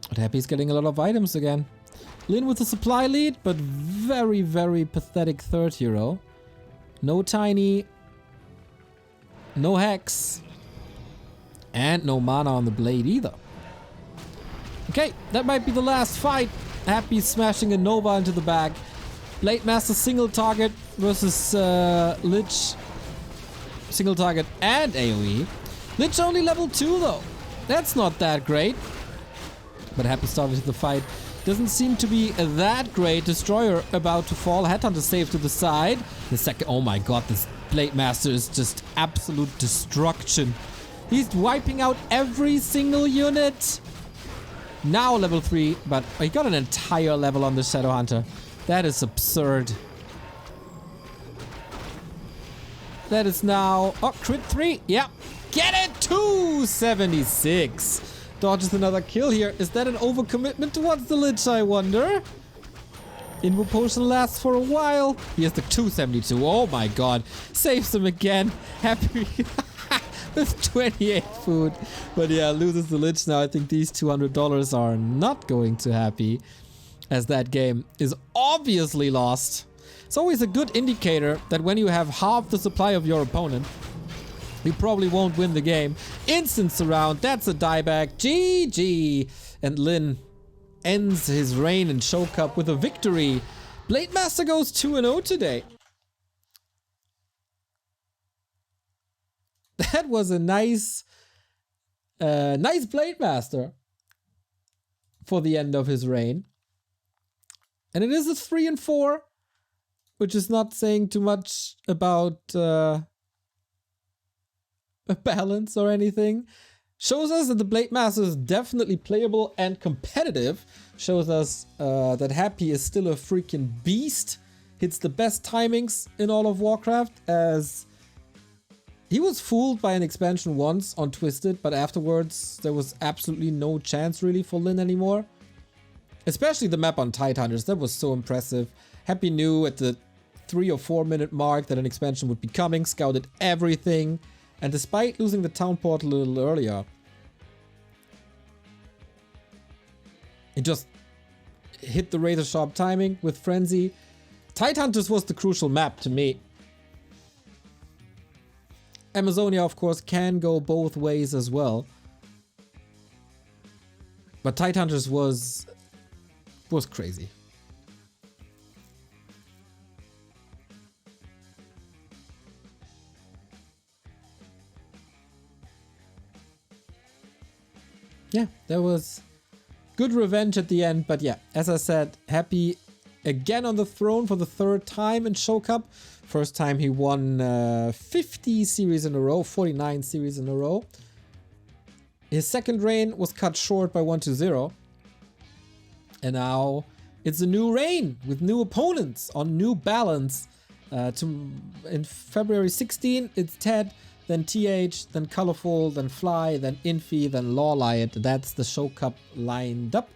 Speaker 1: But Happy's getting a lot of items again. Lynn with the supply lead, but very, very pathetic third hero. No Tiny. No Hex. And no mana on the blade either. Okay, that might be the last fight. Happy smashing a Nova into the bag. Blademaster single target versus Lich. Single target and AoE. Lich only level 2 though. That's not that great. But Happy started the fight. Doesn't seem to be that great. Destroyer about to fall. Headhunter safe to the side. The second, oh my god, this Blademaster is just absolute destruction. He's wiping out every single unit. Now level 3, but he got an entire level on the Shadow Hunter. That is absurd. That is now... Oh, crit 3. Yep. Get it! 276. Dodges another kill here. Is that an overcommitment towards the Lich, I wonder? Invo potion lasts for a while. He has the 272. Oh my god. Saves him again. Happy... with 28 food. But yeah, loses the Lich now. I think these $200 are not going to Happy, as that game is obviously lost. It's always a good indicator that when you have half the supply of your opponent, you probably won't win the game. Instant surround, that's a dieback. GG! And Lynn ends his reign in Show Cup with a victory. Blademaster goes 2-0 today. That was a nice Blademaster for the end of his reign. And it is a 3-4, which is not saying too much about a balance or anything. Shows us that the Blademaster is definitely playable and competitive. Shows us that Happy is still a freaking beast. Hits the best timings in all of Warcraft, as he was fooled by an expansion once on Twisted, but afterwards there was absolutely no chance really for Lynn anymore. Especially the map on Tidehunters, that was so impressive. Happy knew at the 3 or 4 minute mark that an expansion would be coming, scouted everything, and despite losing the town portal a little earlier, he just hit the razor sharp timing with Frenzy. Tidehunters was the crucial map to me. Amazonia, of course, can go both ways as well. But Tidehunters was crazy. yeah, that was good revenge at the end. But yeah, as I said, Happy again on the throne for the 3rd time in Show Cup. First time he won 50 series in a row, 49 series in a row. His second reign was cut short by 1-0. And now it's a new reign with new opponents on new balance. In February 16, it's Ted, then TH, then Colorful, then Fly, then Infi, then Lawliot. That's the Show Cup lined up.